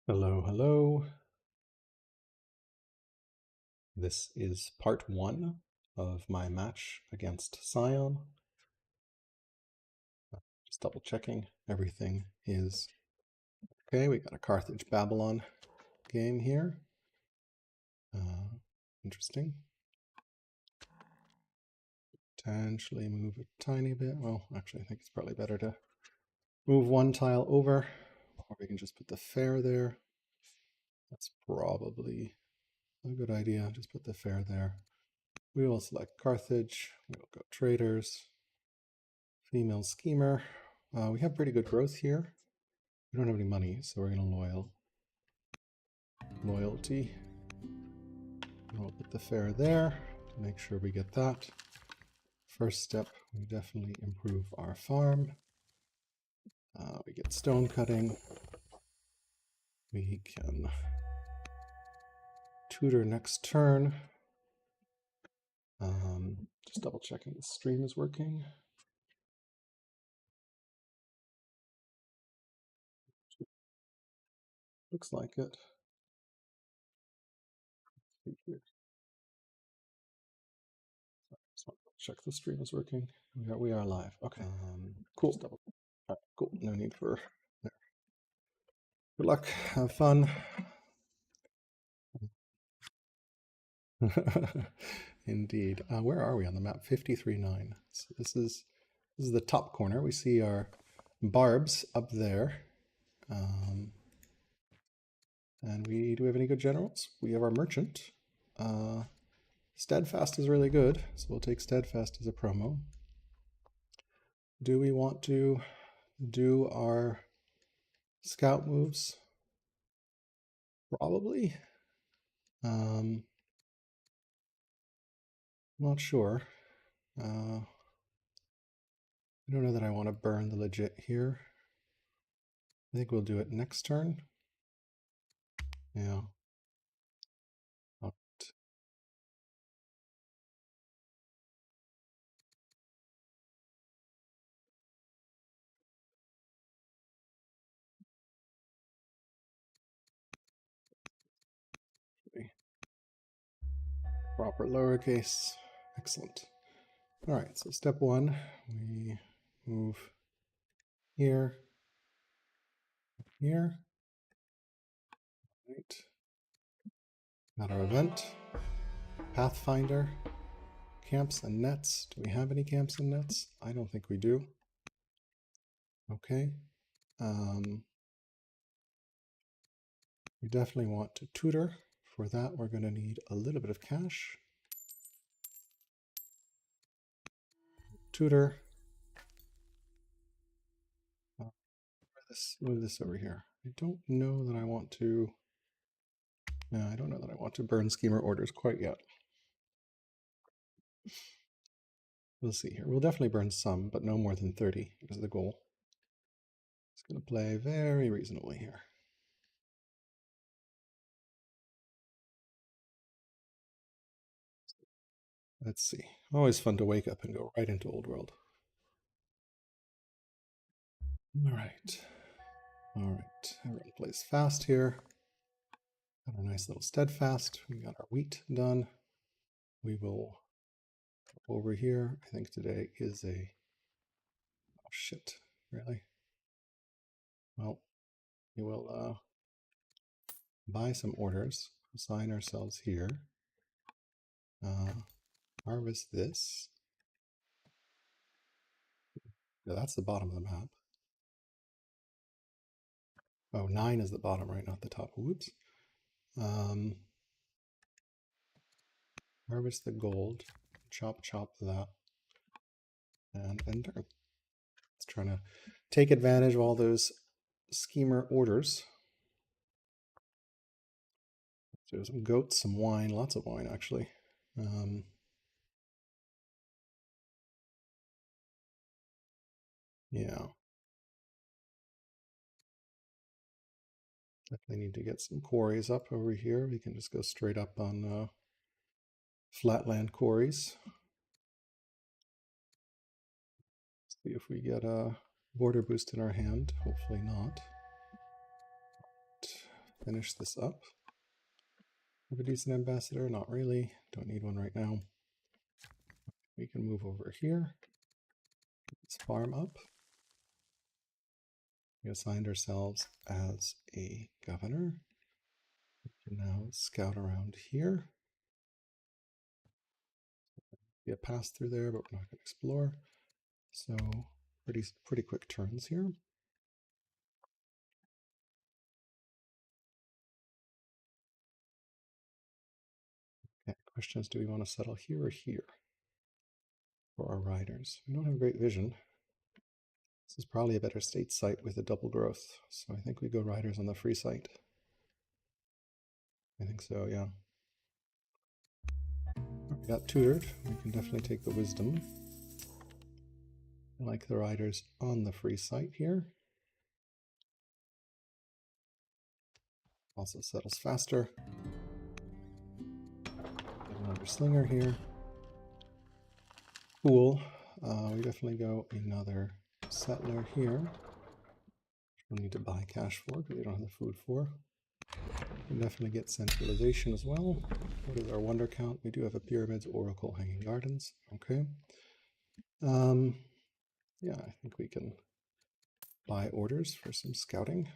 Hello, hello. This is part 1 of my match against Sion. Just double checking everything is okay. We got a Carthage Babylon game here. Interesting. Potentially move a tiny bit. Well, actually, I think it's probably better to move one tile over, or we can just put the fair there. That's probably a good idea. Just put the fair there. We will select Carthage. We'll go traders. Female schemer. We have pretty good growth here. We don't have any money, so we're going to loyalty. We'll put the fair there to make sure we get that. First step, we definitely improve our farm. We get stone cutting. We can tutor next turn. Just double checking the stream is working. Looks like it. Just want to check the stream is working. We are live. Okay. Cool. Right, cool. No need for there. Good luck. Have fun. Indeed. Where are we on the map? 53.9. So this is the top corner. We see our barbs up there. And do we have any good generals? We have our merchant. Steadfast is really good, so we'll take Steadfast as a promo. Do we want to do our scout moves? Probably. Not sure. I don't know that I want to burn the legit here. I think we'll do it next turn. Yeah. Proper lowercase. Excellent. All right, so step 1, we move here, here. Right. Got our event. Pathfinder. Camps and nets. Do we have any camps and nets? I don't think we do. Okay. We definitely want to tutor. For that, we're going to need a little bit of cash. Tutor. Move this over here. I don't know that I want to. No, I don't know that I want to burn schemer orders quite yet. We'll see here. We'll definitely burn some, but no more than 30 is the goal. It's going to play very reasonably here. Let's see. Always fun to wake up and go right into Old World. All right. All right. Everyone plays fast here. Got our nice little steadfast. We got our wheat done. We will go over here. I think today is a... Oh, shit. Really? Well, we will buy some orders. Assign ourselves here. Harvest this. Yeah, that's the bottom of the map. Oh, 9 is the bottom, right? Not the top. Whoops. Harvest the gold. Chop that. And end turn. It's trying to take advantage of all those schemer orders. So some goats, some wine, lots of wine actually. Yeah. Definitely need to get some quarries up over here. We can just go straight up on flatland quarries. See if we get a border boost in our hand. Hopefully not. finish this up. Have a decent ambassador? Not really. Don't need one right now. We can move over here. Let's farm up. We assigned ourselves as a governor. We can now scout around here. Be a pass through there, but we're not going to explore. So pretty quick turns here. Okay, question is, do we want to settle here or here for our riders? We don't have great vision. This is probably a better state site with a double growth. So I think we go riders on the free site. I think so, yeah. We got tutored. We can definitely take the wisdom. I like the riders on the free site here. Also settles faster. Get another slinger here. Cool. We definitely go another settler here. We'll need to buy cash for because we don't have the food for. We definitely get centralization as well. What is our wonder count? We do have a pyramids, oracle, hanging gardens. Okay. Yeah, I think we can buy orders for some scouting.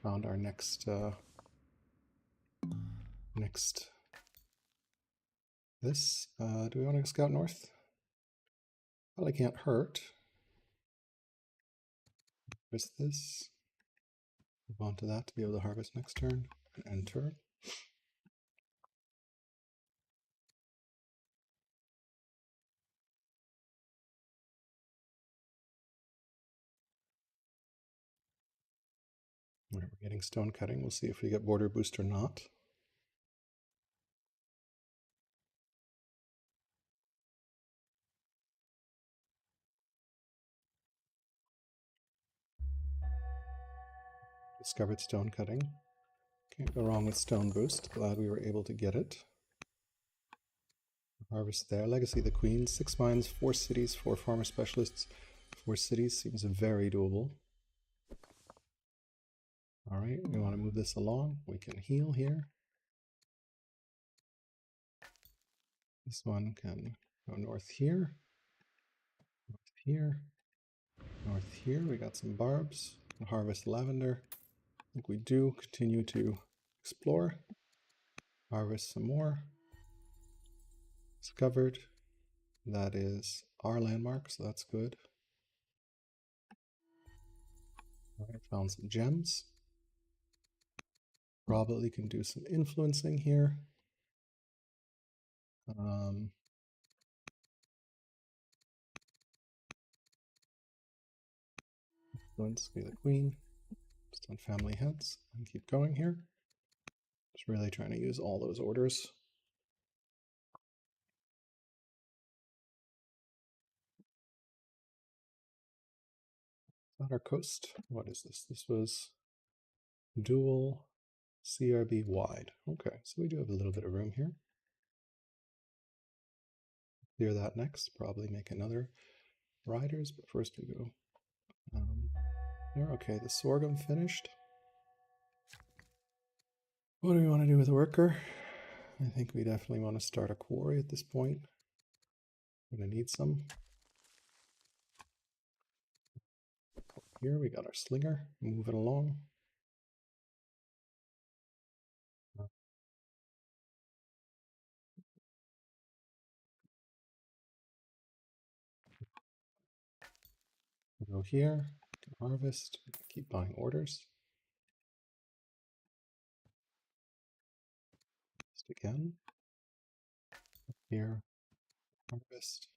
Found our next this. Do we want to scout north? Probably can't hurt. What's this? Move on to that to be able to harvest next turn and enter. All right, we're getting stone cutting. We'll see if we get border boost or not. Discovered stone cutting. Can't go wrong with stone boost. Glad we were able to get it. Harvest there. Legacy the Queen. 6 mines, 4 cities, 4 farmer specialists, 4 cities. Seems very doable. All right, we want to move this along. We can heal here. This one can go north here, north here, north here. We got some barbs. Can harvest lavender. I think we do continue to explore. Harvest some more. Discovered. That is our landmark, so that's good. All right, found some gems. Probably can do some influencing here. Influence, be the queen. Just on family heads and keep going here. Just really trying to use all those orders. Not our coast. What is this? This was dual CRB wide. Okay, so we do have a little bit of room here. Clear that next. Probably make another riders, but first we go here. Okay, the sorghum finished. What do we want to do with a worker? I think we definitely want to start a quarry at this point. We're going to need some. Here we got our slinger. Moving along. We'll go here, harvest, keep buying orders. Just again. Here, harvest.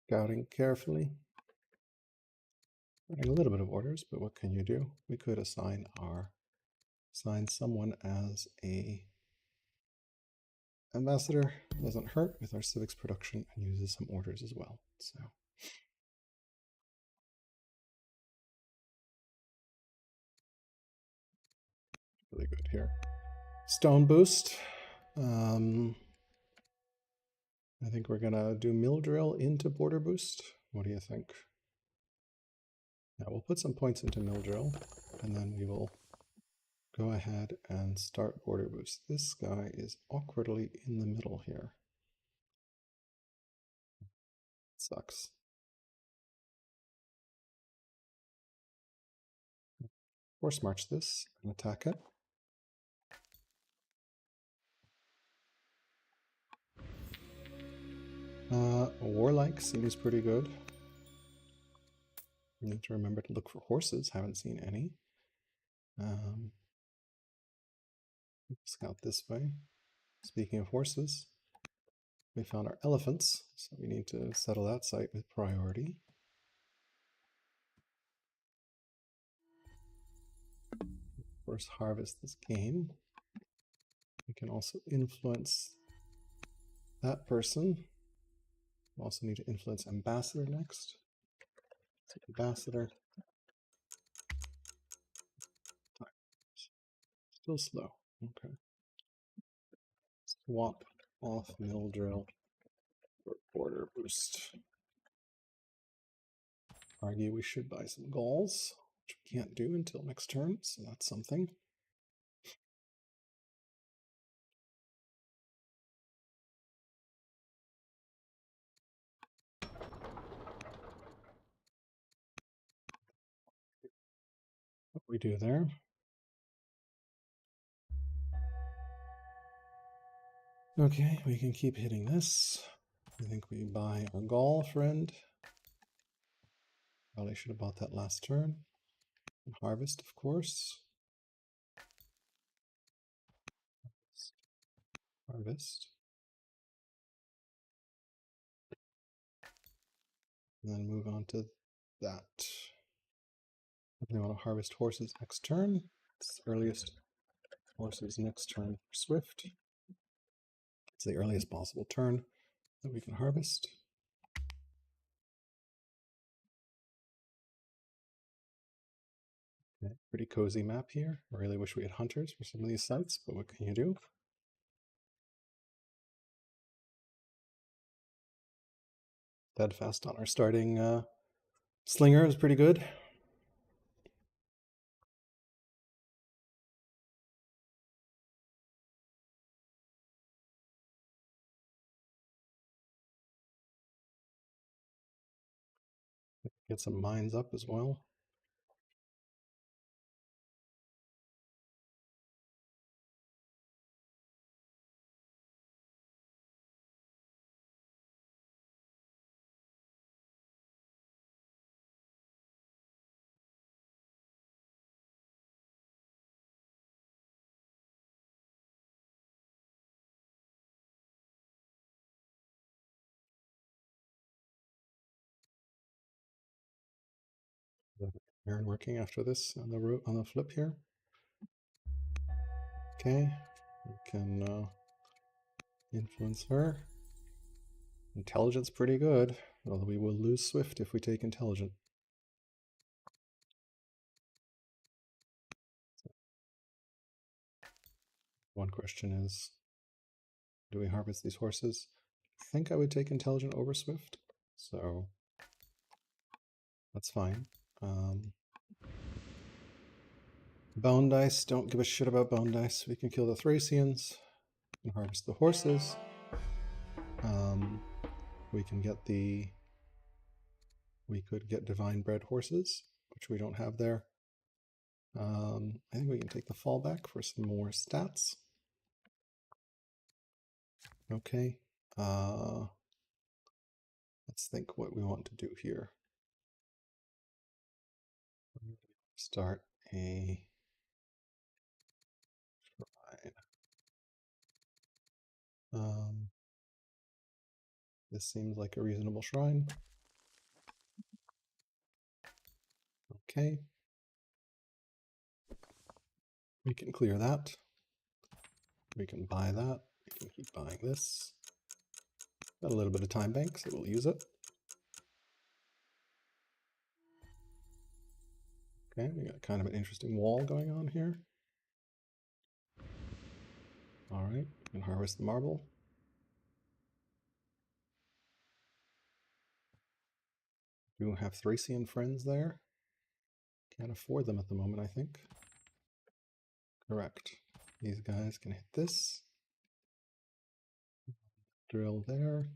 Scouting carefully. Running a little bit of orders, but what can you do? We could assign someone as a ambassador. Doesn't hurt with our civics production and uses some orders as well. So really good here. Stone boost. I think we're gonna do mill drill into border boost. What do you think? Yeah, we'll put some points into mill drill, and then we will go ahead and start border boost. This guy is awkwardly in the middle here. Sucks. Force march this and attack it. Warlike seems pretty good. You need to remember to look for horses. Haven't seen any. Scout this way. Speaking of horses, we found our elephants, so we need to settle that site with priority. Of course, harvest this game. We can also influence that person. We also need to influence ambassador next. So ambassador. Still slow. Okay. Swap off mill drill for border boost. Argue we should buy some Gauls, which we can't do until next turn, so that's something. What we do there. Okay, we can keep hitting this. I think we buy our Gaul friend. Probably should have bought that last turn. And harvest, of course. Harvest. And then move on to that. If we want to harvest horses next turn, it's the earliest horses next turn for Swift. It's the earliest possible turn that we can harvest. Okay, pretty cozy map here. I really wish we had hunters for some of these sites, but what can you do? Steadfast on our starting slinger is pretty good. Get some mines up as well. Iron working after this on the flip here. Okay, we can influence her. Intelligence pretty good, although we will lose Swift if we take intelligent. One question is, do we harvest these horses? I think I would take intelligent over Swift, so that's fine. Bone dice, don't give a shit about bone dice. We can kill the Thracians and harvest the horses. We could get divine bred horses, which we don't have there. I think we can take the fallback for some more stats. Okay. Let's think what we want to do here. Start a shrine. This seems like a reasonable shrine. Okay. We can clear that. We can buy that. We can keep buying this. Got a little bit of time bank, so we'll use it. Okay, we got kind of an interesting wall going on here. All right, we can harvest the marble. Do have Thracian friends there. Can't afford them at the moment, I think. Correct. These guys can hit this. Drill there.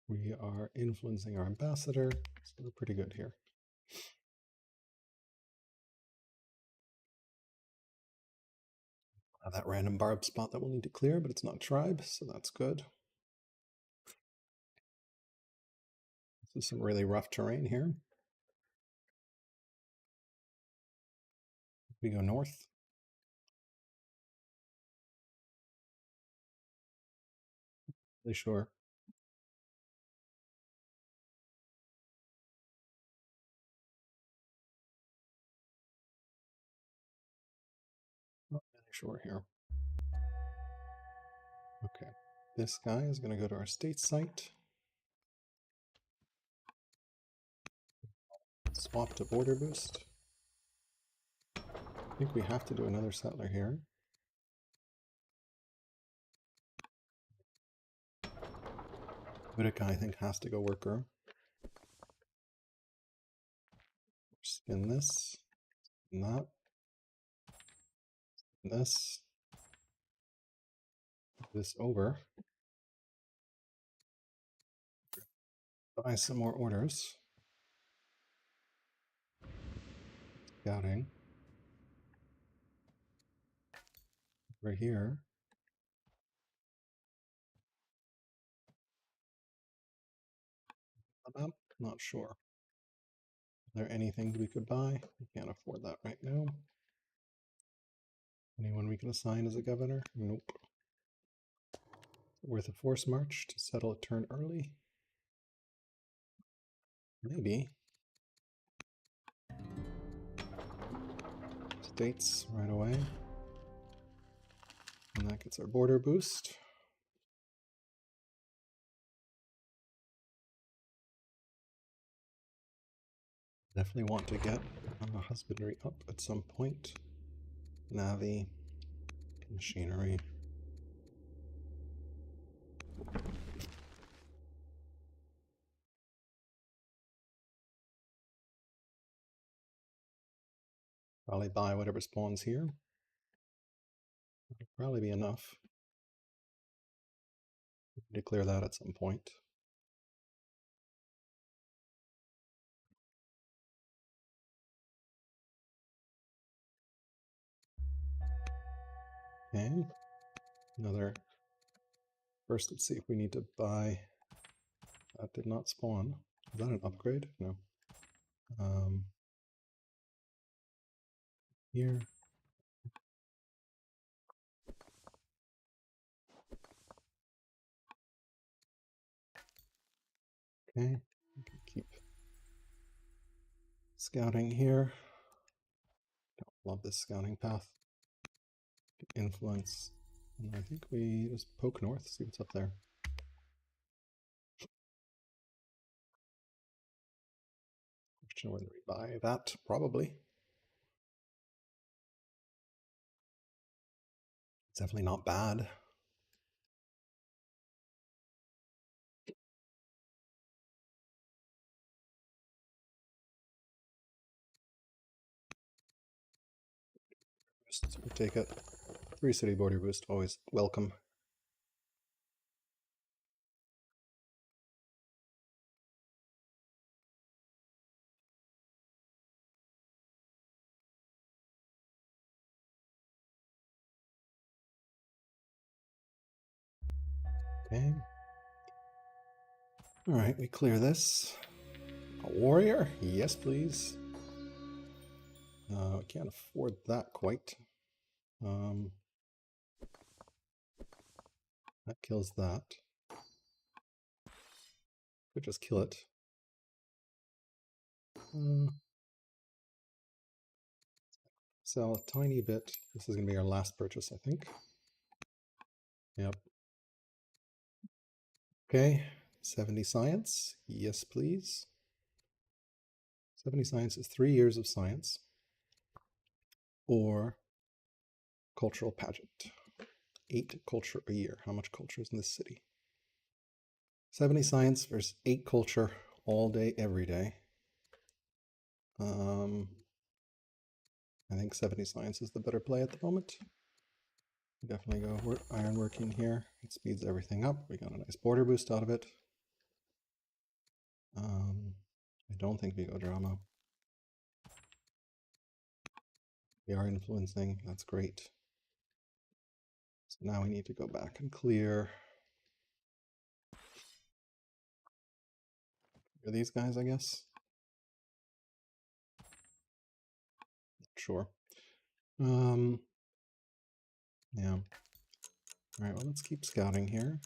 We are influencing our ambassador, so we're pretty good here. Have that random barb spot that we'll need to clear, but it's not tribe, so that's good. This is some really rough terrain here. We go north. Really sure. Not really sure here. Okay, this guy is going to go to our state site. Swap to border boost. I think we have to do another settler here. Utica, I think, has to go worker. Spin this, spin that, spin this over. Buy some more orders. Scouting. Over here. I'm not sure. Is there anything we could buy? We can't afford that right now. Anyone we can assign as a governor? Nope. Worth a force march to settle a turn early? Maybe. States right away. And that gets our border boost. Definitely want to get husbandry up at some point. Navy, machinery. Probably buy whatever spawns here. That'll probably be enough. To clear that at some point. Okay. Another. First, let's see if we need to buy. That did not spawn. Is that an upgrade? No. Here. Okay. We can keep scouting here. Don't love this scouting path. Influence. And I think we just poke north, see what's up there. Question whether we buy that, probably. It's definitely not bad. We'll take it. 3 city border boost, always welcome. Okay. All right, we clear this. A warrior? Yes, please. Can't afford that quite. That kills that. Could just kill it. Sell a tiny bit. This is going to be our last purchase, I think. Yep. Okay, 70 science. Yes, please. 70 science is 3 years of science. Or cultural pageant. 8 culture a year. How much culture is in this city? 70 science versus 8 culture. all day, every day. I think 70 science is the better play at the moment. Definitely go ironworking here. It speeds everything up. We got a nice border boost out of it. I don't think we go drama. We are influencing. That's great. So now we need to go back and clear these guys, I guess. Sure. Yeah. All right, well, let's keep scouting here.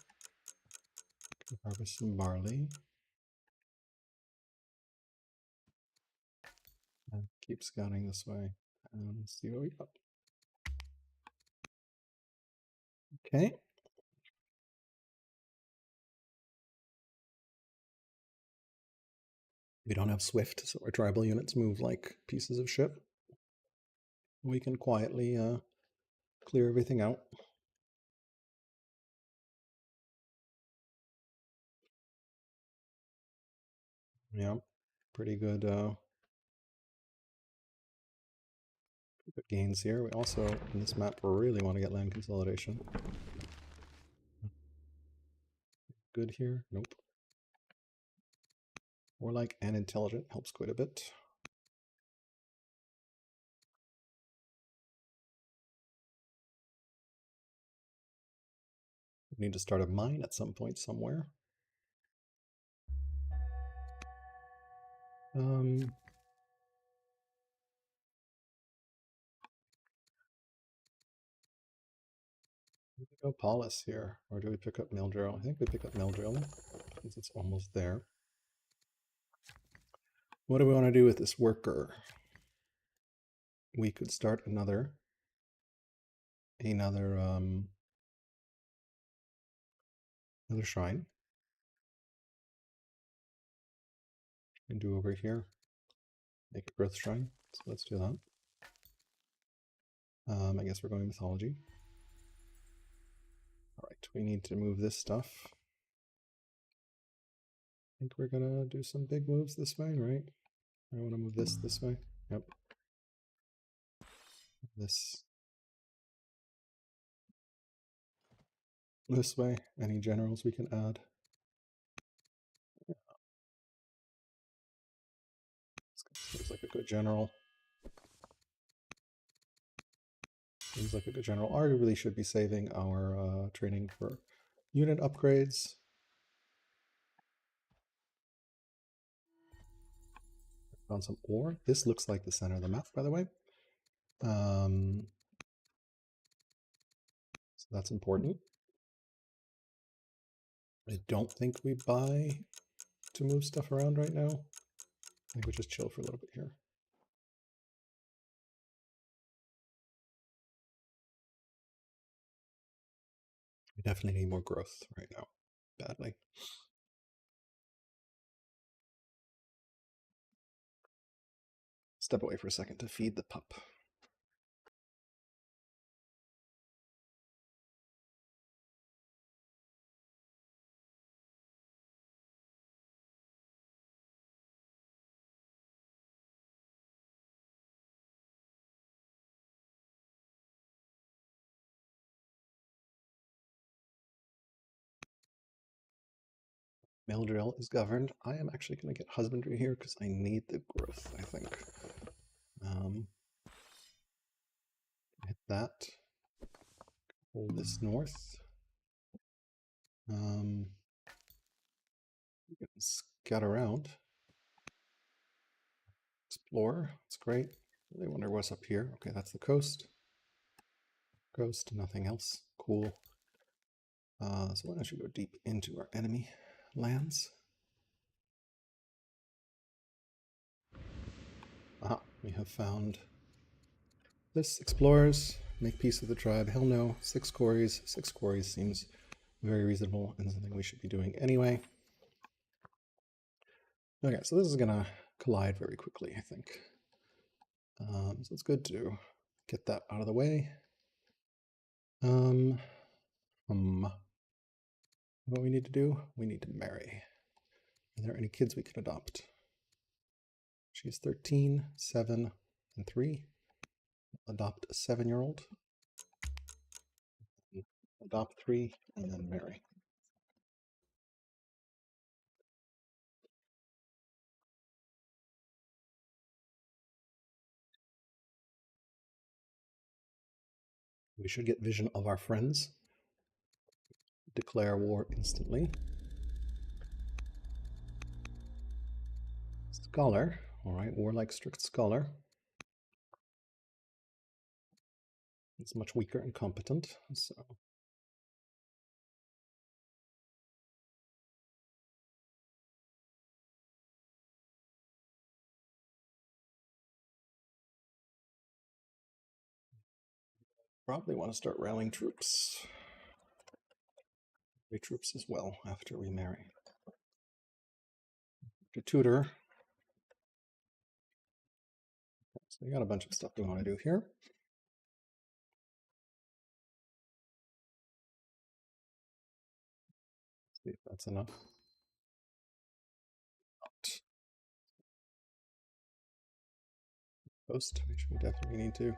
Harvest some barley. And keep scouting this way and see what we got. Okay. We don't have Swift, so our tribal units move like pieces of shit. We can quietly clear everything out. Yeah, pretty good, good gains here. We also, in this map, really want to get land consolidation. Good here? Nope. Warlike and intelligent helps quite a bit. We need to start a mine at some point somewhere. Do we go Paulus here, or do we pick up Mill Drill? I think we pick up Mill Drill, since it's almost there. What do we want to do with this worker? We could start another shrine. And do over here, make a growth shrine. So let's do that. I guess we're going mythology. All right, we need to move this stuff. I think we're gonna do some big moves this way, right? I want to move this way. Yep. This way. Any generals we can add? Seems like a good general. Seems like a good general. Arguably should be saving our training for unit upgrades. Found some ore. This looks like the center of the map, by the way. So that's important. I don't think we buy to move stuff around right now. I think we just chill for a little bit here. We definitely need more growth right now, badly. Step away for a second to feed the pup. Mill drill is governed. I am actually going to get husbandry here because I need the growth, I think. Hit that. Hold this north. We can scout around. Explore. It's great. Really wonder what's up here. Okay, that's the coast. Coast, nothing else. Cool. So why don't you go deep into our enemy lands? Aha, we have found this. Explorers, make peace with the tribe. Hell no. 6 quarries. 6 quarries seems very reasonable and something we should be doing anyway. Okay, so this is going to collide very quickly, I think. So it's good to get that out of the way. What we need to do? We need to marry. Are there any kids we could adopt? She's 13, 7, and 3. Adopt a 7-year-old. Adopt 3, and then marry. We should get vision of our friends. Declare war instantly. Scholar. All right, warlike strict scholar. It's much weaker and competent, so probably want to start rallying troops. Troops as well after we marry. To tutor. So we got a bunch of stuff we want to do here. See if that's enough. Post, which we definitely need to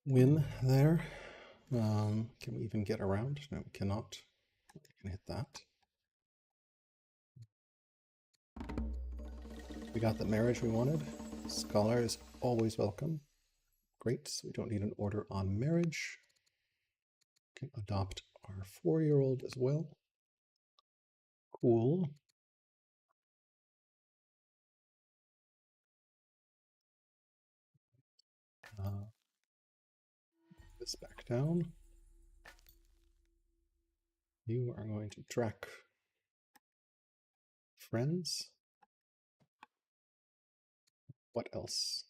win there. Can we even get around? No, we cannot. We can hit that. We got the marriage we wanted. Scholar is always welcome. Great, so we don't need an order on marriage. We can adopt our 4-year-old as well. Cool. This back down. You are going to track friends. What else?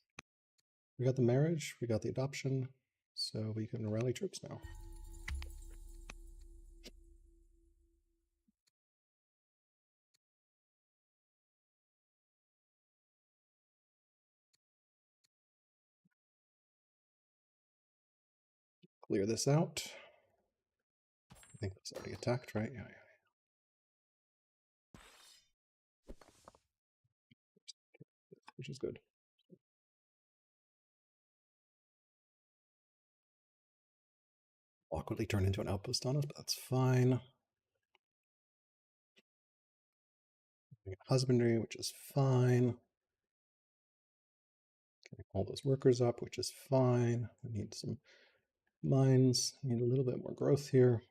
We got the marriage, we got the adoption, so we can rally troops now. Clear this out. I think that's already attacked, right? Yeah. Which is good. Awkwardly turn into an outpost on us, but that's fine. Husbandry, which is fine. Getting all those workers up, which is fine. We need some mines. We need a little bit more growth here.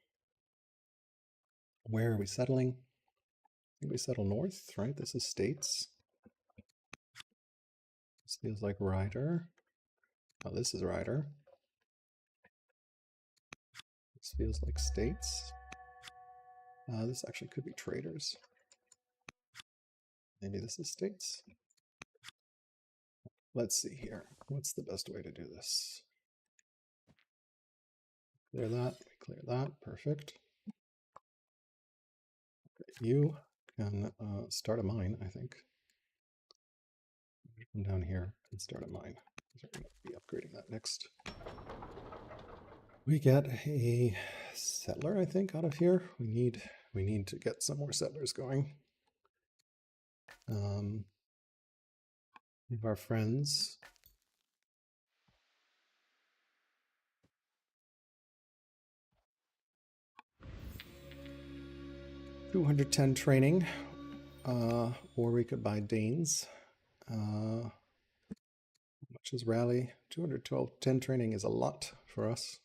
Where are we settling? I think we settle north, right? This is states. This feels like Ryder. Oh, this is Ryder. This feels like states. This actually could be traders. Maybe this is states. Let's see here. What's the best way to do this? Clear that, clear that, perfect. Okay, you can start a mine, I think. Come down here and start a mine. We're going to be upgrading that next. We get a settler, I think, out of here. We need to get some more settlers going. Of our friends. $210 training, or we could buy Danes. How much is rally? 212. 10 training is a lot for us,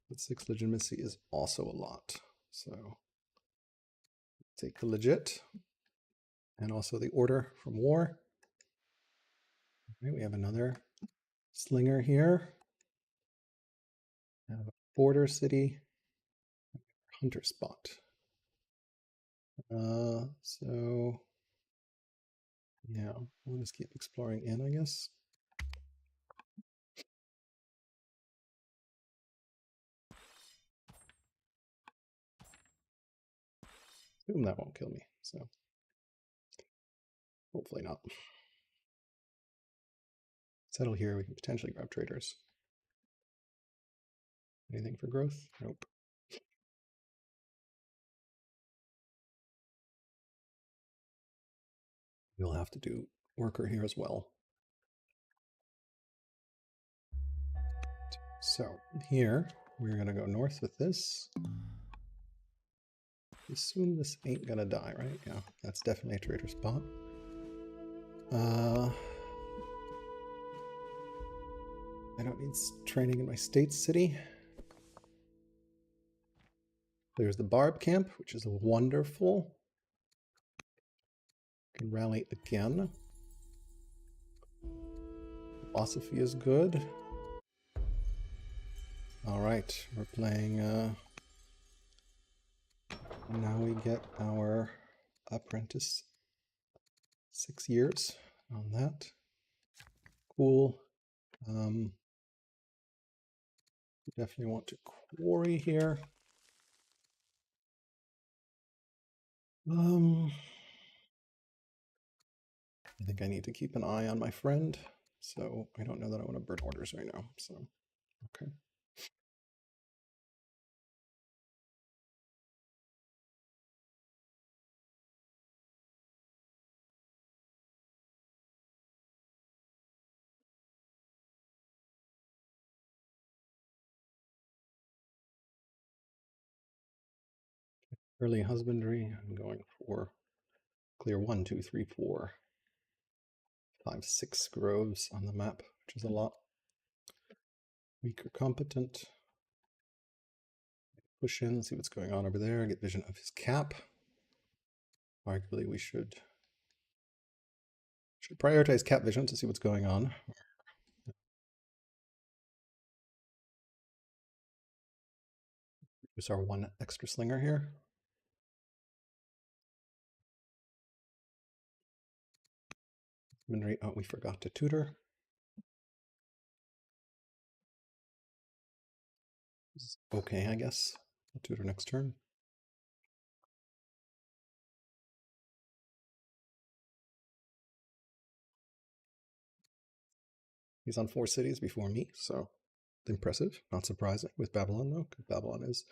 but 6 legitimacy is also a lot. So take the legit and also the order from war. Okay, we have another slinger here. We have a border city, hunter spot. So yeah, we'll just keep exploring in, I guess. Assume that won't kill me, so hopefully not. Settle here, we can potentially grab traders. Anything for growth? Nope. We'll have to do worker here as well. So here, we're going to go north with this. Assume this ain't going to die, right? Yeah, that's definitely a trader spot. I don't need training in my state city. There's the Barb camp, which is wonderful. Can rally again. Philosophy is good. All right, we're playing. Now we get our apprentice 6 years on that. Cool. Definitely want to quarry here. I think I need to keep an eye on my friend, so I don't know that I want to burn orders right now. So, okay. Early husbandry. I'm going for clear 1, 2, 3, 4, 5, 6 groves on the map, which is a lot. Weaker competent. Push in, see what's going on over there, get vision of his cap. Arguably we should prioritize cap vision to see what's going on. Use our 1 extra slinger here. Oh, we forgot to tutor. Okay, I guess. I'll tutor next turn. He's on 4 cities before me, so impressive. Not surprising with Babylon, though. Babylon has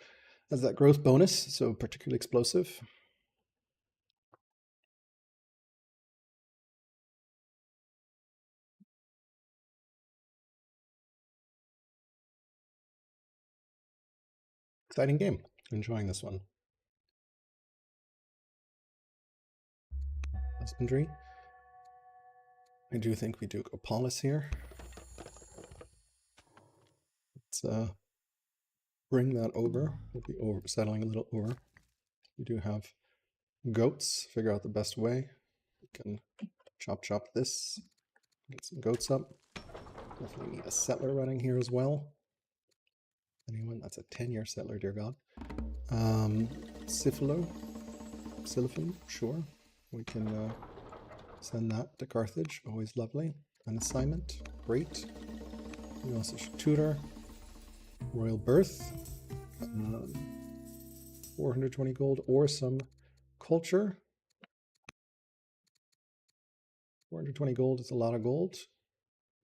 that growth bonus, so particularly explosive. Exciting game. Enjoying this one. Husbandry. I do think we do go polis here. Let's bring that over. We'll be settling a little over. We do have goats. Figure out the best way. We can chop this. Get some goats up. Definitely need a settler running here as well. Anyone? That's a 10-year settler, dear God. Silophon, sure. We can send that to Carthage. Always lovely. An assignment, great. We also should tutor. Royal birth. 420 gold or some culture. 420 gold is a lot of gold.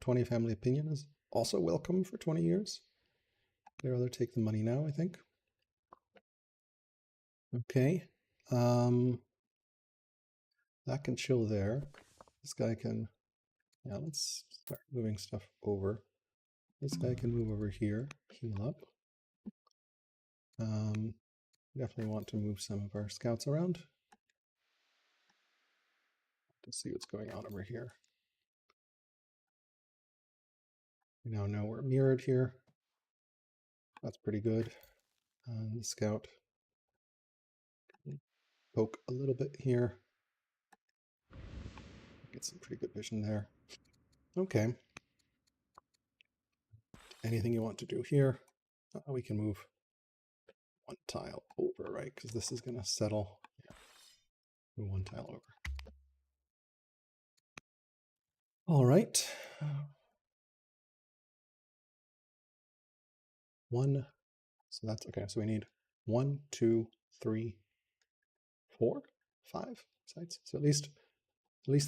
20 family opinion is also welcome for 20 years. I'd rather take the money now, I think. Okay. That can chill there. This guy can, yeah, let's start moving stuff over. This guy can move over here, heal up. Definitely want to move some of our scouts around to see what's going on over here. We now know we're mirrored here. That's pretty good. The scout can poke a little bit here. Get some pretty good vision there. Okay. Anything you want to do here? We can move 1 tile over, right? Because this is going to settle. Yeah. Move 1 tile over. All right. 1. So that's okay. So we need 1, 2, 3, 4, 5 sites. So at least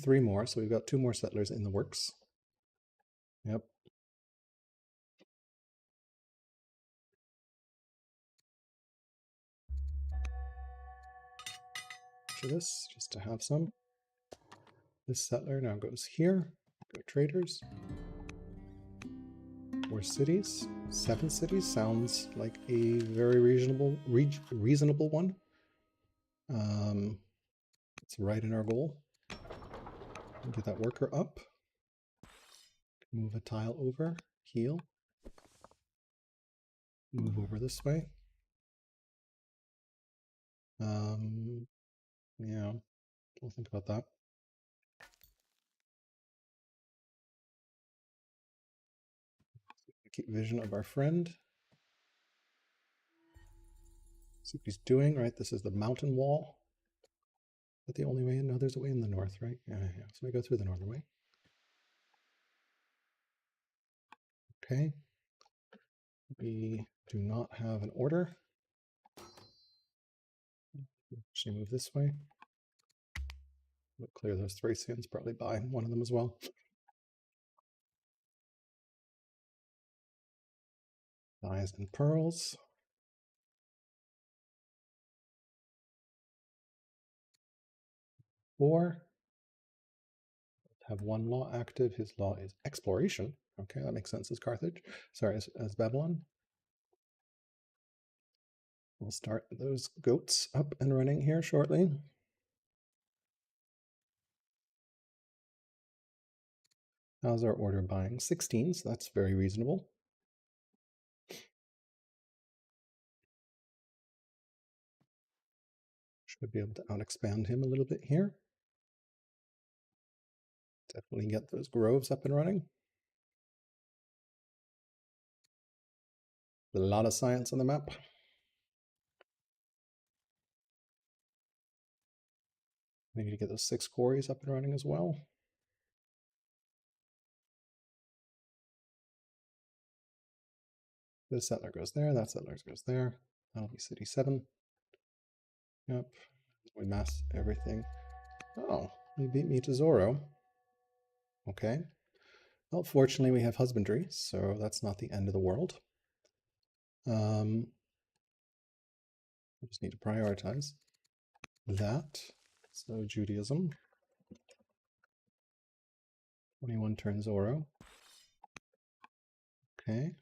3 more. So we've got 2 more settlers in the works. Yep. To this, just to have some. This settler now goes here. Go traders. 4 cities. 7 cities sounds like a very reasonable one. It's right in our goal. Get that worker up. Move a tile over. Heal. Move over this way. Yeah, we'll think about that. Keep vision of our friend. See what he's doing, right? This is the mountain wall. Is that the only way in? No, there's a way in the north, right? Yeah. So we go through the northern way. Okay. We do not have an order. Actually move this way. We'll clear those Thracians, probably buy one of them as well. Dies and pearls. Four. Have one law active. His law is exploration. Okay, that makes sense as Carthage. Sorry, as Babylon. We'll start those goats up and running here shortly. How's our order buying? 16, so that's very reasonable. Should be able to out-expand him a little bit here. Definitely get those groves up and running. A lot of science on the map. We need to get those 6 quarries up and running as well. This settler goes there, that settler goes there. That'll be city 7. Yep. We mass everything. Oh, he beat me to Zoro. Okay. Well, fortunately we have husbandry, so that's not the end of the world. We just need to prioritize that. So Judaism. 21 turns Zoro. Okay.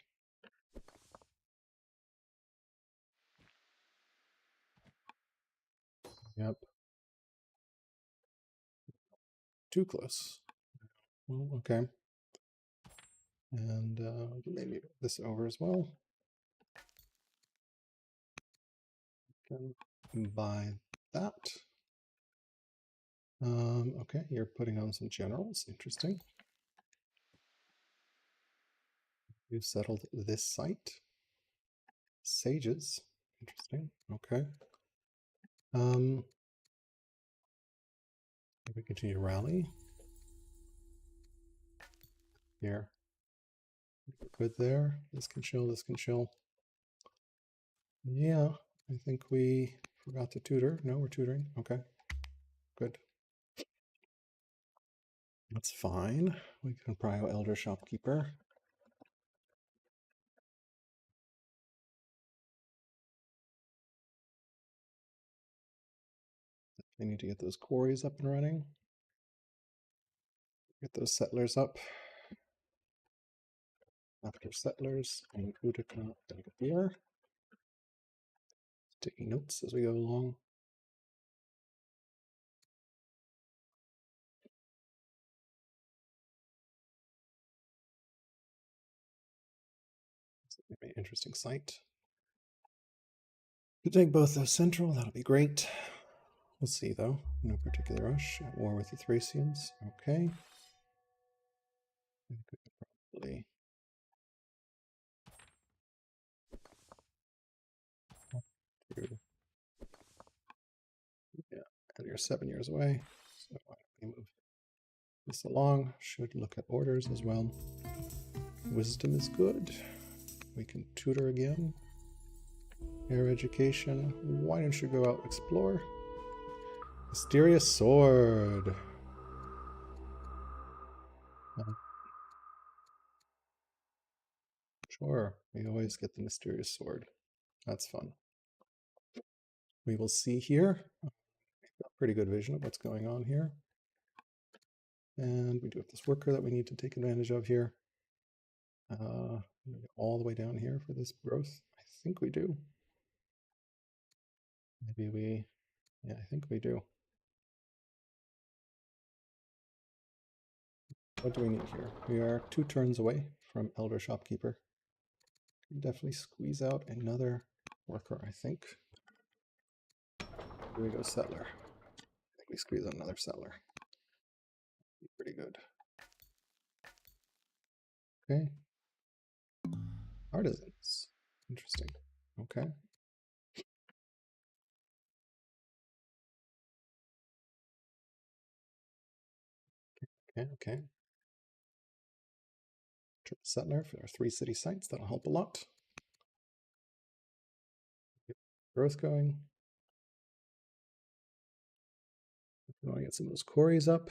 Yep. Too close. Well, okay. And maybe this over as well. Can buy that. Okay, you're putting on some generals. Interesting. You've settled this site. Sages. Interesting. Okay. We continue to rally. Here. Good there. This can chill, this can chill. Yeah, I think we forgot to tutor. No, we're tutoring. Okay. Good. That's fine. We can prio elder shopkeeper. I need to get those quarries up and running. Get those settlers up. After settlers, and Utica and here. Taking notes as we go along. It's an interesting site. To take both those central, that'll be great. We'll see though. No particular rush. At war with the Thracians. Okay. I think we could probably yeah, and you're 7 years away. So why don't we move this along? Should look at orders as well. Wisdom is good. We can tutor again. Air education. Why don't you go out explore? Mysterious sword. Sure, we always get the mysterious sword. That's fun. We will see here. Got pretty good vision of what's going on here. And we do have this worker that we need to take advantage of here. All the way down here for this growth. I think we do. Maybe we, yeah, I think we do. What do we need here? We are 2 turns away from Elder Shopkeeper. Can definitely squeeze out another worker, I think. Here we go, Settler. I think we squeeze out another Settler. Be pretty good. Okay. Artisans. Interesting. Okay. Okay. Triple Settler for our 3 city sites. That'll help a lot. Get growth going. We want to get some of those quarries up.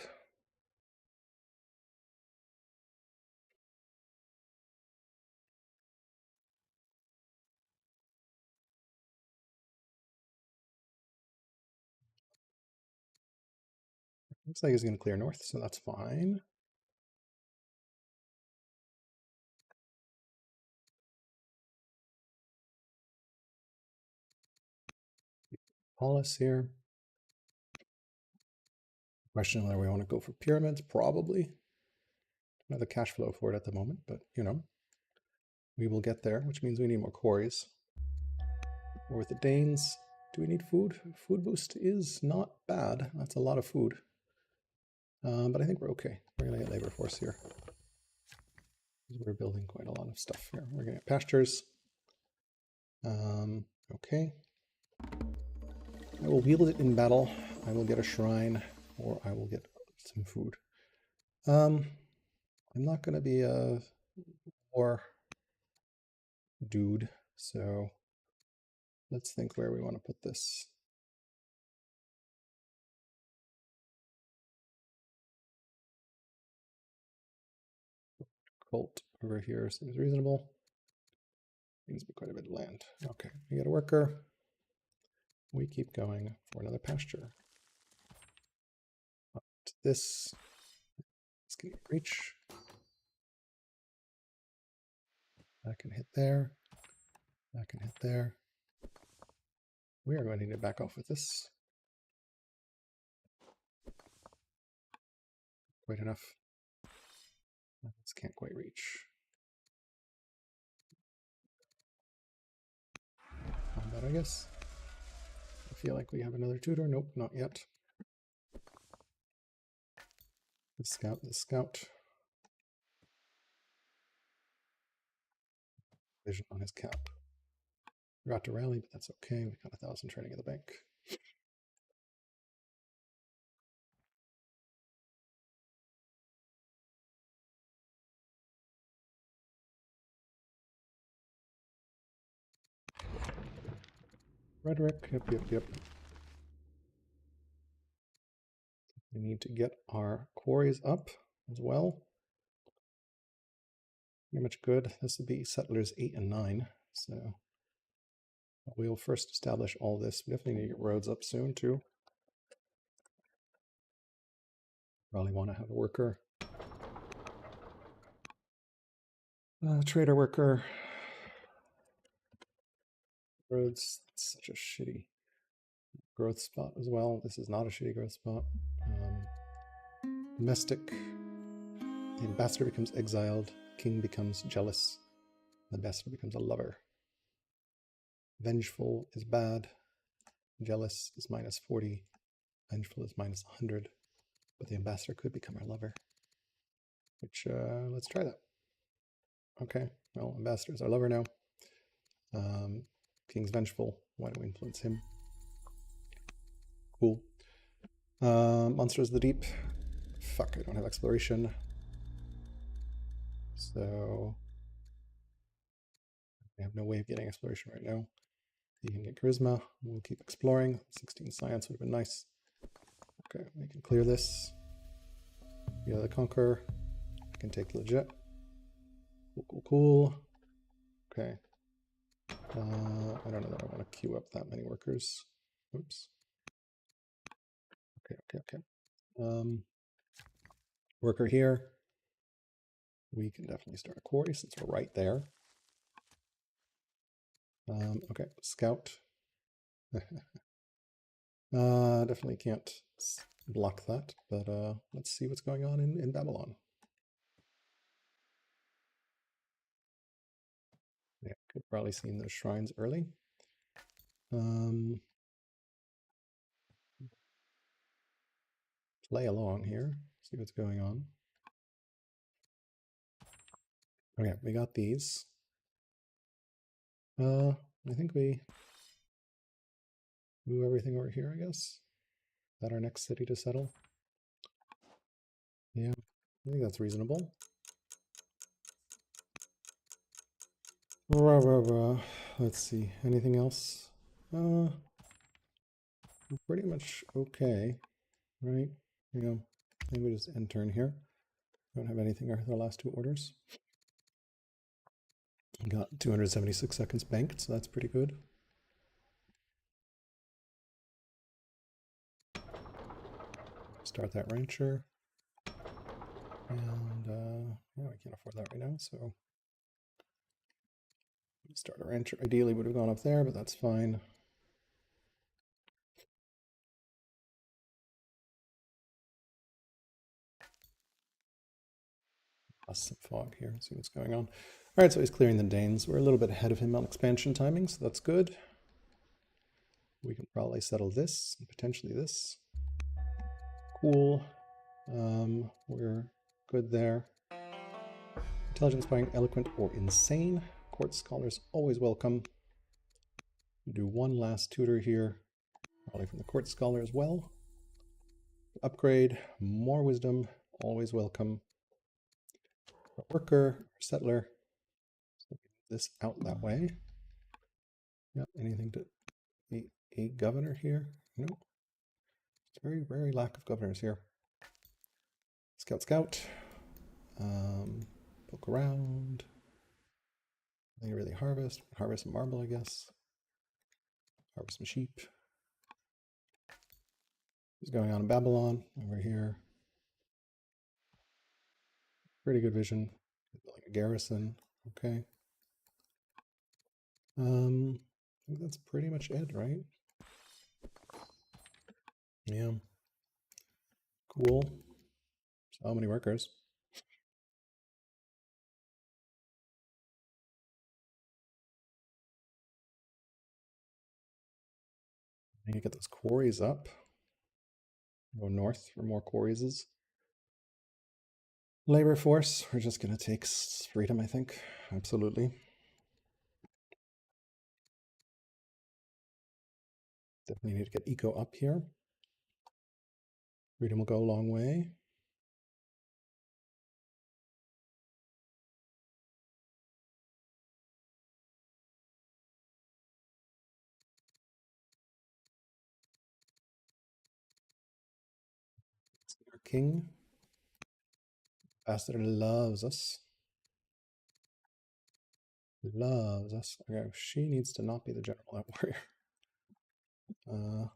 Looks like he's going to clear north, so that's fine. Paulus here. Question whether we want to go for pyramids, probably. Don't have the cash flow for it at the moment, but you know, we will get there, which means we need more quarries. Or with the Danes, do we need food? Food boost is not bad. That's a lot of food. But I think we're okay. We're going to get labor force here. We're building quite a lot of stuff here. We're going to get pastures. Okay. I will wield it in battle. I will get a shrine, or I will get some food. I'm not going to be a war dude, so let's think where we want to put this. Cult over here seems reasonable. Needs to be quite a bit of land. Okay, we get a worker. We keep going for another pasture. Up to this. Let's get reach. That can hit there. That can hit there. We are going to need to back off with this. Quite enough. This can't quite reach. Combat, I guess. I feel like we have another tutor. Nope, not yet. The scout, the scout. Vision on his cap. Forgot to rally, but that's okay. We got 1,000 trading at the bank. Rhetoric, yep. We need to get our quarries up as well. Pretty much good. This will be settlers 8 and 9. So we'll first establish all this. We definitely need to get roads up soon too. Probably want to have a worker. Trader worker. Roads, it's such a shitty growth spot as well. This is not a shitty growth spot. Domestic. The ambassador becomes exiled. King becomes jealous. The ambassador becomes a lover. Vengeful is bad. Jealous is -40. Vengeful is -100. But the ambassador could become our lover. Which, let's try that. Okay, well, ambassador is our lover now. King's vengeful. Why don't we influence him? Cool. Monsters of the Deep. Fuck, I don't have exploration. So I have no way of getting exploration right now. You can get charisma. We'll keep exploring. 16 science would have been nice. Okay, we can clear this. Yeah, the Conqueror. I can take legit. Cool. Okay. I don't know that I want to queue up that many workers. Oops. Okay. Worker here. We can definitely start a quarry since we're right there. Okay, scout. Definitely can't block that, but let's see what's going on in Babylon. Yeah, could probably seen those shrines early. Play along here, see what's going on. Okay, we got these. I think we move everything over here, I guess. Is that our next city to settle? Yeah, I think that's reasonable. Let's see, anything else? Pretty much okay, right? You know, I think we just end turn here. Don't have anything with our last two orders. Got 276 seconds banked, so that's pretty good. Start that rancher. And yeah, I can't afford that right now, so start a rancher. Ideally would have gone up there, but that's fine. Some fog here, see what's going on. All right, so he's clearing the Danes. We're a little bit ahead of him on expansion timing, so that's good. We can probably settle this and potentially this. Cool. We're good there. Intelligence buying, eloquent or insane. Court scholars always welcome. Do one last tutor here, probably from the court scholar as well. Upgrade, more wisdom, always welcome. A worker, settler. So this out that way. Yep, anything to a governor here? No. It's very lack of governors here. Scout, scout. Poke around. They really harvest. Harvest some marble, I guess. Harvest some sheep. What's going on in Babylon? Over here. Pretty good vision. Like a garrison. Okay. I think that's pretty much it, right? Yeah. Cool. So many workers. I need to get those quarries up. Go north for more quarries. Labor force, we're just going to take freedom, I think. Absolutely. Definitely need to get eco up here. Freedom will go a long way. Our king. Ambassador loves us. Loves us. Okay, she needs to not be the general that warrior.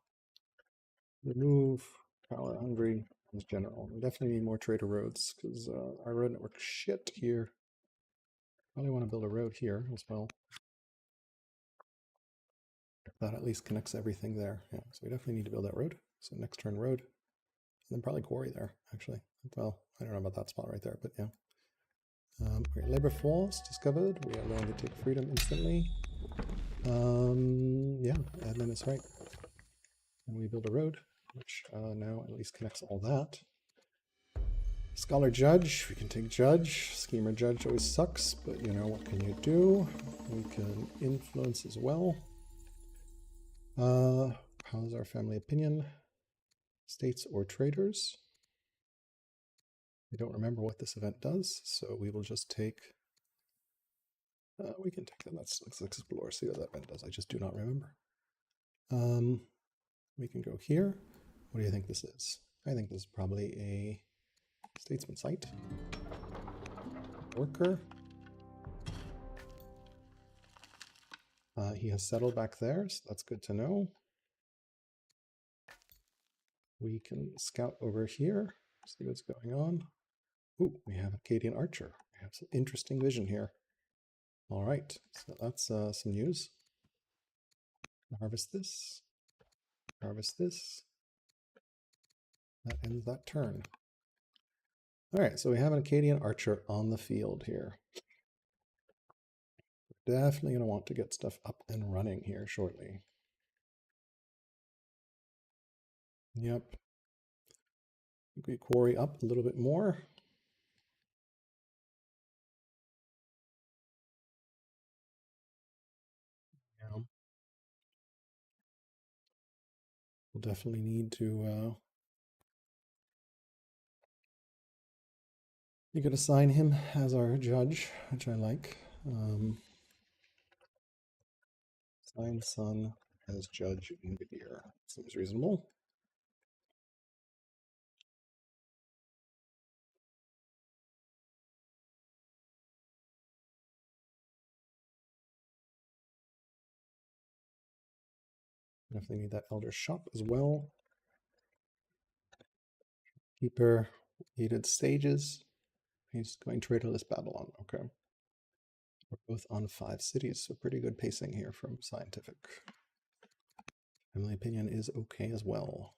Remove power hungry as general. We definitely need more trader roads because our road network shit here. Probably want to build a road here as well. That at least connects everything there. Yeah, so we definitely need to build that road. So next turn road. And then probably quarry there, actually. Well, I don't know about that spot right there, but yeah. Labor force discovered. We are going to take freedom instantly. Yeah, admin is right. And we build a road, which now at least connects all that. Scholar judge, we can take judge. Schemer judge always sucks, but you know, what can you do? We can influence as well. How's our family opinion? States or traders? We don't remember what this event does, so we will just take. We can take that. Let's explore, see what that event does. I just do not remember. We can go here. What do you think this is? I think this is probably a statesman site. Worker. He has settled back there, so that's good to know. We can scout over here, see what's going on. Ooh, we have Acadian Archer. We have some interesting vision here. All right, so that's some news. Harvest this. Harvest this. That ends that turn. All right, so we have an Acadian Archer on the field here. We're definitely going to want to get stuff up and running here shortly. Yep. We quarry up a little bit more. Yeah. We'll definitely need to you could assign him as our judge, which I like. Assign son as judge in Gadir. Seems reasonable. Definitely need that elder shop as well. Keeper needed stages. He's going traderless Babylon. Okay. We're both on 5 cities, so pretty good pacing here from Scientific. Family opinion is okay as well.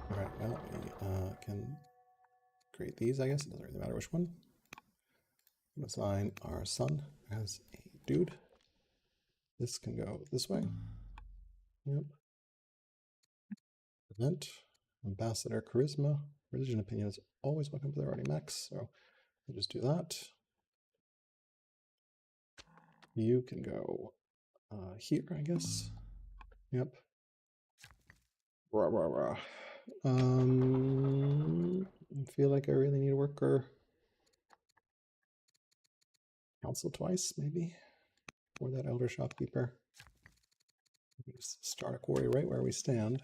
All right, well, we can create these, I guess. It doesn't really matter which one. I'm going to assign our son as a dude. This can go this way. Yep. Event. Ambassador charisma. Religion opinion is always welcome, but they're already max, so we'll just do that. You can go here, I guess. Yep. Rah, rah, rah. I feel like I really need a worker. Council twice, maybe, for that elder shopkeeper. Just start a quarry right where we stand.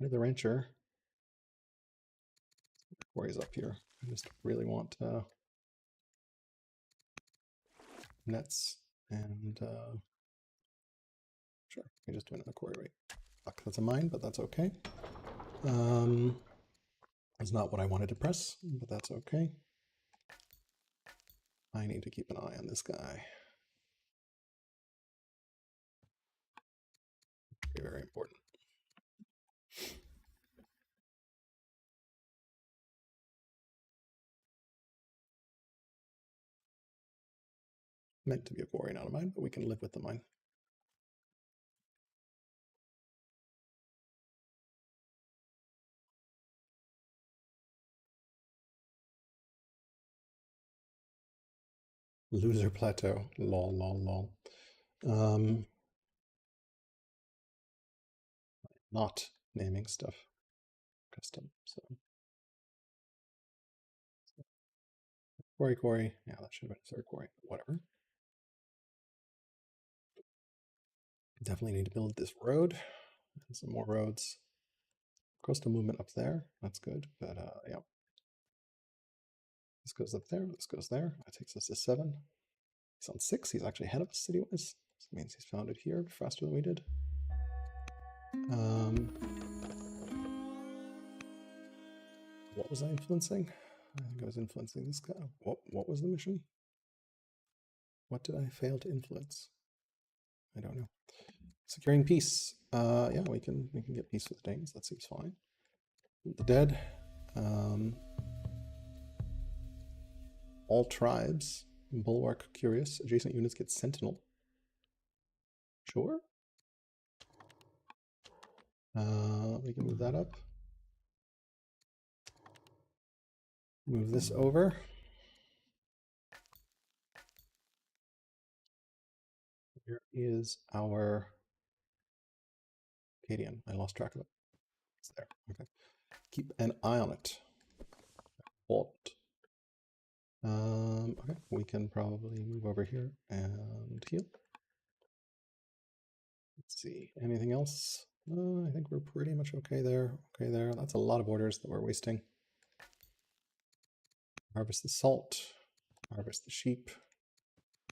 The rancher. Quarry's up here. I just really want nets and sure, we just do another quarry right. Fuck, that's a mine, but that's okay. That's not what I wanted to press, but that's okay. I need to keep an eye on this guy. Very, very important. Meant to be a quarry, not a mine, but we can live with the mine. Loser plateau. Lol, lol, lol. Not naming stuff custom. So quarry. Yeah, that should have been a third quarry. Whatever. Definitely need to build this road and some more roads. Coastal movement up there. That's good. But yeah. This goes up there. This goes there. That takes us to 7. He's on 6. He's actually ahead of us city-wise. So that means he's found it here faster than we did. What was I influencing? I think I was influencing this guy. What was the mission? What did I fail to influence? I don't know. Securing peace. Yeah, we can get peace with Danes. That seems fine. The dead. All tribes. Bulwark curious. Adjacent units get sentinel. Sure. We can move that up. Move this over. Here is our Acadian. I lost track of it. It's there. Okay. Keep an eye on it. Vault. Okay, we can probably move over here and heal. Let's see, anything else? I think we're pretty much okay there. Okay there. That's a lot of orders that we're wasting. Harvest the salt. Harvest the sheep.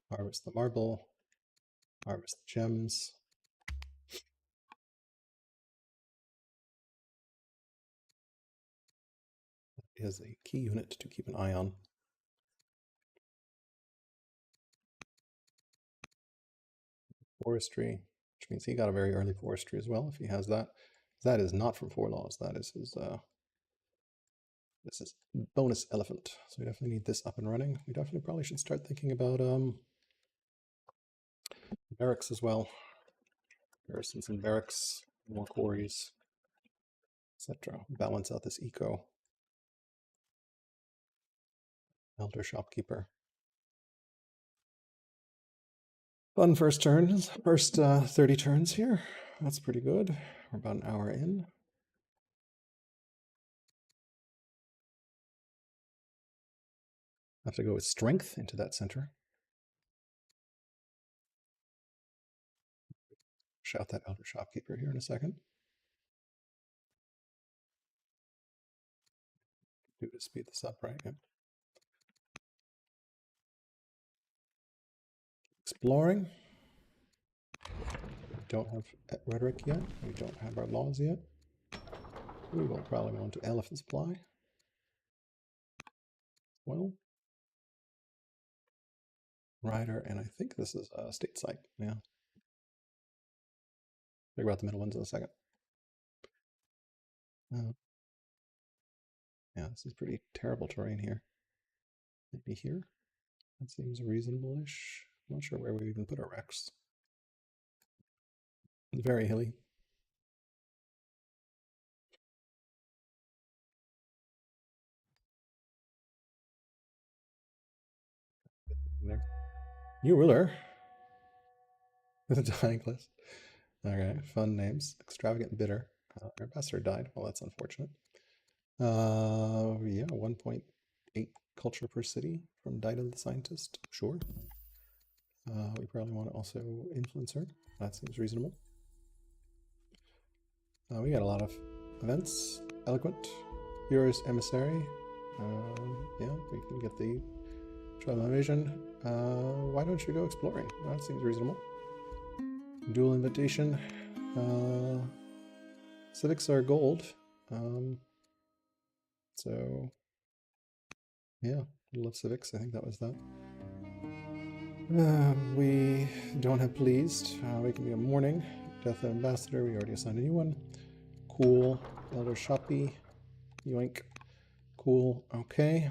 Harvest the marble. Harvest the gems. is a key unit to keep an eye on. Forestry, which means he got a very early forestry as well, if he has that. That is not from Four Laws, that is his, this is bonus elephant. So we definitely need this up and running. We definitely probably should start thinking about barracks as well. Garrisons and barracks, more quarries, etc. Balance out this eco. Elder shopkeeper. Fun first turns, first 30 turns here. That's pretty good. We're about an hour in. I have to go with strength into that center. Shout that elder shopkeeper here in a second. Do to speed this up, right? Yep. Exploring. We don't have rhetoric yet. We don't have our laws yet. We will probably go into elephant supply. Well, rider, and I think this is a state site. Yeah. Figure out the middle ones in a second. Yeah, this is pretty terrible terrain here. Maybe here. That seems reasonable-ish. I'm not sure where we even put our Rex. It's very hilly. There. New ruler. With a dying list. Okay, fun names. Extravagant bitter. Our ambassador died. Well, that's unfortunate. Yeah, 1.8 culture per city from Dida the Scientist. Sure. We probably want to also influence her. That seems reasonable. We got a lot of events. Eloquent. Hero's Emissary. Yeah, we can get the Tribal Invasion. Why don't you go exploring? That seems reasonable. Dual Invitation. Civics are gold. So, yeah, love civics. I think that was that. We don't have pleased. We can be a mourning. Death of Ambassador. We already assigned a new one. Cool. Elder Shoppy. Yoink. Cool. Okay.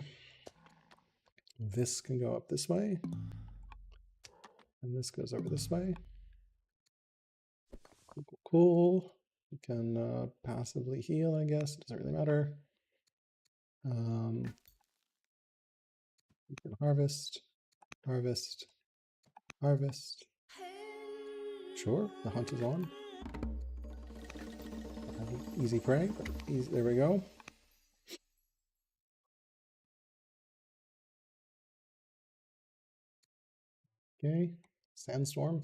This can go up this way. And this goes over this way. Cool, cool, cool. We can passively heal, I guess. It doesn't really matter. We can harvest, harvest, harvest. Sure, the hunt is on. Easy prey, but easy, there we go. Okay, Sandstorm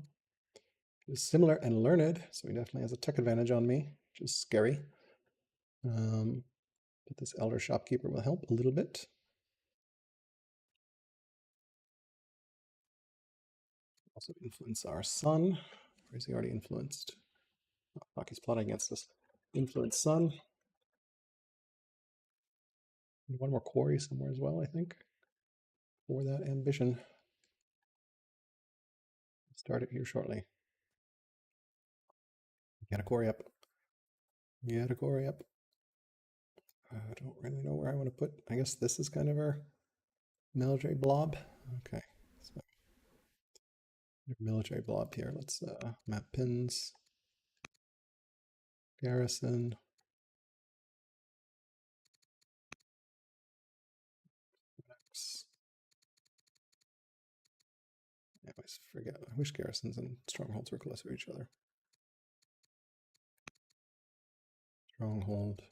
is similar and learned, so he definitely has a tech advantage on me, which is scary. But this Elder Shopkeeper will help a little bit. Also influence our sun. Or is he already influenced? Oh, fuck, he's plotting against us. Influence sun. One more quarry somewhere as well, I think, for that ambition. Start it here shortly. Get a quarry up. Get a quarry up. I don't really know where I want to put. I guess this is kind of our military blob. Okay, so military blob here. Let's map pins. Garrison. I always forget. I wish garrisons and strongholds were closer to each other. Stronghold.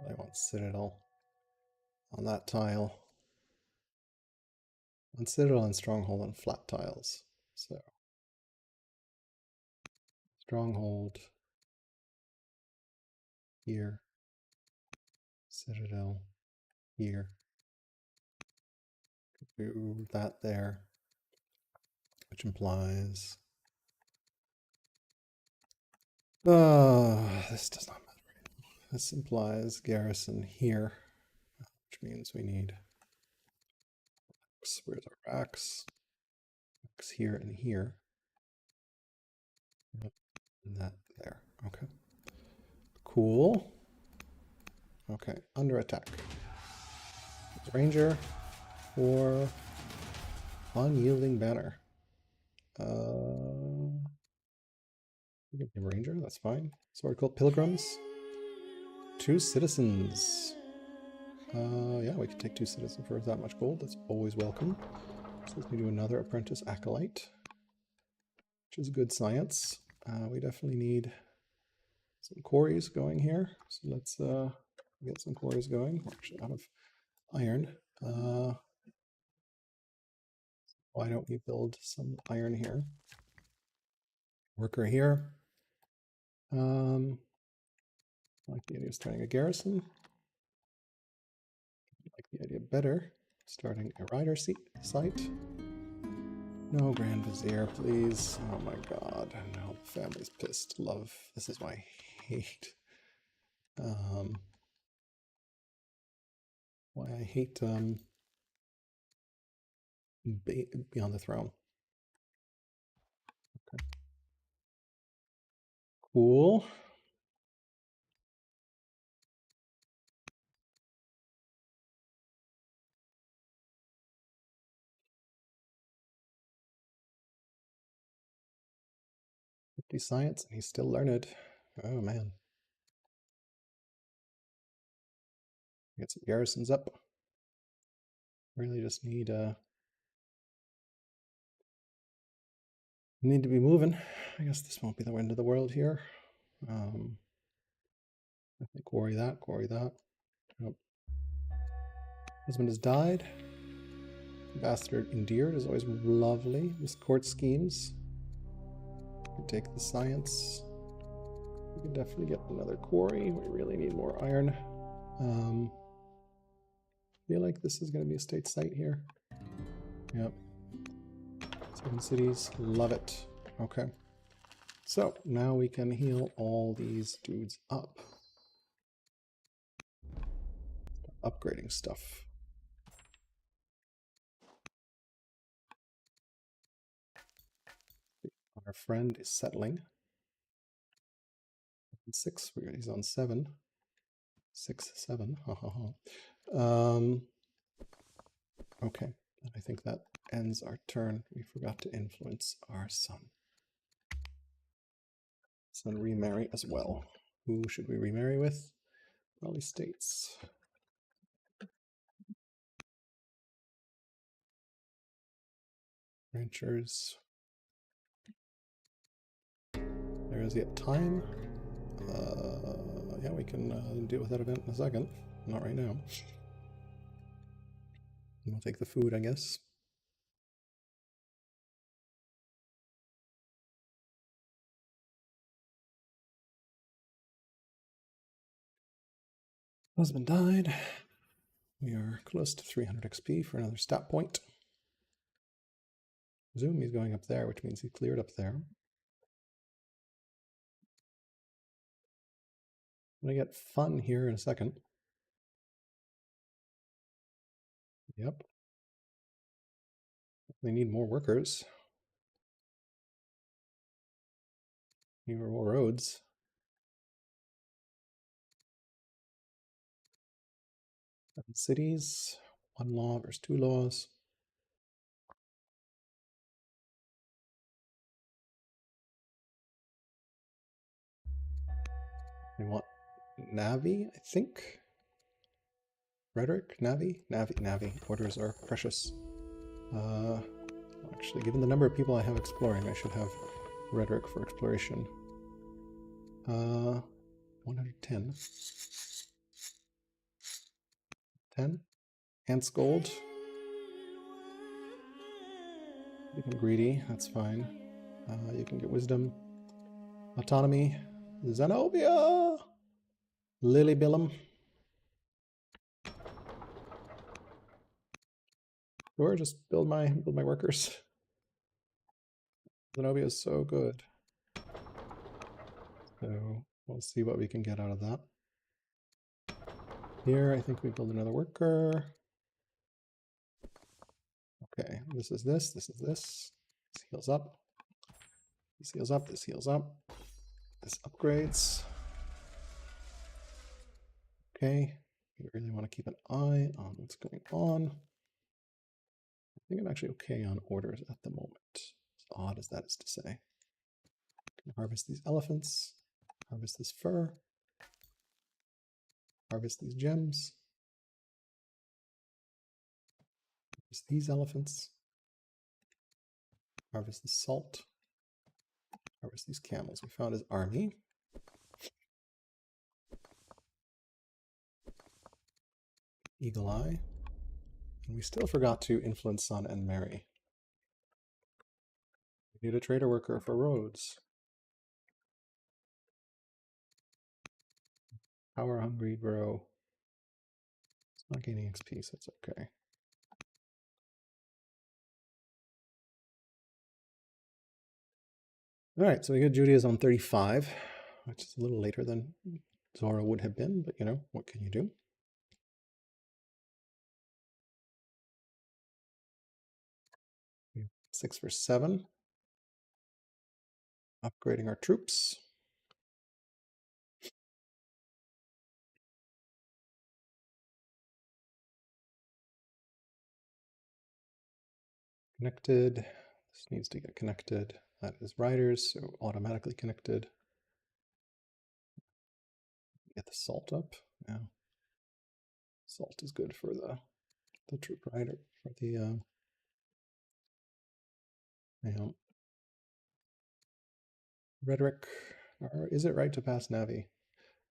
I want Citadel on that tile. On Citadel and Stronghold on flat tiles. So Stronghold here. Citadel here. Do that there, which implies This does not matter. This implies garrison here, which means we need X. Where's our X? X here and here. And that there. Okay. Cool. Okay, under attack. Ranger or unyielding banner. Ranger, that's fine. Sword Cult Pilgrims. 2 citizens. Yeah, we can take 2 citizens for that much gold. That's always welcome. So let's do another apprentice acolyte, which is good science. We definitely need some quarries going here. So let's get some quarries going. We're actually out of iron. Why don't we build some iron here? Worker here. Like the idea of starting a garrison. Like the idea better. Starting a rider site. No Grand Vizier, please. Oh my god. No, the family's pissed. Love. This is my hate. Why I hate Beyond the Throne. Okay. Cool. Science, and he's still learned. Oh man. Get some garrisons up. Really just need to be moving. I guess this won't be the end of the world here. I think quarry that. Nope. Husband has died. Bastard endeared is always lovely. This court schemes. We take the science. We can definitely get another quarry. We really need more iron. Feel like this is going to be a state site here. Yep. 7 cities. Love it. Okay. So now we can heal all these dudes up. Upgrading stuff. Our friend is settling. 6, he's on 7. 6, 7. Okay, I think that ends our turn. We forgot to influence our son. Son remarry as well. Who should we remarry with? Raleigh States. Ranchers. There is yet time. Yeah, we can deal with that event in a second. Not right now. We'll take the food, I guess. Husband died. We are close to 300 XP for another stat point. Zoom, he's going up there, which means he cleared up there. I'm gonna get fun here in a second. Yep. They need more workers. Need more roads. Cities. 1 law versus 2 laws. We want Navi, I think. Rhetoric, Navi. Orders are precious. Actually, given the number of people I have exploring, I should have rhetoric for exploration. 110. 10. Ants gold. Become greedy, that's fine. You can get wisdom. Autonomy. Zenobia! Lily Billum. Or just build my workers. Zenobia is so good. So we'll see what we can get out of that. Here, I think we build another worker. Okay, this is this, this is this. This heals up. This heals up, this heals up. This upgrades. Okay, we really want to keep an eye on what's going on. I think I'm actually okay on orders at the moment, as odd as that is to say. Can harvest these elephants, harvest this fur, harvest these gems, harvest these elephants, harvest the salt, harvest these camels. We found his army. Eagle Eye. And we still forgot to influence Sun and Mary. We need a trader worker for roads. Power hungry bro. It's not gaining XP, so it's okay. All right, so we get Judaism on 35, which is a little later than Zora would have been, but you know, what can you do? Six for 7. Upgrading our troops. Connected. This needs to get connected. That is riders, so automatically connected. Get the salt up. Yeah. Salt is good for the troop rider, for the rhetoric. Or is it right to pass Navi?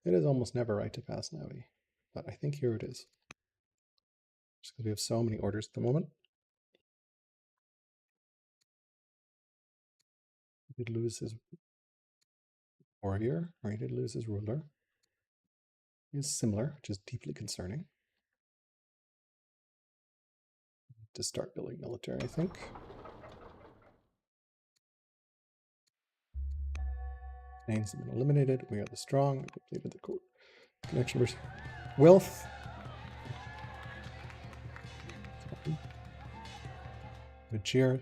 It is almost never right to pass Navi, but I think here it is. Just because we have so many orders at the moment. He did lose his warrior, or he did lose his ruler. He is similar, which is deeply concerning. To start building military, I think. Names have been eliminated. We are the strong. We completed the connection versus wealth. Good cheer.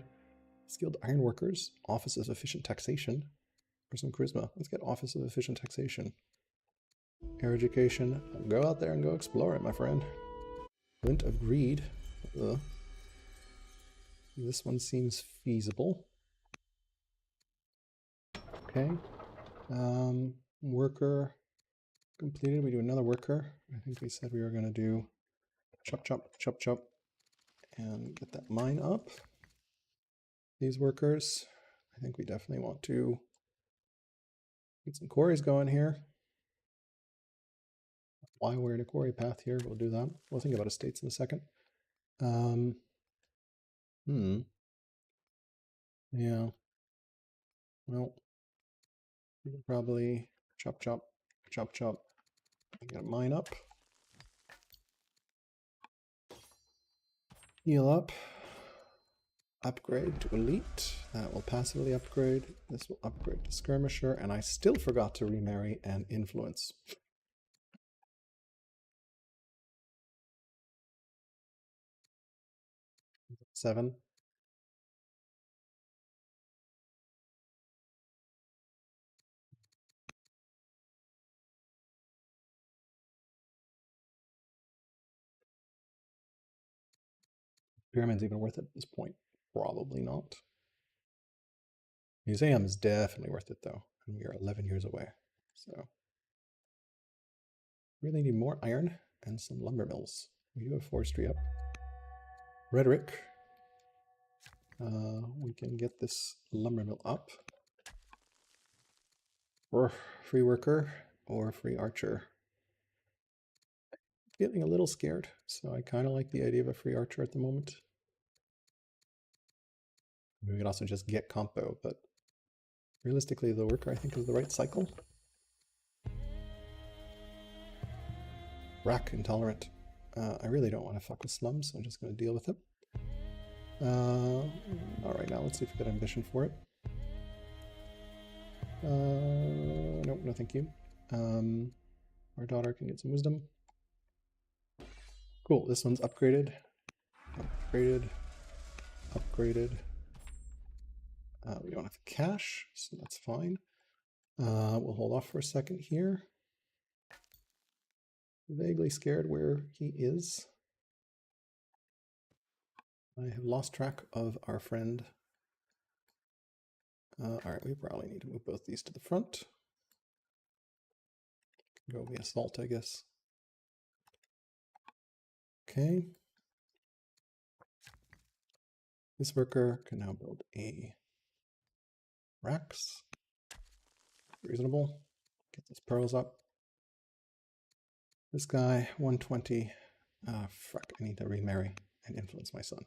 Skilled iron workers. Office of efficient taxation. For some charisma. Let's get Office of efficient taxation. Air education. Go out there and go explore it, my friend. Glint of greed. This one seems feasible. Okay. Worker completed. We do another worker. I think we said we were going to do chop, chop, chop, chop, and get that mine up. These workers, I think we definitely want to get some quarries going here. Why we're in a quarry path here, we'll do that. We'll think about estates in a second. Yeah. Well, we can probably chop, chop, chop, chop, and get a mine up. Heal up. Upgrade to elite. That will passively upgrade. This will upgrade to skirmisher, and I still forgot to remarry and influence. Seven. Pyramid's even worth it at this point? Probably not. Museum is definitely worth it though, and we are 11 years away. So really need more iron and some lumber mills. We do have forestry up. Rhetoric. We can get this lumber mill up. Or free worker or free archer. Feeling a little scared, so I kind of like the idea of a free archer at the moment. We could also just get compo, but realistically the worker I think is the right cycle. Rack intolerant. I really don't want to fuck with slums, so I'm just going to deal with it. All right, now let's see if we get ambition for it. Nope. no thank you. Our daughter can get some wisdom. Cool, this one's upgraded. Upgraded. Upgraded. We don't have cash, so that's fine. We'll hold off for a second here. Vaguely scared where he is. I have lost track of our friend. All right, we probably need to move both these to the front. Go via assault, I guess. Okay. This worker can now build a racks. Reasonable. Get those pearls up. This guy, 120. Fuck, I need to remarry and influence my son.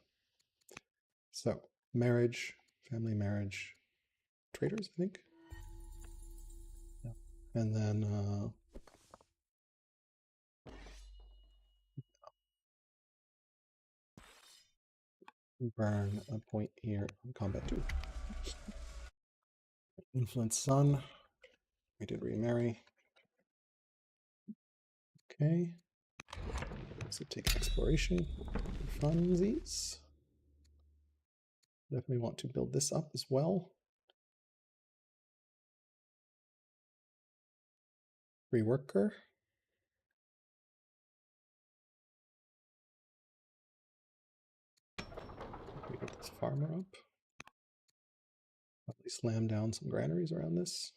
So, marriage, family marriage, traders, I think. Yeah. And then burn a point here on combat 2. Influence son. We did remarry. Okay. So take exploration funsies. Definitely want to build this up as well. Free worker. We get this farmer up. Probably slam down some granaries around this.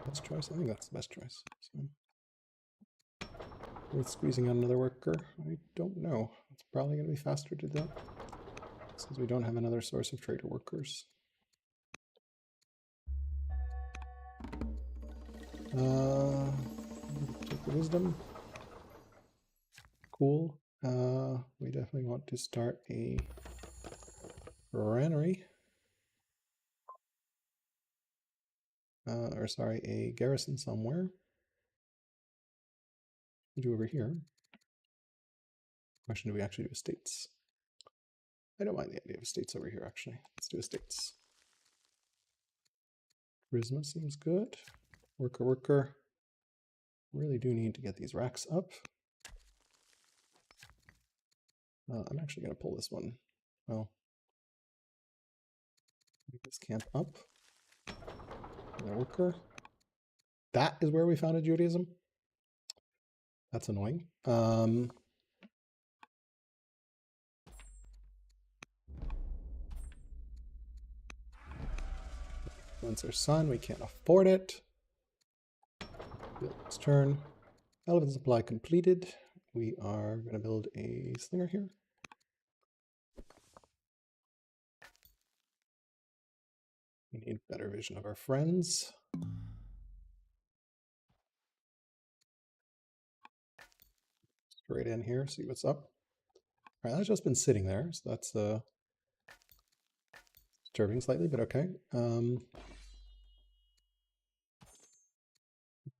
Best choice? I think that's the best choice. So, worth squeezing out another worker? I don't know. It's probably going to be faster to do that since we don't have another source of trader workers. Take the wisdom. Cool. We definitely want to start a granary. Or sorry, a garrison somewhere. We'll do over here. Question, do we actually do estates? I don't mind the idea of estates over here, actually. Let's do estates. Charisma seems good. Worker, worker. Really do need to get these racks up. I'm actually going to pull this one. Well, make this camp up. Another worker. That is where we founded Judaism. That's annoying. Once our son, we can't afford it. Build its turn. Elephant supply completed. We are going to build a slinger here. We need better vision of our friends. Straight in here, see what's up. All right, that's just been sitting there, so that's disturbing slightly, but okay. We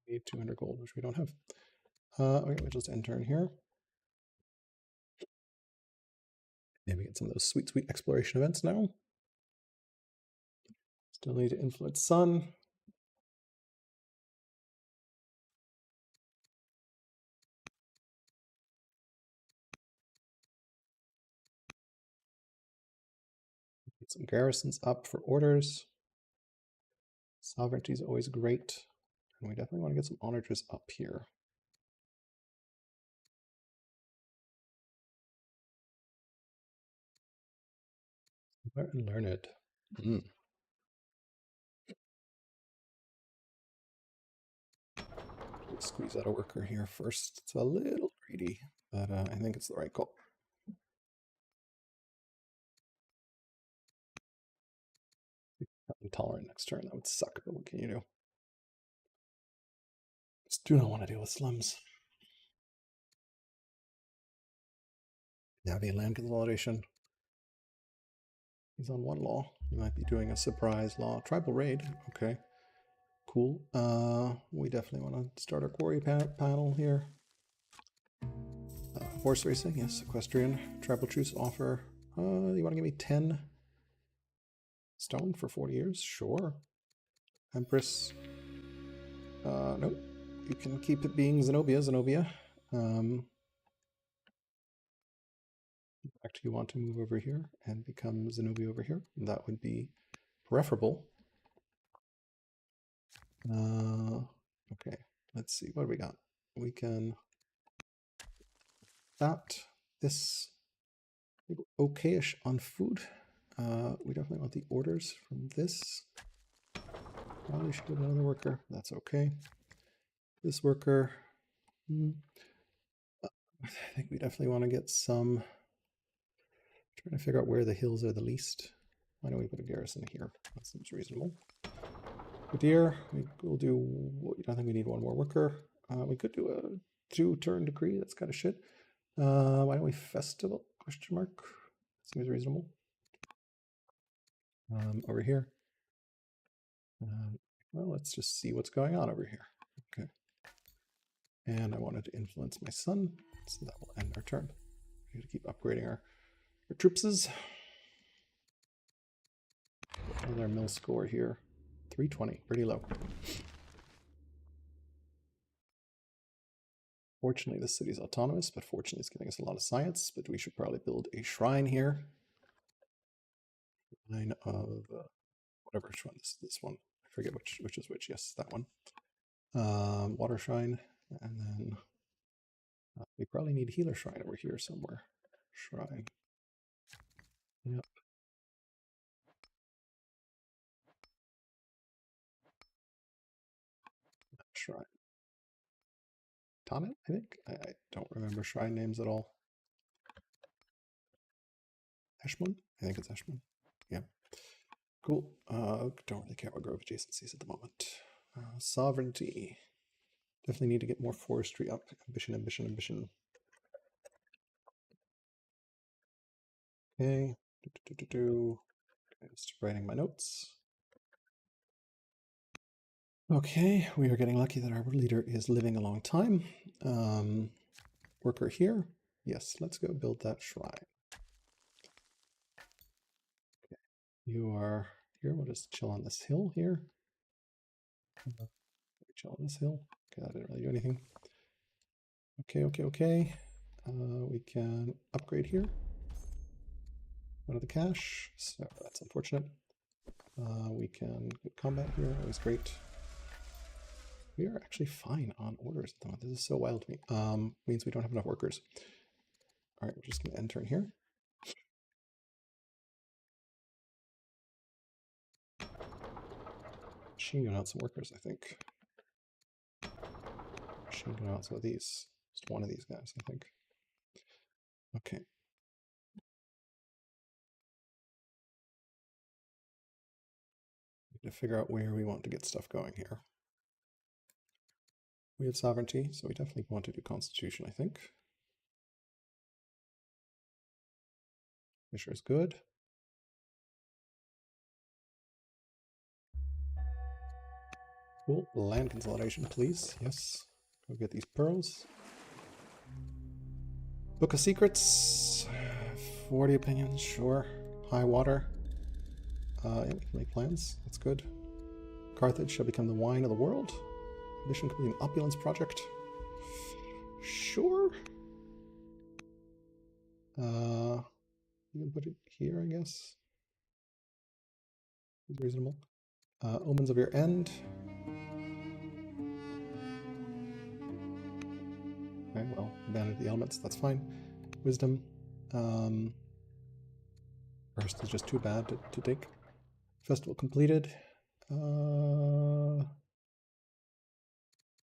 need 200 gold, which we don't have. Okay, we'll just end turn here. Maybe get some of those sweet, sweet exploration events now. Still need to influence sun. Get some garrisons up for orders. Sovereignty is always great. And we definitely want to get some onagers up here. Learned. Squeeze out a worker here first. It's a little greedy, but I think it's the right call. Intolerant next turn. That would suck, but what can you do? Just do not want to deal with slums. Now the land consolidation. He's on one law. He might be doing a surprise law. Tribal raid. Okay. Cool. We definitely want to start our quarry panel here. Horse racing, yes. Equestrian. Tribal truce offer. You want to give me 10 stone for 40 years? Sure. Empress. Nope. You can keep it being Zenobia. In fact, you want to move over here and become Zenobia over here. That would be preferable. Okay, let's see. What do we got? We can this okayish on food. We definitely want the orders from this. Probably should get another worker. That's okay. This worker. I think we definitely want to get some. Trying to figure out where the hills are the least. Why don't we put a garrison here? That seems reasonable. Deer, we'll do. I think we need one more worker. We could do a 2-turn decree. That's kind of shit. Why don't we festival? Question mark. Seems reasonable. Over here. Well, let's just see what's going on over here. Okay. And I wanted to influence my son, so that will end our turn. We have to keep upgrading our troopses. Another mill score here. 320, pretty low. Fortunately, this city is autonomous, but fortunately it's giving us a lot of science, but we should probably build a shrine here. Shrine of, whatever one, this one. I forget which is which. Yes, that one. Water shrine, and then we probably need healer shrine over here somewhere. Shrine. Yep. Shrine. Tonnet, I think? I don't remember shrine names at all. Eshmun? I think it's Eshmun. Yeah. Cool. Don't really care about grove adjacencies at the moment. Sovereignty. Definitely need to get more forestry up. Ambition. Okay. Just writing my notes. Okay, we are getting lucky that our leader is living a long time. Worker here. Yes, let's go build that shrine. Okay. You are here. We'll just chill on this hill here. Chill on this hill. Okay, that didn't really do anything. Okay. We can upgrade here. One of the cash. So that's unfortunate. We can get combat here. Always great. We are actually fine on orders at the moment. This is so wild to me. Means we don't have enough workers. All right, we're just going to end turn here. Machine gun out some workers, I think. Machine gun out some of these. Just one of these guys, I think. Okay. Need to figure out where we want to get stuff going here. We have sovereignty, so we definitely want to do constitution, I think. Fisher is good. Cool. Land consolidation, please. Yes. Go get these pearls. Book of Secrets. 40 opinions, sure. High water. Yeah, we can make plans. That's good. Carthage shall become the wine of the world. Mission complete an opulence project. Sure. You can put it here, I guess. It's reasonable. Omens of your end. Okay, well, abandon the elements, that's fine. Wisdom. First is just too bad to take. Festival completed.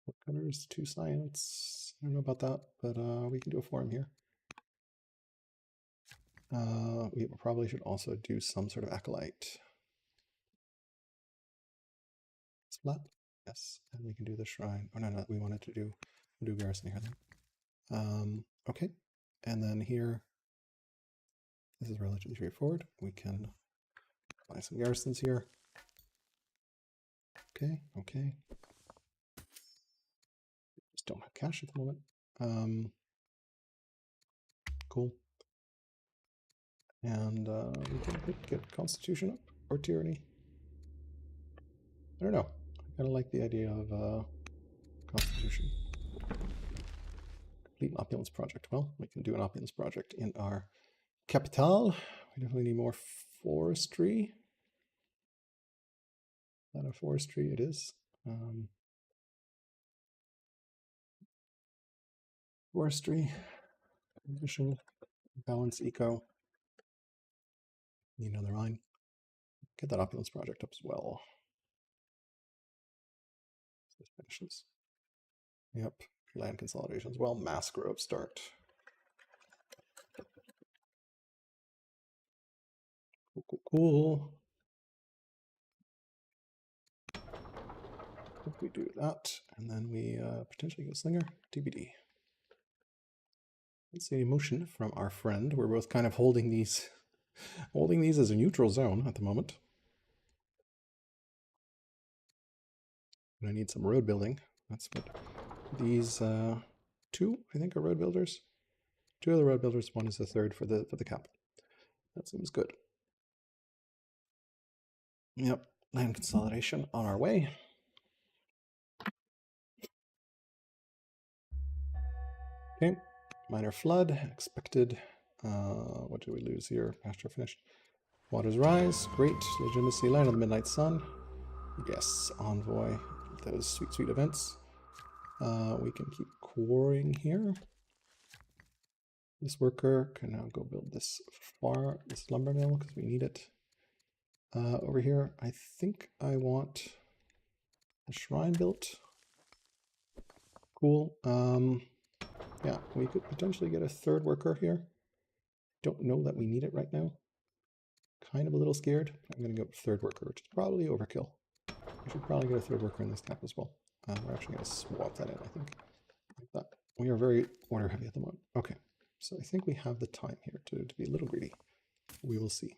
What colors? 2 science. I don't know about that, but we can do a forum here. We probably should also do some sort of acolyte. It's flat. Yes, and we can do the shrine. Oh no, we wanted to do garrison here then. Okay, and then here, this is relatively straightforward. We can buy some garrisons here. Okay. Just don't have cash at the moment. Cool. And we can get Constitution up or Tyranny. I don't know. I kind of like the idea of Constitution. Complete an opulence project. Well, we can do an opulence project in our capital. We definitely need more forestry. Not a forestry, it is. Forestry, ambition, balance, eco. Need another line. Get that opulence project up as well. This finishes. Yep, land consolidation as well. Mass growth start. Cool, cool, cool. If we do that, and then we potentially get Slinger, TBD. Let's see any motion from our friend. We're both kind of holding these as a neutral zone at the moment. And I need some road building. That's what these two, I think, are road builders. Two of the road builders. One is the third for the capital. That seems good. Yep, land consolidation on our way. Okay, minor flood expected. What did we lose here? Pasture finished. Waters rise. Great. Legitimacy. Land of the Midnight Sun. Yes, envoy. Those sweet, sweet events. We can keep quarrying here. This worker can now go build this lumber mill because we need it. Over here, I think I want a shrine built. Cool. Yeah, we could potentially get a third worker here. Don't know that we need it right now. Kind of a little scared. I'm going to go third worker, which is probably overkill. We should probably get a third worker in this cap as well. We're actually going to swap that in, I think. Like that. We are very order heavy at the moment. Okay, so I think we have the time here to be a little greedy. We will see.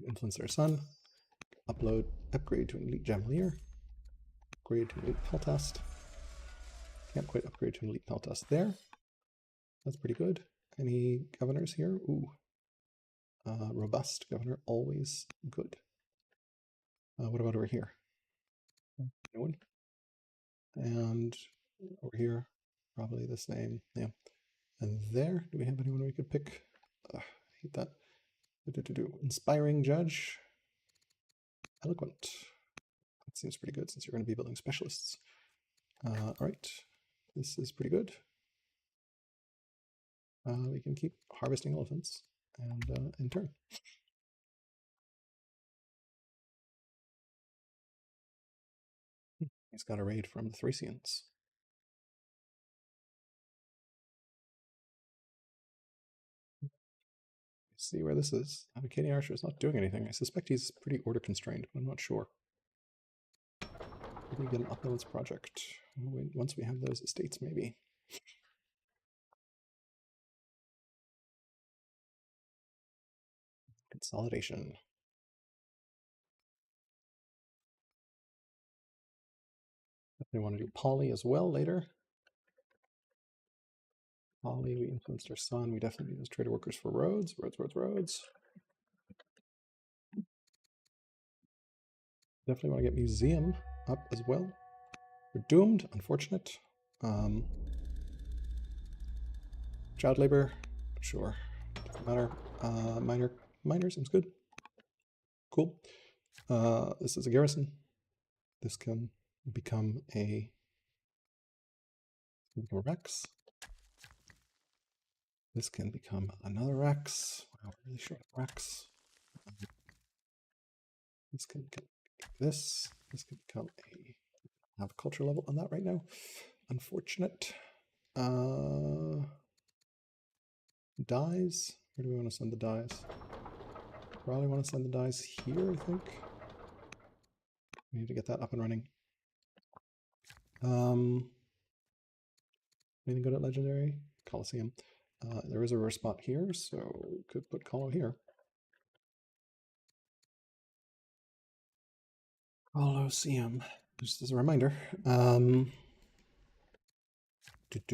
Influence our sun. Upgrade to an elite Jamalier. Upgrade to an elite Peltast. Can't quite upgrade to an elite Peltast there. That's pretty good. Any governors here? Ooh. Robust governor, always good. What about over here? No one. And over here, probably the same. Yeah. And there, do we have anyone we could pick? I hate that. Inspiring judge. Eloquent. That seems pretty good since you're going to be building specialists. All right. This is pretty good. We can keep harvesting elephants and in turn. He's got a raid from the Thracians. See where this is. Advocating Archer is not doing anything. I suspect he's pretty order constrained, but I'm not sure. Maybe get an opulence project. Once we have those estates, maybe. Consolidation. Definitely want to do poly as well later. Poly, we influenced our sun. We definitely need those trader workers for roads. Roads. Definitely want to get museum up as well. We're doomed, unfortunate. Child labor, sure, doesn't matter. Minor seems good. Cool. This is a garrison. This can become a Rex. This can become another Rex. Wow, we're really short of Rex. This can become this. This can become a have a culture level on that right now. Unfortunate. Dies. Where do we want to send the dies? Probably want to send the dies here, I think. We need to get that up and running. Anything good at Legendary? Coliseum. There is a rare spot here, so we could put Colo here. Coliseum. Just as a reminder. What do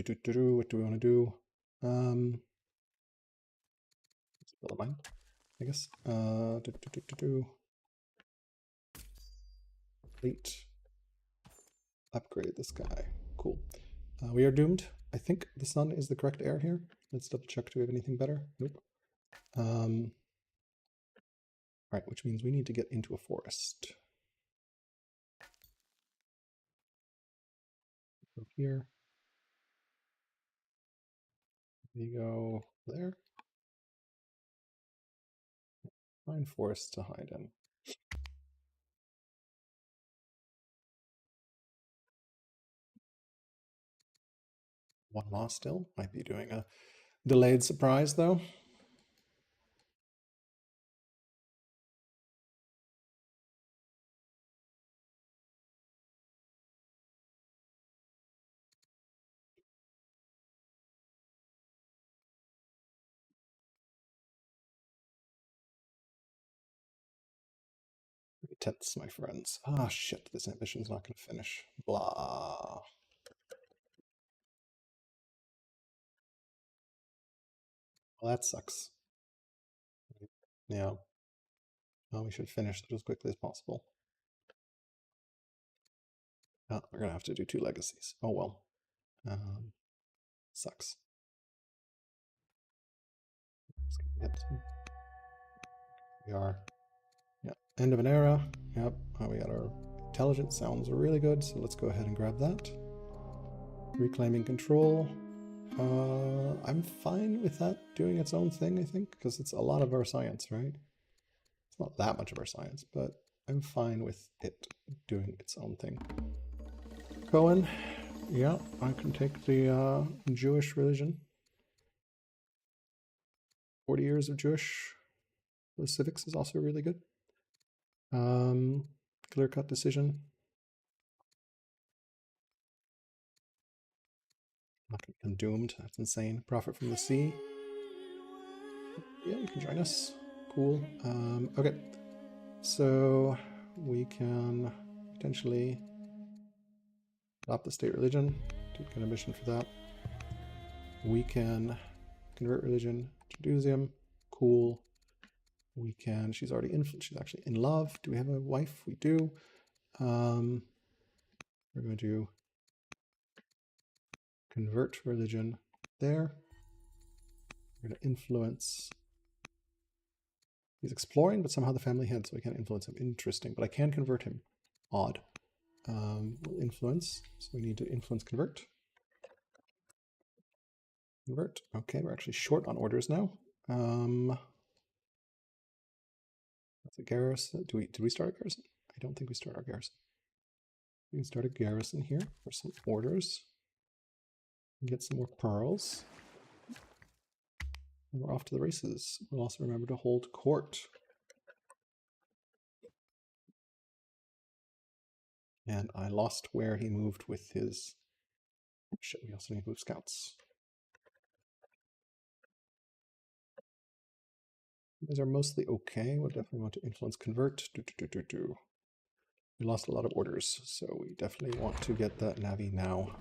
we want to do? Well, mine, I guess. Complete. Upgrade this guy. Cool. We are doomed. I think the sun is the correct heir here. Let's double check. Do we have anything better? Nope. Right, which means we need to get into a forest. Go here. We go there. Find forest to hide in. One law still. Might be doing a delayed surprise though. Tenths, my friends. Ah, shit, this ambition's not going to finish. Blah. Well, that sucks. Yeah. Well, we should finish it as quickly as possible. Oh, we're going to have to do 2 legacies. Oh, well. Sucks. We are, yeah, end of an era. Yep, we got our intelligence. Sounds really good, so let's go ahead and grab that. Reclaiming control. I'm fine with that doing its own thing, I think, because it's a lot of our science, right? It's not that much of our science, but I'm fine with it doing its own thing. Cohen, yeah, I can take the Jewish religion. 40 years of Jewish. The civics is also really good. Clear-cut decision. I'm doomed. That's insane. Profit from the sea. Yeah, you can join us. Cool. Okay. So we can potentially adopt the state religion. Get an ambition for that. We can convert religion to Judaism. Cool. We can. She's already in. She's actually in love. Do we have a wife? We do. We're going to convert religion there. We're going to influence. He's exploring, but somehow the family head, so I can't influence him. Interesting, but I can convert him. Odd. We'll influence. So we need to influence convert. Convert. Okay, we're actually short on orders now. That's a garrison. Did we start a garrison? I don't think we start our garrison. We can start a garrison here for some orders. Get some more pearls. And we're off to the races. We'll also remember to hold court. And I lost where he moved with his... Shit, we also need to move scouts. These are mostly okay. We'll definitely want to influence convert. We lost a lot of orders, so we definitely want to get that Navi now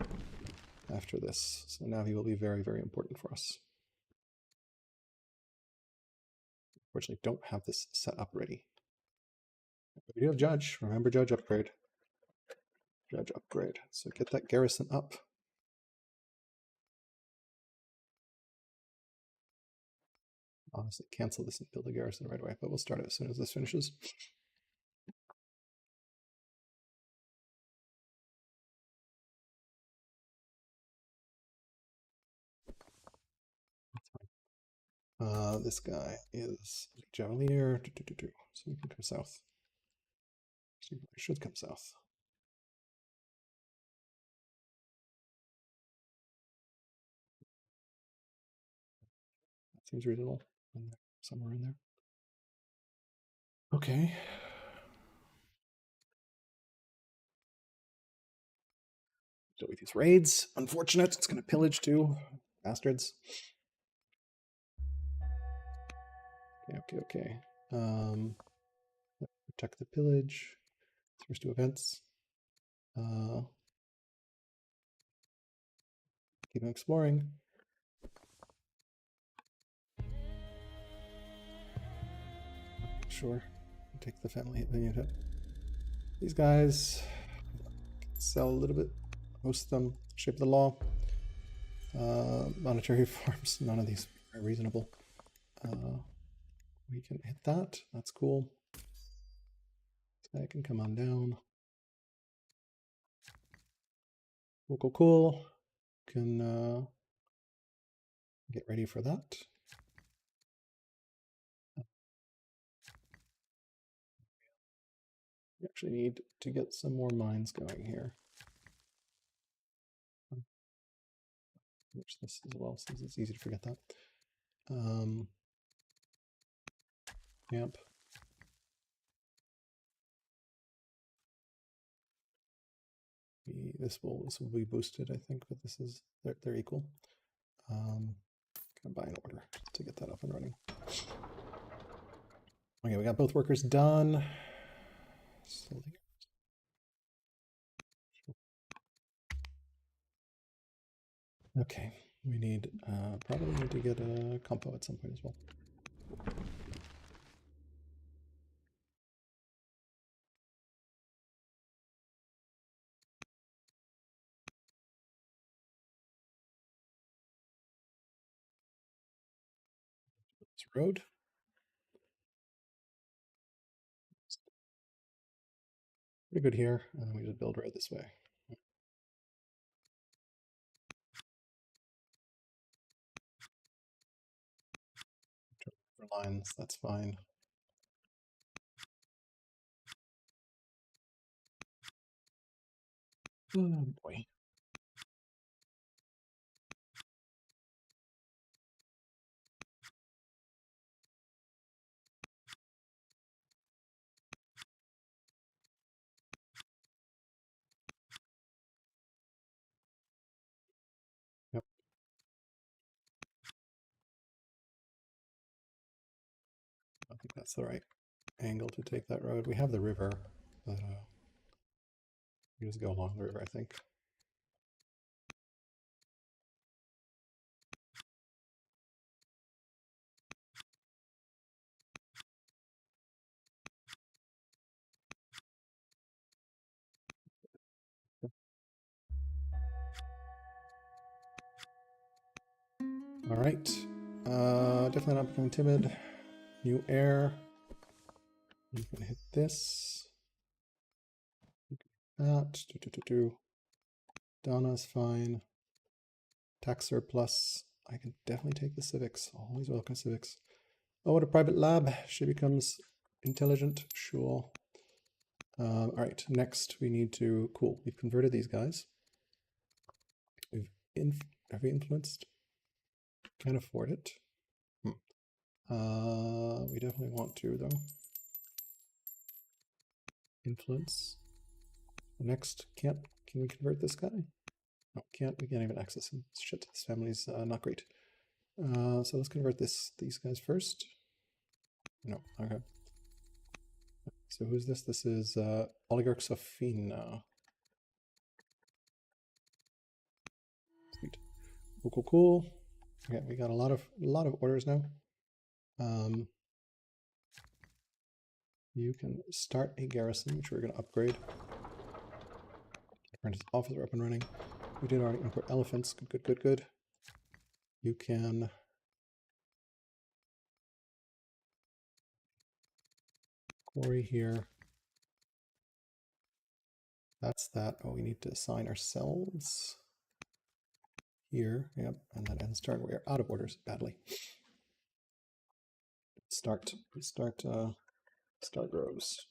after this. So Navi will be very, very important for us. Unfortunately, don't have this set up ready. We do have Judge. Remember Judge upgrade. Judge upgrade. So get that garrison up. Honestly, cancel this and build a garrison right away, but we'll start it as soon as this finishes. This guy is Javelier, so we can come south. So we should come south. That seems reasonable. Somewhere in there. Okay. So with these raids, unfortunate. It's going to pillage too. Bastards. Okay. Protect the pillage. First 2 events. Keep exploring. sure. Take the family vineyard hit. These guys sell a little bit, host them, shape the law. Monetary farms, none of these are reasonable. We can hit that, that's cool. I can come on down. Cool. Can get ready for that. We actually need to get some more mines going here. Which this as well, since it's easy to forget that. Yep. This will be boosted, I think, but this is they're equal. Gonna buy an order to get that up and running. Okay, we got both workers done. Okay, we need probably need to get a compo at some point as well. This road. Pretty good here. We just build right this way. Lines, that's fine. Oh boy. Yep. I think that's the right angle to take that road. We have the river, but we just go along the river, I think. All right. Definitely not becoming timid. New air. You can hit this. That. Donna's fine. Tax surplus. I can definitely take the civics. Always welcome civics. Oh, what a private lab. She becomes intelligent. Sure. All right. Next, we need to. Cool. We've converted these guys. Have we influenced? Can't afford it. We definitely want to though. Influence. Next, can we convert this guy? No, can't. We can't even access him. Shit, this family's not great. So let's convert these guys first. No, okay. So who's this? This is Oligarch Sofina. Sweet. Cool. Okay, we got a lot of orders now. You can start a garrison, which we're going to upgrade. Apprentice officer up and running. We did already import elephants. Good. You can quarry here. That's that. Oh, we need to assign ourselves here. Yep, and then end start. We are out of orders badly. Start grows.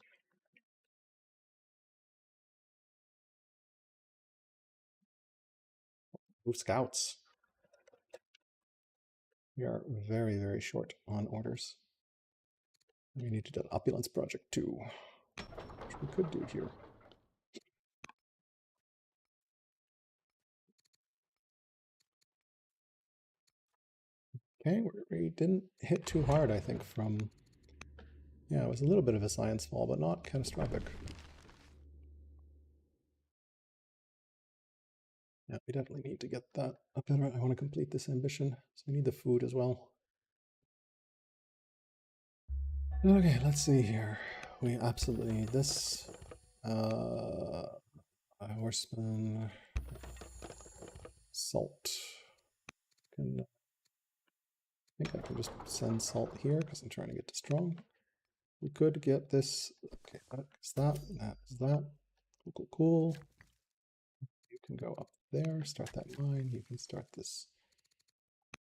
Move scouts. We are very short on orders. We need to do an opulence project too, which we could do here. Okay, we didn't hit too hard, I think, from... Yeah, it was a little bit of a science fall, but not catastrophic. Yeah, we definitely need to get that up better. I want to complete this ambition, so we need the food as well. Okay, let's see here. We absolutely need this. Horseman, salt. I think I can just send salt here because I'm trying to get to strong. We could get this. Okay, that is that. That is that. Cool, cool, cool. You can go up there, start that mine. You can start this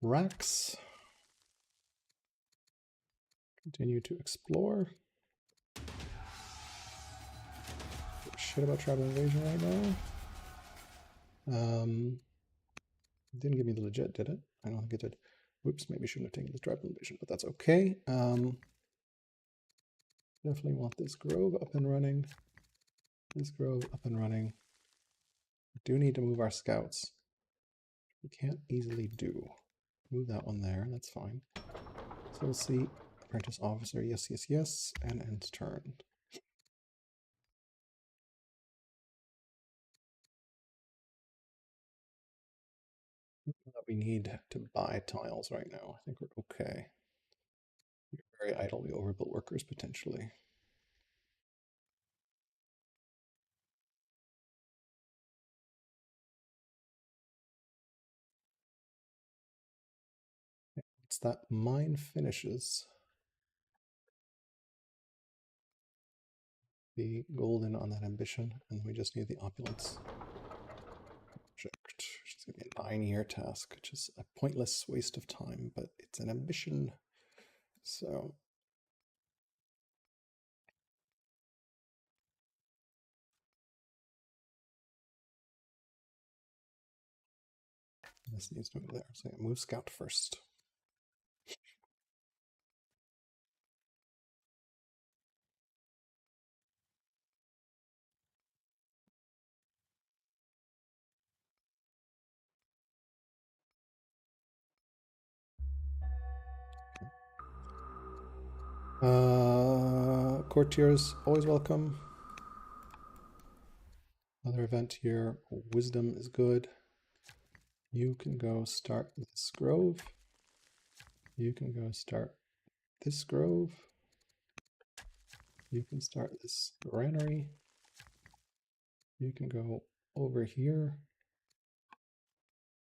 racks. Continue to explore. Shit about tribal invasion right now. Didn't give me the legit, did it? I don't think it did. Whoops, maybe shouldn't have taken the tribal invasion, but that's okay. Definitely want this grove up and running. This grove up and running. We do need to move our scouts. We can't easily do. Move that one there, that's fine. So we'll see. Apprentice officer, yes, yes, yes, and end turn. That we need to buy tiles right now. I think we're okay. We're very idle. We overbuilt workers potentially. Once that mine finishes, the golden on that ambition, and we just need the opulence project. It's going to be a 9-year task, which is a pointless waste of time, but it's an ambition. So this needs to move there. So move scout first. Courtiers, always welcome. Another event here. Wisdom is good. You can go start this grove. You can go start this grove. You can start this granary. You can go over here.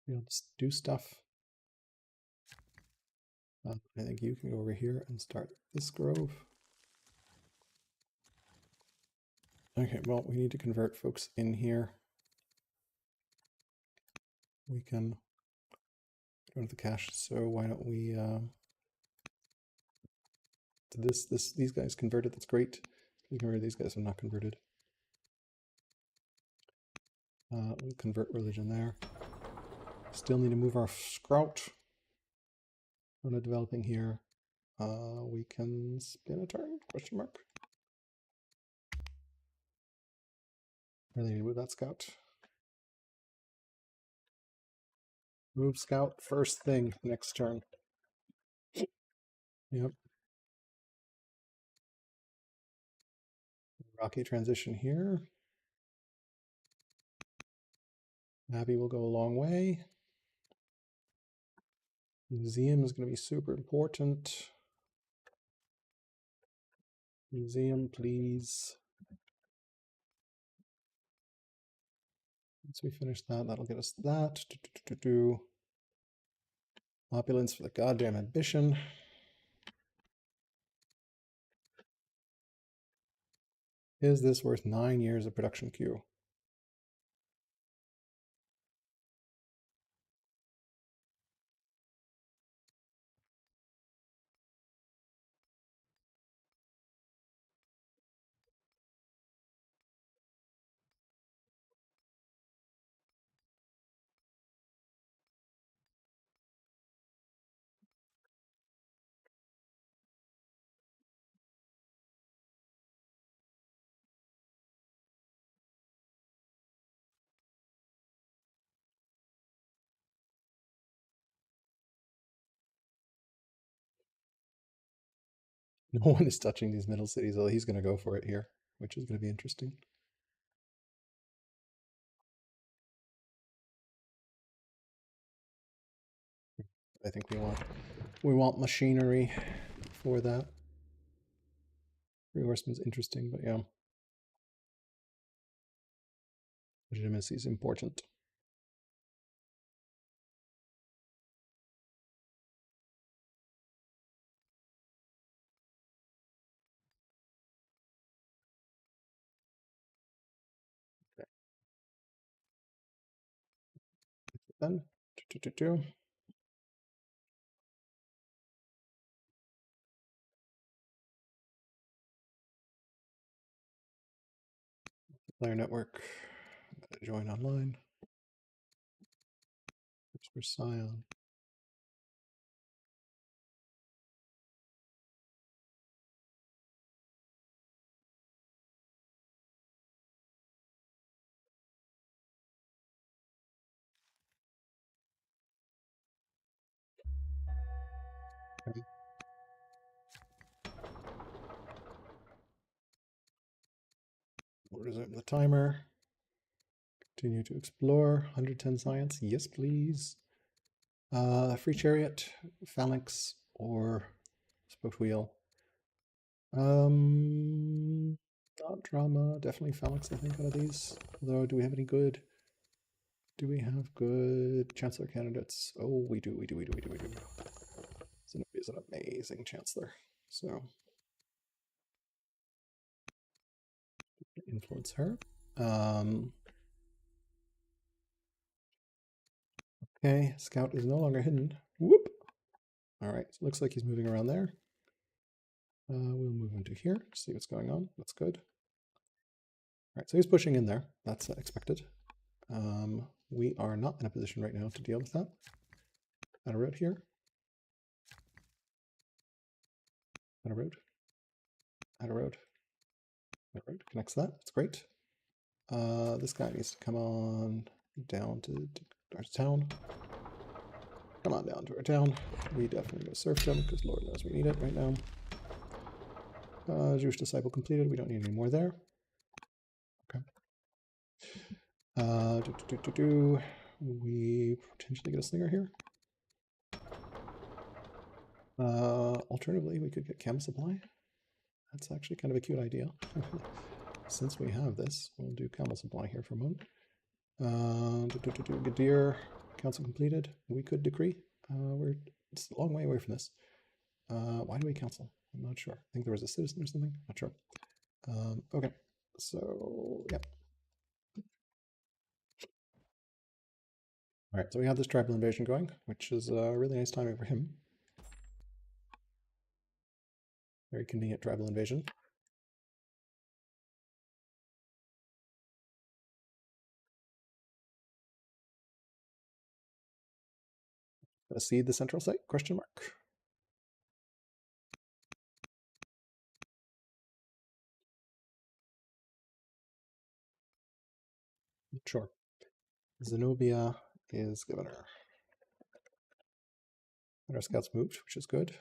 You'll just do stuff. I think you can go over here and start this grove. Okay, well, we need to convert folks in here. We can go to the cache, so why don't we these guys converted, that's great. These guys have not converted. We'll convert religion there. Still need to move our scout. We're not developing here. We can spin a turn, question mark. Really need to move that scout. Move scout first thing next turn. Yep. Rocky transition here. Abbey will go a long way. Museum is going to be super important. Museum, please. Once we finish that, that'll get us that. Opulence for the goddamn ambition. Is this worth 9 years of production queue? No one is touching these middle cities, although he's going to go for it here, which is going to be interesting. I think we want machinery for that. Three Horsemen's interesting, but yeah. Legitimacy is important. Okay. Then, player network. Join online. For Sion. Okay. We'll resume the timer. Continue to explore. 110 science. Yes, please. Free chariot, phalanx, or spoked wheel. Not drama. Definitely phalanx, I think, out of these. Although, do we have any good? Do we have good chancellor candidates? Oh, we do. Zenobia is an amazing chancellor. So, influence her. Okay, scout is no longer hidden. Whoop. All right, so it looks like he's moving around there. We'll move into here, see what's going on. That's good. All right, so he's pushing in there. That's expected. We are not in a position right now to deal with that. Add a road here. Add a road. Add a road. Add a road. Connects that. That's great. This guy needs to come on down to our town. Come on down to our town. We definitely go serfdom because Lord knows we need it right now. Jewish disciple completed. We don't need any more there. Okay. We potentially get a slinger here. Alternatively, we could get chem supply. That's actually kind of a cute idea. Since we have this, we'll do camel supply here for a moment. Gadir, council completed. We could decree. It's a long way away from this. Why do we council? I'm not sure. I think there was a citizen or something. Not sure. Okay, so yeah. All right, so we have this tribal invasion going, which is a really nice timing for him. Very convenient tribal invasion. Cede the central site? Question mark. Sure. Zenobia is governor. And our scouts moved, which is good.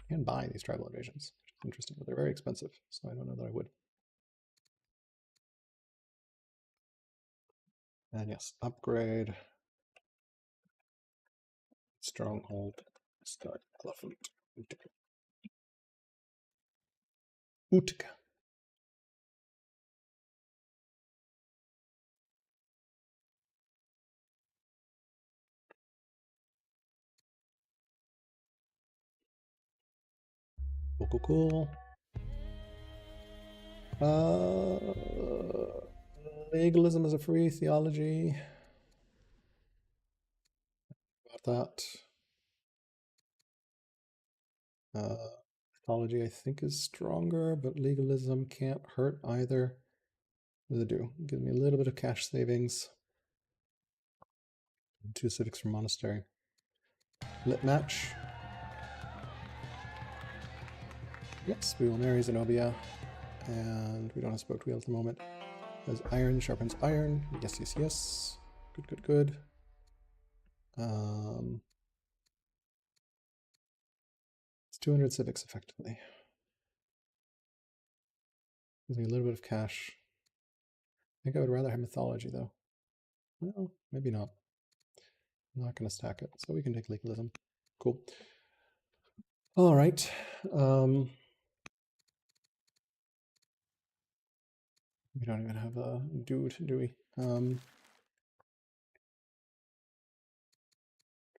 You can buy these tribal invasions, which is interesting, but they're very expensive, so I don't know that I would. And yes, upgrade. Stronghold. Start elephant. Utica. Utica. Cool. Legalism is a free theology. About that. Mythology, I think, is stronger, but legalism can't hurt either. What does it do? Give me a little bit of cash savings. 2 civics from monastery. Lit match. Yes, we will marry Zenobia. And we don't have spoked wheel at the moment. As iron sharpens iron. Yes. Good. It's 200 civics effectively. Gives me a little bit of cash. I think I would rather have mythology though. Well, maybe not. I'm not going to stack it, so we can take legalism. Cool. All right. We don't even have a dude, do we? Can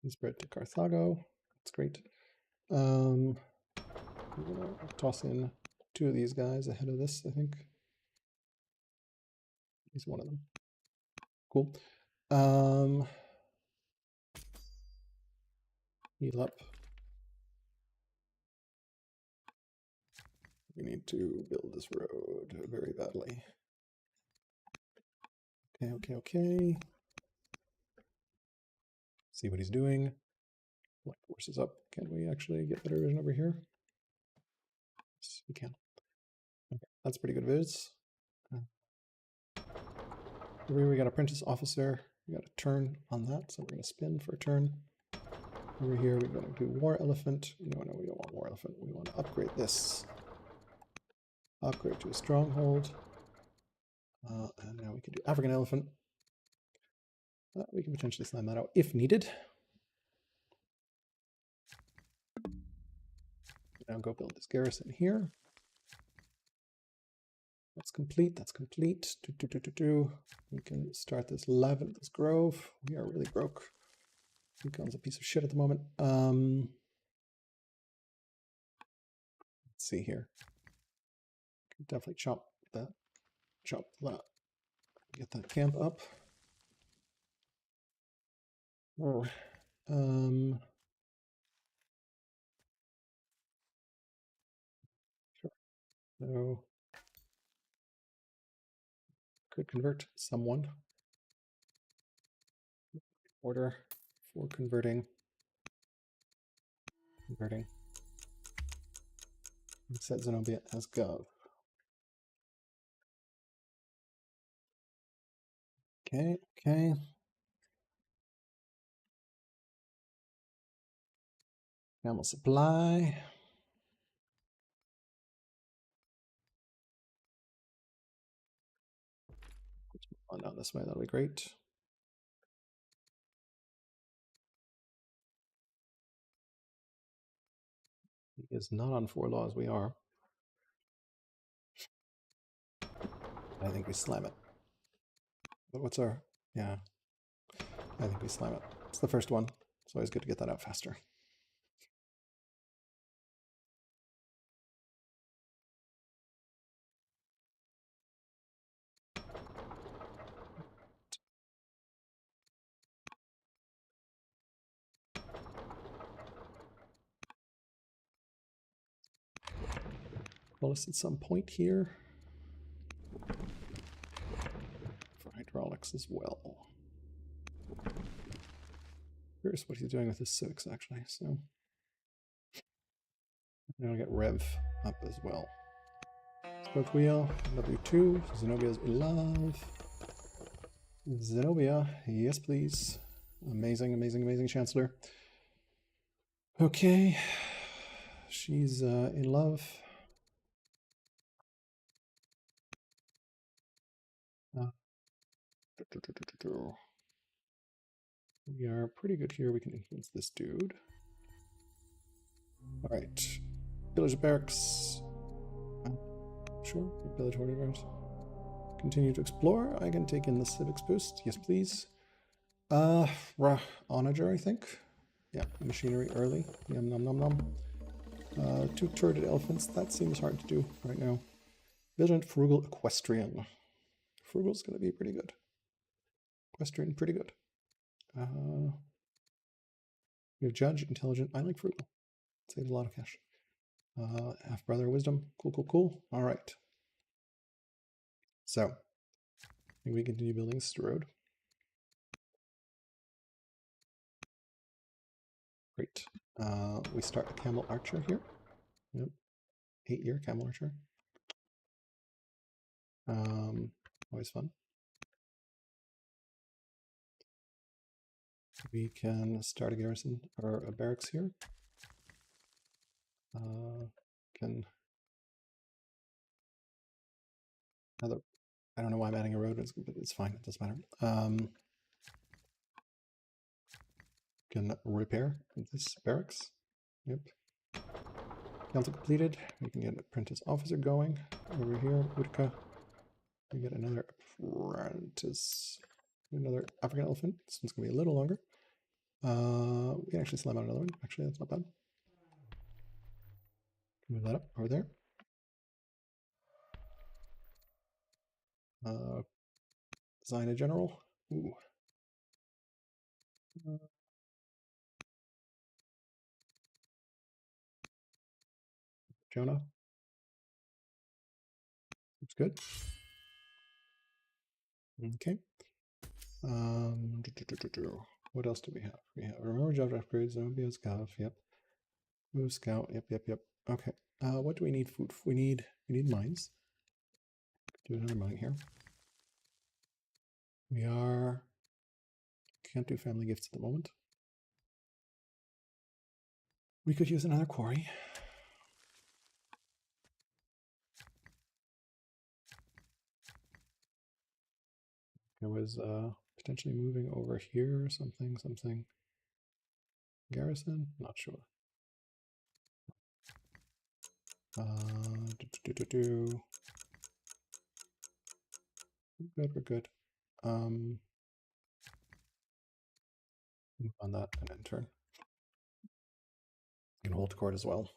spread to Carthago. That's great. I'm gonna toss in 2 of these guys ahead of this, I think. He's one of them. Cool. Heal up. We need to build this road very badly. Okay. See what he's doing. Light forces up. Can we actually get better vision over here? Yes, we can. Okay, that's pretty good viz. Here we got apprentice officer. We got a turn on that, so we're going to spin for a turn. Over here, we're going to do war elephant. No, we don't want war elephant. We want to upgrade this. Upgrade to a stronghold. And now we can do African elephant. We can potentially slam that out if needed. Now go build this garrison here. That's complete. That's complete. We can start this this grove. We are really broke. Becomes a piece of shit at the moment. Let's see here. Can definitely chop that. Get that camp up. Oh. Sure. So could convert someone. Order for converting. Set Zenobia as gov. Okay. Camel supply. On down this way, that'll be great. He is not on 4 laws, we are. I think we slam it. But what's our... Yeah. I think we slam it. It's the first one. It's always good to get that out faster. Us at some point here. For hydraulics as well. Curious what he's doing with his civics, actually. So I'm gonna get Rev up as well. Spoke wheel, W2, Zenobia's love. Zenobia, yes please. Amazing Chancellor. Okay, she's in love. We are pretty good here. We can influence this dude. All right, village barracks. Sure, village barracks. Continue to explore. I can take in the civics boost. Yes, please. Onager, I think. Yeah, machinery early. Yum nom nom nom. 2 turreted elephants. That seems hard to do right now. Vigilant, frugal, equestrian. Frugal's going to be pretty good. Equestrian, pretty good. We have judge, intelligent. I like frugal. Saves a lot of cash. Half brother, wisdom. Cool. All right. So, I think we continue building this road. Great. We start a camel archer here. Yep. 8-year camel archer. Always fun. We can start a garrison or a barracks here. I don't know why I'm adding a road, but it's fine. It doesn't matter. can repair this barracks. Yep. Council completed. We can get an apprentice officer going over here. Utica. We get another apprentice. Another African elephant. This one's gonna be a little longer. We can actually slam out another one. Actually, that's not bad. Move that up over there. Design a general. Ooh. Jonah. Looks good. Okay. What else do we have? We have remember job upgrades, Zambia Scout, yep. Move Scout, yep. Okay. What do we need food? We need mines. Do another mine here. We can't do family gifts at the moment. We could use another quarry. It was potentially moving over here or something. Garrison? Not sure. We're good. Move on that and then turn. You can hold court as well.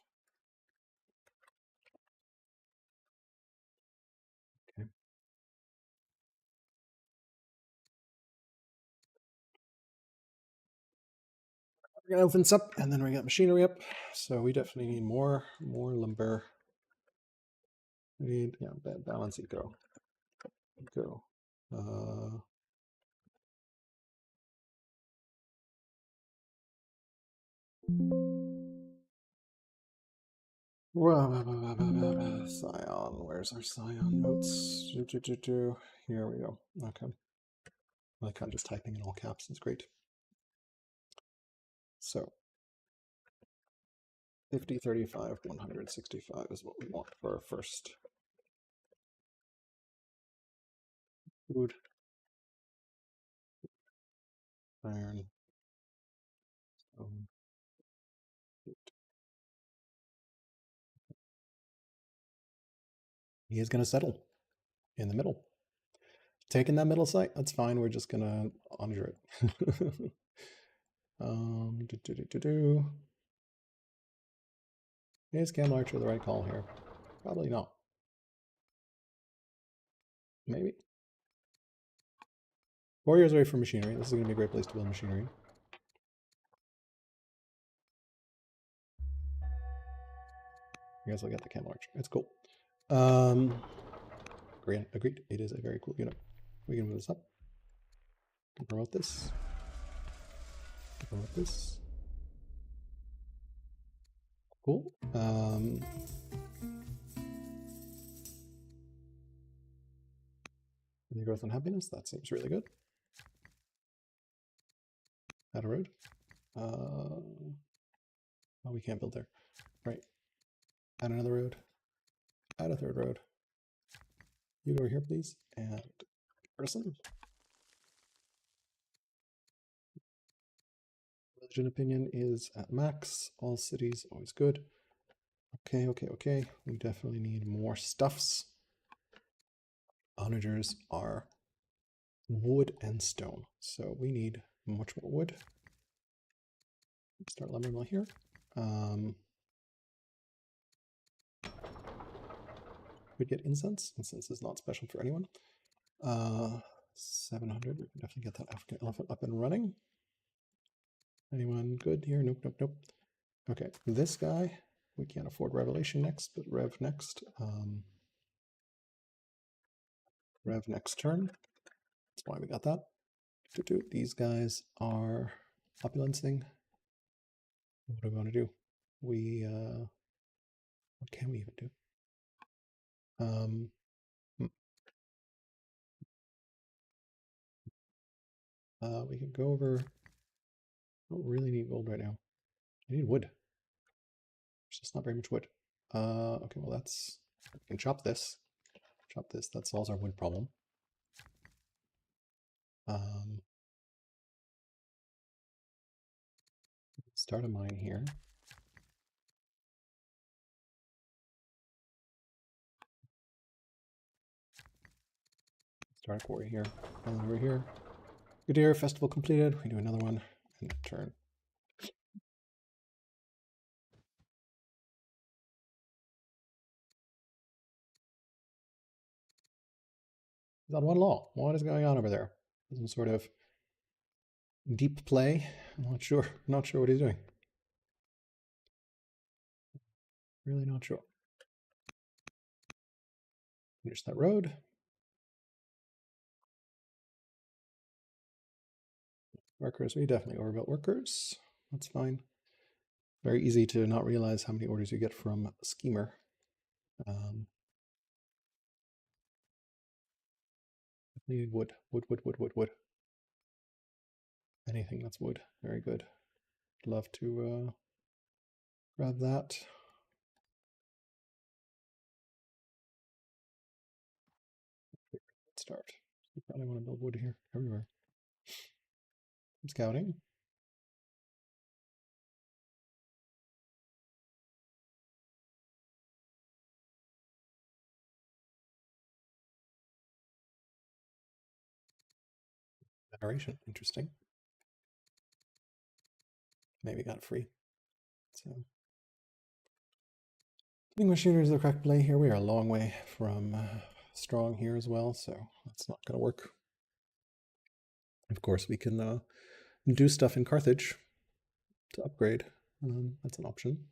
Okay. We're gonna open this up and then we got machinery up. So we definitely need more lumber. We need balance eco. Go. Scion, where's our Scion notes? Here we go. Okay. I like how just typing in all caps is great. So 50, 35, 165 is what we want for our first food. Iron. He is going to settle in the middle. Taking that middle site, that's fine. We're just going to honor it. Is Cam Archer the right call here? Probably not. Maybe. 4 years away from machinery. This is going to be a great place to build machinery. I guess I'll get the Cam Archer. It's cool. Agreed. It is a very cool unit. We can move this up. Promote this. Promote this. Cool. Growth and happiness. That seems really good. Add a road. Oh, we can't build there. Right. Add another road. Add a third road. You go over here, please. And person. Religion opinion is at max. All cities, always good. Okay. We definitely need more stuffs. Onagers are wood and stone. So we need much more wood. Start lumber mill here. We'd get incense. Incense is not special for anyone. 700. We can definitely get that African elephant up and running. Anyone good here? Nope. Okay, this guy, we can't afford Revelation next, but Rev next. Rev next turn. That's why we got that. These guys are opulencing. What do we want to do? What can we even do? We can go over. I don't really need gold right now. I need wood. There's just not very much wood. Okay, well that's. We can chop this. Chop this. That solves our wood problem. Start a mine here. Start a quarry here. And over here. Good year, festival completed. We do another one and turn. He's on one law. What is going on over there? Some sort of deep play. I'm not sure. Not sure what he's doing. Really not sure. Finish that road. Workers, we definitely overbuilt workers. That's fine. Very easy to not realize how many orders you get from Schemer. Wood, wood, wood, wood, wood, wood. Anything that's wood. Very good. Love to grab that. Let's start. You probably want to build wood here everywhere. I'm scouting. Veneration, interesting. Maybe got it free. So, English shooter is the correct play here. We are a long way from strong here as well, so that's not going to work. Of course, we can do stuff in Carthage to upgrade. That's an option.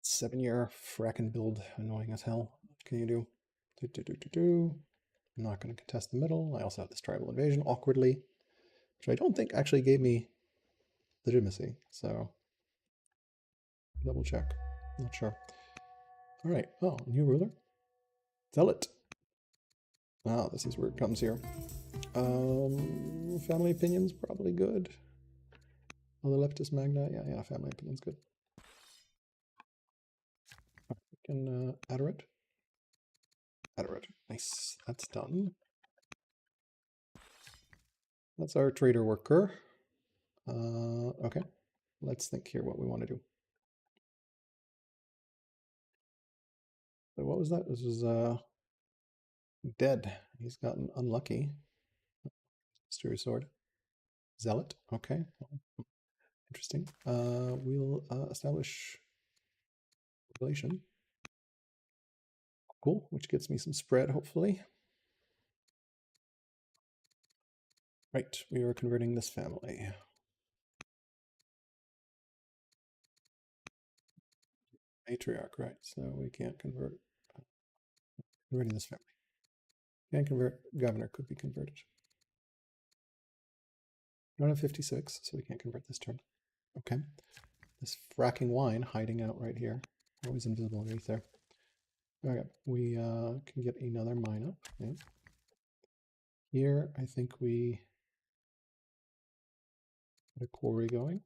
Seven-year frackin' build, annoying as hell. What can you do? I'm not going to contest the middle. I also have this tribal invasion awkwardly, which I don't think actually gave me legitimacy. So double check. Not sure. All right. Oh, new ruler. Zealot. Ah, this is where it comes here. Family opinion's probably good. Other leftist magna. Yeah, family opinion's good. We can Adorit. Adorit. Nice. That's done. That's our trader worker. Okay. Let's think here what we want to do. So what was that? This was dead. He's gotten unlucky. Mystery sword. Zealot. Okay. Interesting. We'll establish relation. Cool, which gets me some spread, hopefully. Right, we are converting this family. Matriarch, right, so we can't convert. Converting this family. Can't convert, governor could be converted. We don't have 56, so we can't convert this turn. Okay, this fracking wine hiding out right here. Always invisible underneath there. Okay, we can get another mine up. Yeah. Here, I think we get a quarry going.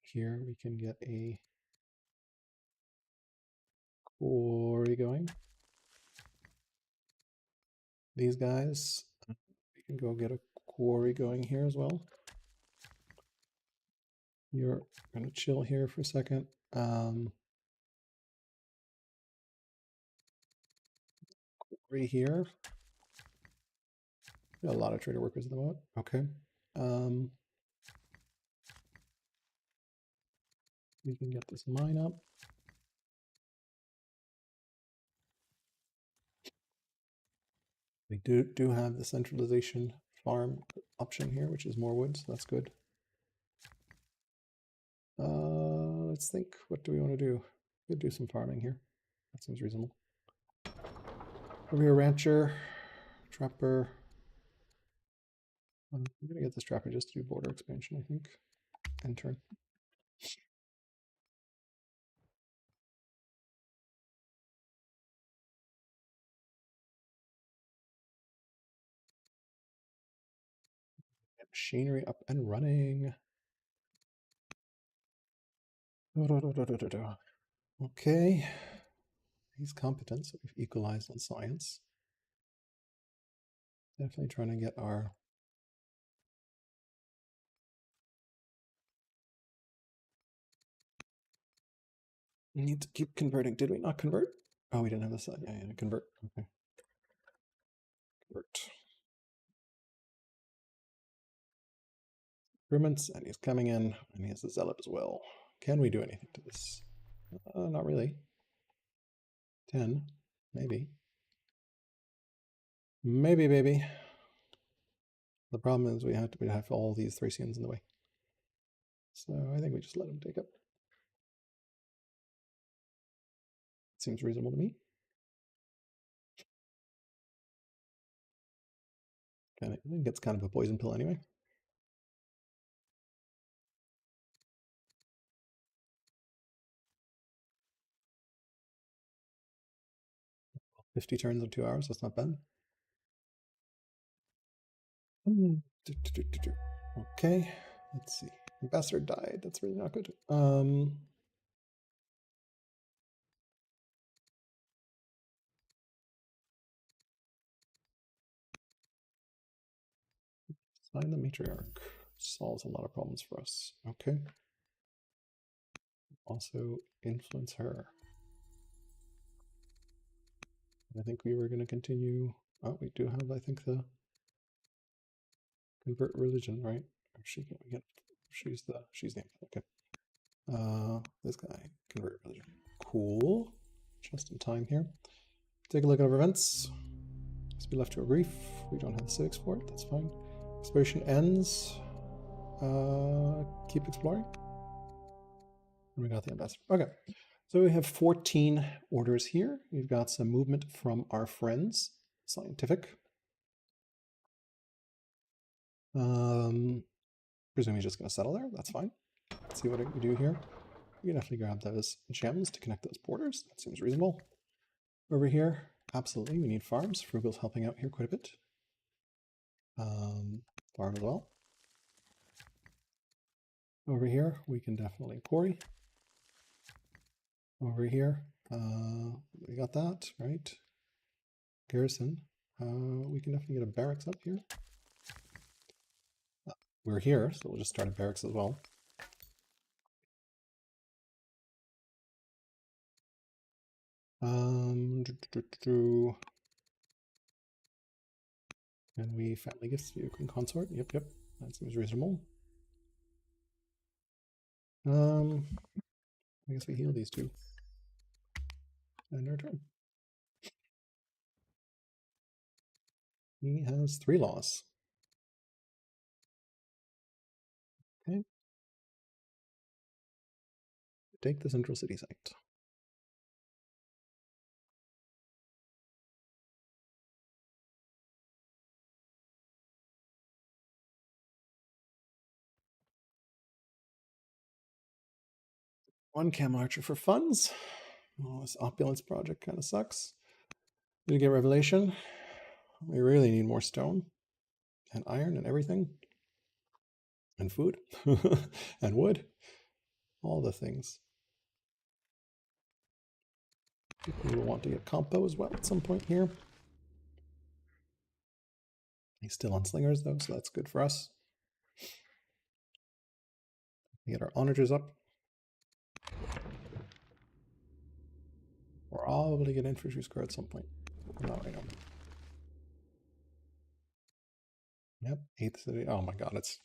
Here we can get a quarry going. These guys, we can go get a quarry going here as well. You're going to chill here for a second. Quarry here. Got a lot of trader workers at the moment. Okay. We can get this mine up. We do have the centralization farm option here, which is more wood, so that's good. Let's think. What do we want to do? Could do some farming here. That seems reasonable. Over here, rancher, trapper. I'm gonna get this trapper just to do border expansion, I think. And turn. Machinery up and running. Okay. He's competent, so we've equalized on science. Definitely trying to get our need to keep converting. Did we not convert? Oh, we didn't have this side. Yeah, convert. Okay. Convert. Improvements, and he's coming in, and he has the zealot as well. Can we do anything to this? Not really. 10, maybe. Maybe, baby. The problem is we have all these Thracians in the way. So I think we just let him take it. Seems reasonable to me. I think it's kind of a poison pill anyway. $50 turns in 2 hours, that's not bad. Okay, let's see. Ambassador died, that's really not good. Sign the matriarch. Solves a lot of problems for us. Okay. Also influence her. I think we were going to continue. Oh, we do have, I think, the convert religion, right? Or she can get. She's the okay. This guy convert religion. Cool. Just in time here. Take a look at our events. Let's be left to a brief. We don't have the civics for it. That's fine. Exploration ends. Keep exploring. And we got the ambassador. Okay. So we have 14 orders here. We've got some movement from our friends, Siontific. Presume he's just going to settle there. That's fine. Let's see what we do here. We can definitely grab those gems to connect those borders. That seems reasonable. Over here, absolutely, we need farms. Frugal's helping out here quite a bit. Farm as well. Over here, we can definitely quarry. Over here, we got that, right? Garrison. We can definitely get a barracks up here. We're here, so we'll just start a barracks as well. And we family gifts to Queen Consort. Yep, that seems reasonable. I guess we heal these two. And our turn. He has 3 laws. Okay. Take the central city site. One camel archer for funds. Oh, this opulence project kind of sucks. We get revelation. We really need more stone and iron and everything. And food and wood. All the things. We will want to get compo as well at some point here. He's still on slingers though, so that's good for us. We get our onagers up. We'll probably get infantry square at some point. Not right now. Yep, 8th city. Oh my god, it's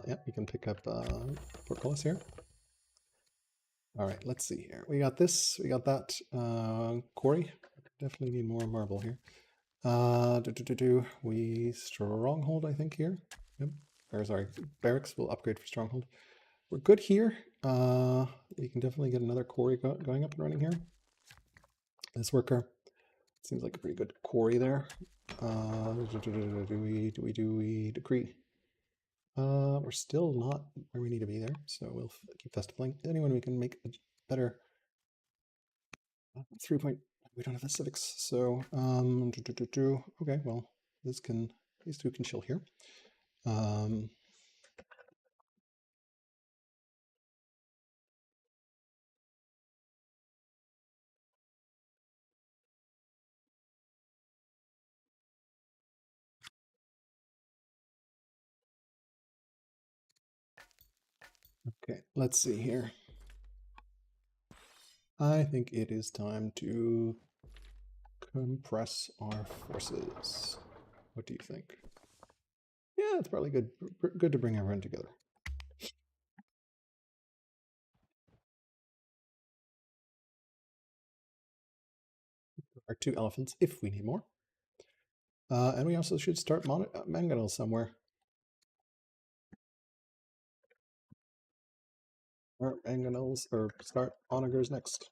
yeah, you can pick up portcullis here. All right, let's see here. We got this, we got that. Quarry, definitely need more marble here. We stronghold, I think, here. Yep. Or sorry, barracks will upgrade for stronghold. We're good here. We can definitely get another quarry going up and running here. This worker seems like a pretty good quarry there. Do we decree? We're still not where we need to be there, so we'll keep festifying. Anyone we can make a better 3 point. We don't have the civics, so okay. Well, these two can chill here. Um, okay, let's see here. I think it is time to compress our forces. What do you think? Yeah, it's probably good to bring everyone together. Our 2 elephants, if we need more. And we also should start mangonels somewhere. Or mangonels, or start onagers next.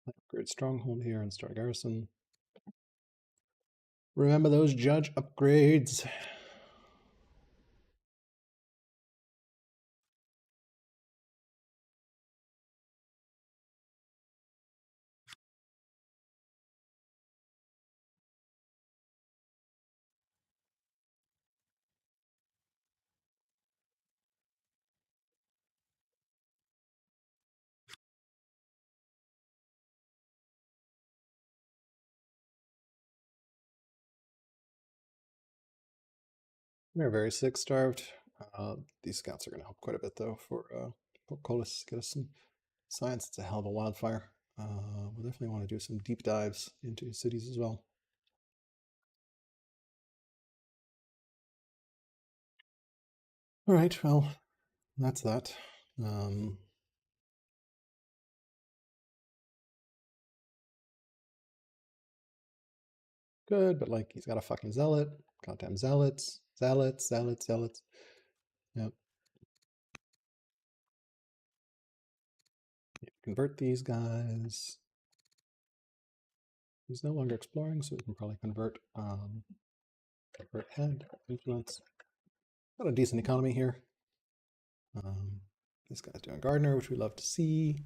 Upgrade stronghold here and start garrison. Remember those judge upgrades. We're very sick, starved. These scouts are going to help quite a bit, though, for Colis. Get us some science. It's a hell of a wildfire. We'll definitely want to do some deep dives into cities as well. All right, well, that's that. Good, but like he's got a fucking zealot. Goddamn zealots. Zealots. Yep. Convert these guys. He's no longer exploring, so we can probably convert head, influence. Got a decent economy here. This guy's doing gardener, which we love to see.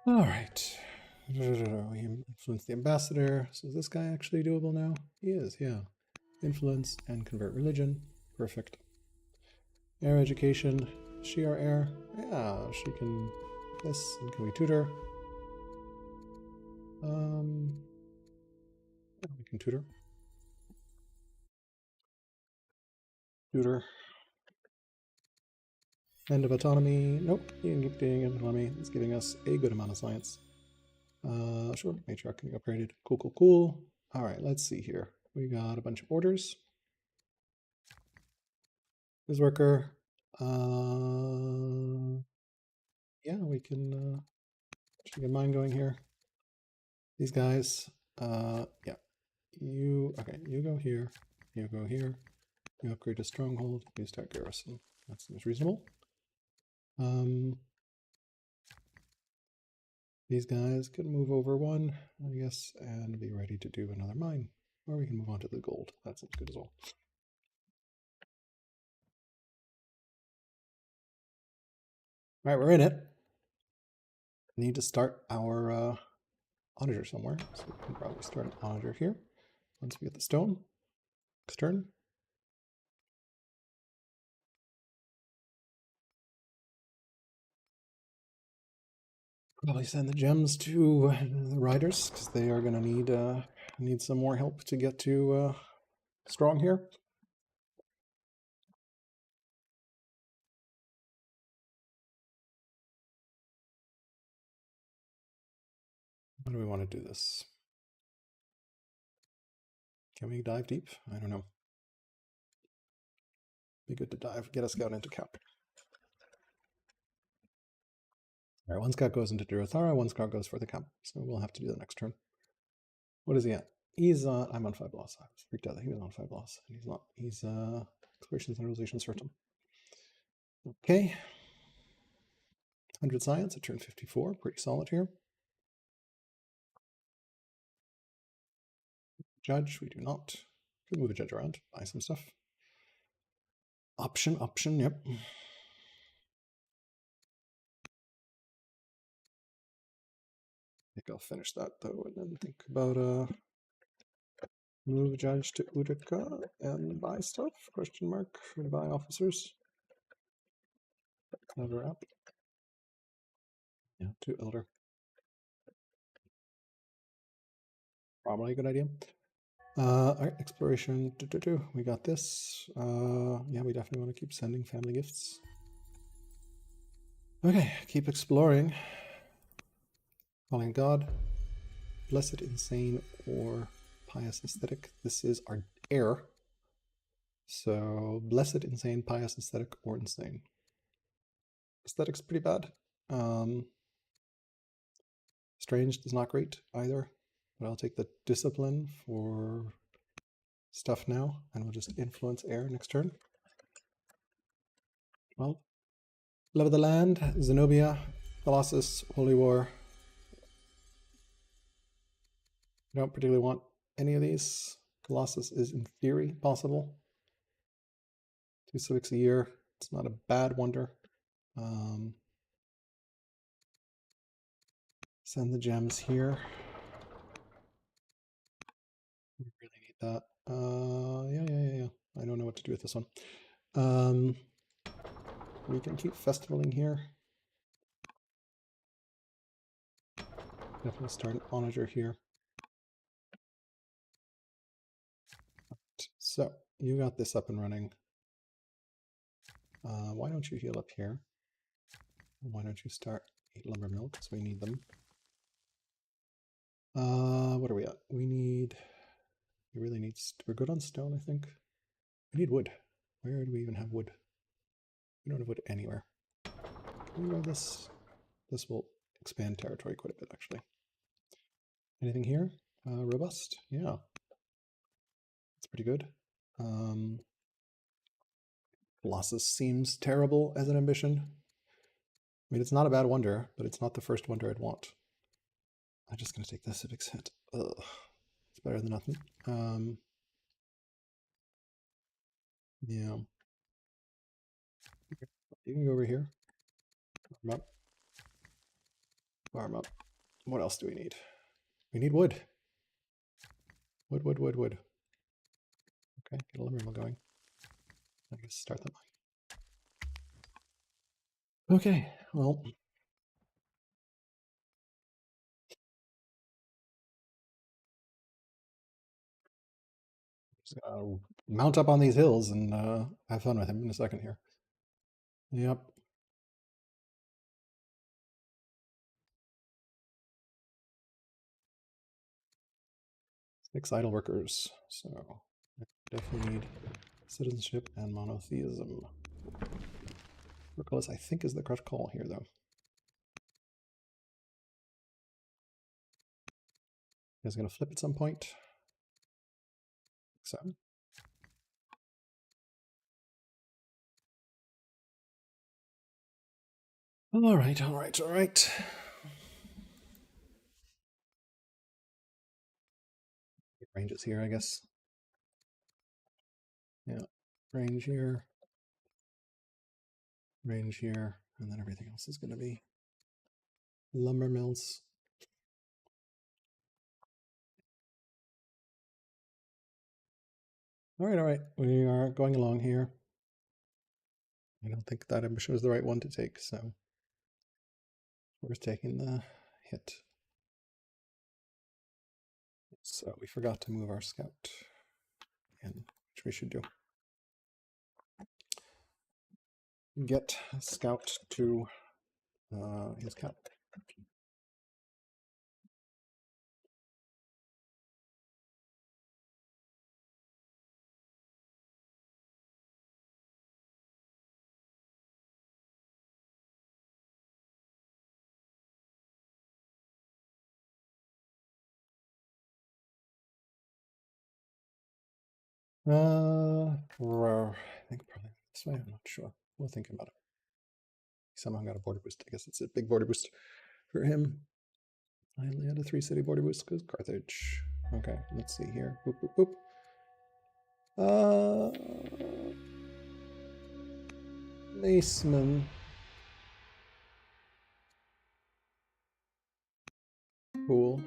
All right. We influence the ambassador. So is this guy actually doable now? He is, yeah. Influence and convert religion. Perfect. Air education. Is she our heir? Yeah, she can. This, and can we tutor? Yeah, we can tutor. Tutor. End of autonomy. Nope, you can keep doing autonomy. It's giving us a good amount of science. Sure, matriarch can be upgraded. Cool. All right, let's see here. We got a bunch of orders. This worker. Yeah, we can get mine going here. These guys. Yeah. Okay, you go here. You go here. You upgrade to stronghold. You start garrison. That seems reasonable. These guys can move over one, I guess, and be ready to do another mine. Or we can move on to the gold. That seems good as well. All right, we're in it. Need to start our auditor somewhere. So we can probably start an auditor here. Once we get the stone. Extern. Probably send the gems to the riders because they are going to need some more help to get to strong here. How do we want to do this? Can we dive deep? I don't know. Be good to dive. Get a scout into cap. All right, one scout goes into Durothara, one scout goes for the camp. So we'll have to do the next turn. What is he at? He's I'm on 5 loss. I was freaked out that he was on 5 loss. And he's not. He's exploration centralization certain. Okay. 100 science at turn 54. Pretty solid here. Judge, we do not. Could move a judge around, buy some stuff. Option, yep. I think I'll finish that though, and then think about move judge to Utica and buy stuff? Question mark. Buy officers. Clever app. Yeah, to elder. Probably a good idea. All right, exploration. We got this. Yeah, we definitely want to keep sending family gifts. Okay, keep exploring. Calling God, blessed, insane, or pious aesthetic. This is our heir. So blessed, insane, pious, aesthetic, or insane. Aesthetic's pretty bad. Strange is not great either, but I'll take the discipline for stuff now, and we'll just influence air next turn. Well, love of the land, Zenobia, Colossus, Holy War. I don't particularly want any of these. Colossus is in theory possible. 2 civics a year. It's not a bad wonder. Send the gems here. We really need that. Yeah. I don't know what to do with this one. We can keep festivaling here. Definitely start an onager here. So you got this up and running. Why don't you heal up here? Why don't you start 8 lumber mill because we need them. What are we at? We really need, we're good on stone, I think. We need wood. Where do we even have wood? We don't have wood anywhere. Can we grow this? This will expand territory quite a bit, actually. Anything here? Robust? Yeah. That's pretty good. Colossus seems terrible as an ambition. I mean, it's not a bad wonder, but it's not the first wonder I'd want. I'm just going to take the civics hit. Ugh. It's better than nothing. Yeah. You can go over here. Farm up. Farm up. What else do we need? We need wood. Wood. Okay, get a lumber mill going. I guess start that mine. Okay, well. Just gonna mount up on these hills and have fun with him in a second here. Yep. 6 idle workers. So definitely need citizenship and monotheism. Reckless, I think, is the correct call here, though. You guys gonna flip at some point? So. All right. Ranges here, I guess. Yeah, range here, and then everything else is going to be lumber mills. All right. We are going along here. I don't think that ambition was the right one to take, so We're taking the hit. So we forgot to move our scout in, which we should do. Get scout to his cap. I think probably this way. I'm not sure. We'll think about it. He somehow got a border boost. I guess it's a big border boost for him. I only had a 3-city border boost because Carthage. Okay, let's see here. Boop, boop, boop. Maceman. Cool.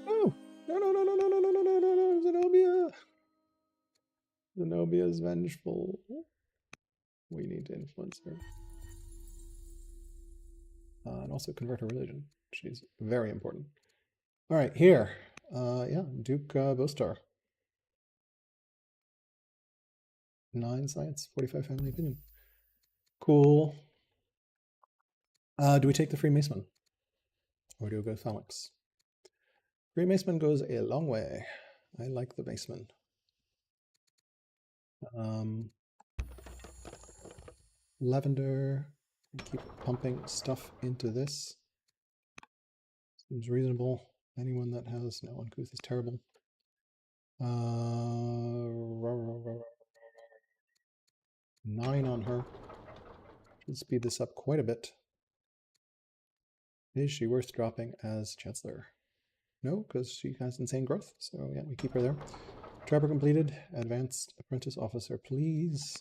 Oh, no, no, no, no, no, no, no, no, no, no, no, Zenobia. Zenobia is vengeful. We need to influence her. And also convert her religion. She's very important. All right, here. Yeah, Duke Bostar. 9 science, 45 family opinion. Cool. Do we take the Freemason? Or do we go Phalanx? Freemason goes a long way. I like the Maceman. Lavender. Keep pumping stuff into this. Seems reasonable. Anyone that has no uncouth is terrible. 9 on her. Should speed this up quite a bit. Is she worth dropping as Chancellor? No, because she has insane growth. So yeah, we keep her there. Trapper completed. Advanced apprentice officer, please.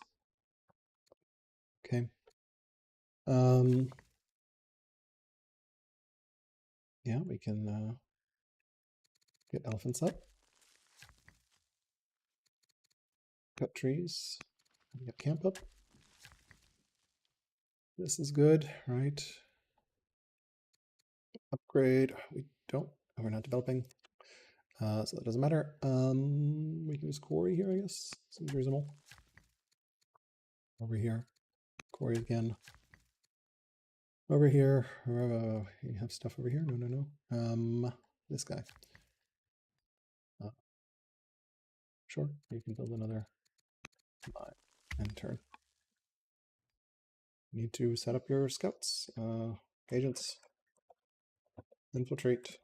Okay. Yeah, we can get elephants up. Cut trees. Get camp up. This is good, right? Upgrade. We don't. Oh, we're not developing. So that doesn't matter. We can use quarry here, I guess. Seems reasonable. Over here. Quarry again. Over here. You have stuff over here? No, no, no. This guy. Sure, you can build another line and turn. You need to set up your scouts. Agents. Infiltrate.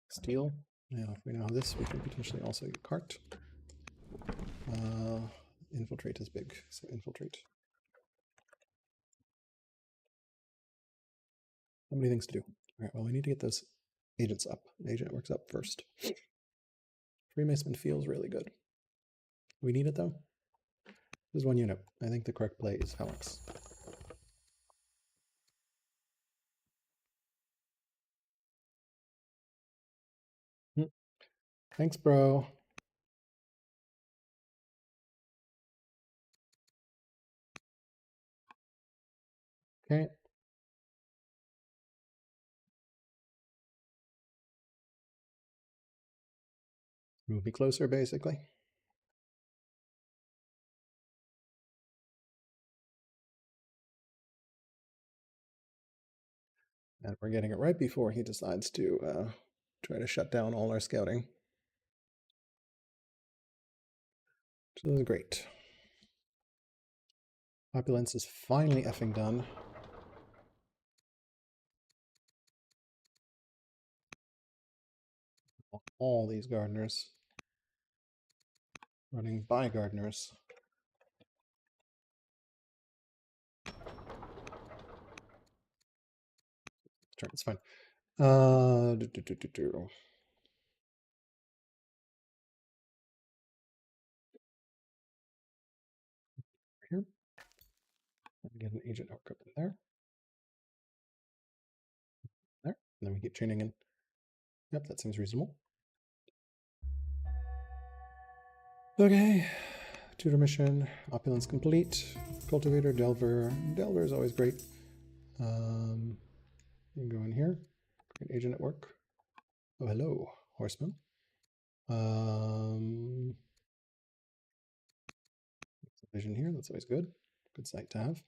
Steal. Now, if we know this, we can potentially also get cart. Infiltrate is big, so infiltrate. How many things to do? All right, well, we need to get those agents up. The agent works up first. Freemason feels really good. We need it, though. This is 1 unit. I think the correct play is Phalanx. Thanks, bro. Okay. Move me closer, basically. And we're getting it right before he decides to try to shut down all our scouting. So this is great. Opulence is finally effing done. All these gardeners. Running by gardeners. Turn, it's fine. Here. And get an agent hookup in there. There. And then we keep chaining in. Yep, that seems reasonable. Okay. Tutor mission. Opulence complete. Cultivator, Delver. Delver is always great. You can go in here, create agent at work. Oh, hello, horseman. Vision here, that's always good. Good sight to have.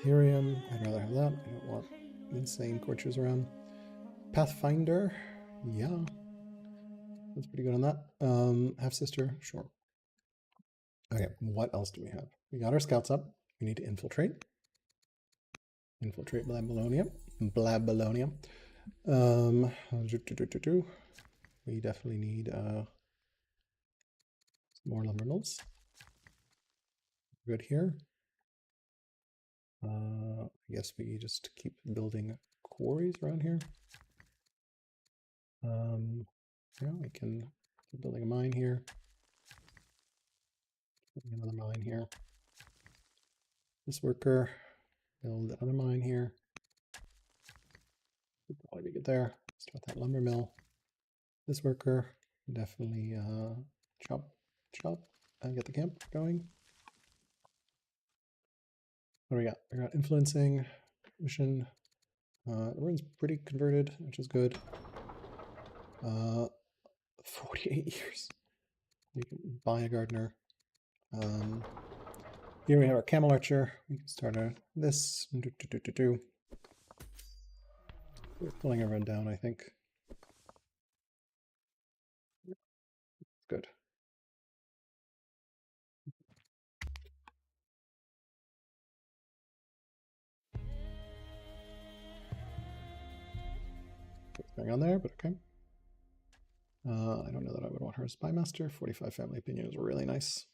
Ethereum, I'd rather have that. I don't want insane courtiers around. Pathfinder, yeah. That's pretty good on that. Half sister, sure. Okay, what else do we have? We got our scouts up. We need to infiltrate. Infiltrate Babylonia. Babylonia. We definitely need more lumber mills. Good here. I guess we just keep building quarries around here. Yeah, we can keep building a mine here. Another mine here. This worker build another mine here. Would probably be good there. Start that lumber mill. This worker definitely chop and get the camp going. What do we got? We got influencing mission. Everyone's pretty converted, which is good. 48 years. You can buy a gardener. Here we have our camel archer. We can start this. We're pulling everyone down, I think. Good. What's going on there, but okay. I don't know that I would want her as spy master. 45 family opinion is really nice.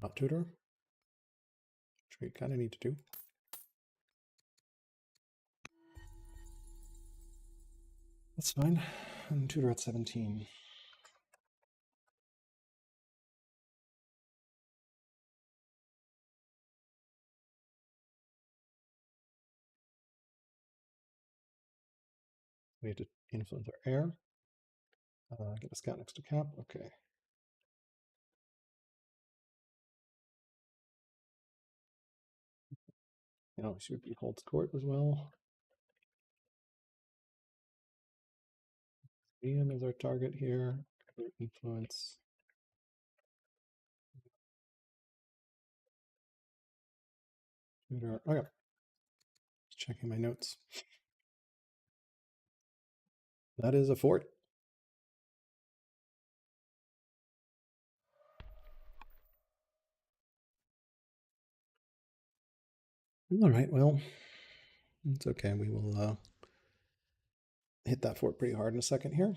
Not tutor, which we kind of need to do. That's fine. And tutor at 17. We need to influence our heir. Get a scout next to cap. Okay. You know, should be holds court as well. Ian is our target here. Influence. Tutor. Okay. Just checking my notes. That is a fort. All right, well, it's okay. We will hit that fort pretty hard in a second here.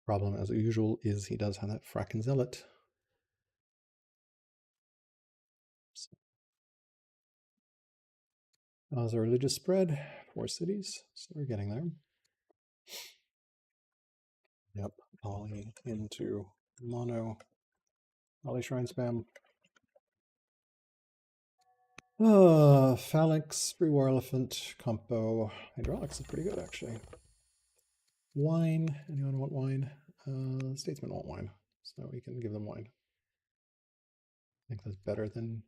Problem, as usual, is he does have that fracking zealot. So, as a religious spread, 4 cities, so we're getting there. Yep, Ollie into mono. Ollie shrine spam. Phalanx, free war elephant, compo. Hydraulics is pretty good, actually. Wine. Anyone want wine? Statesmen want wine, so we can give them wine. I think that's better than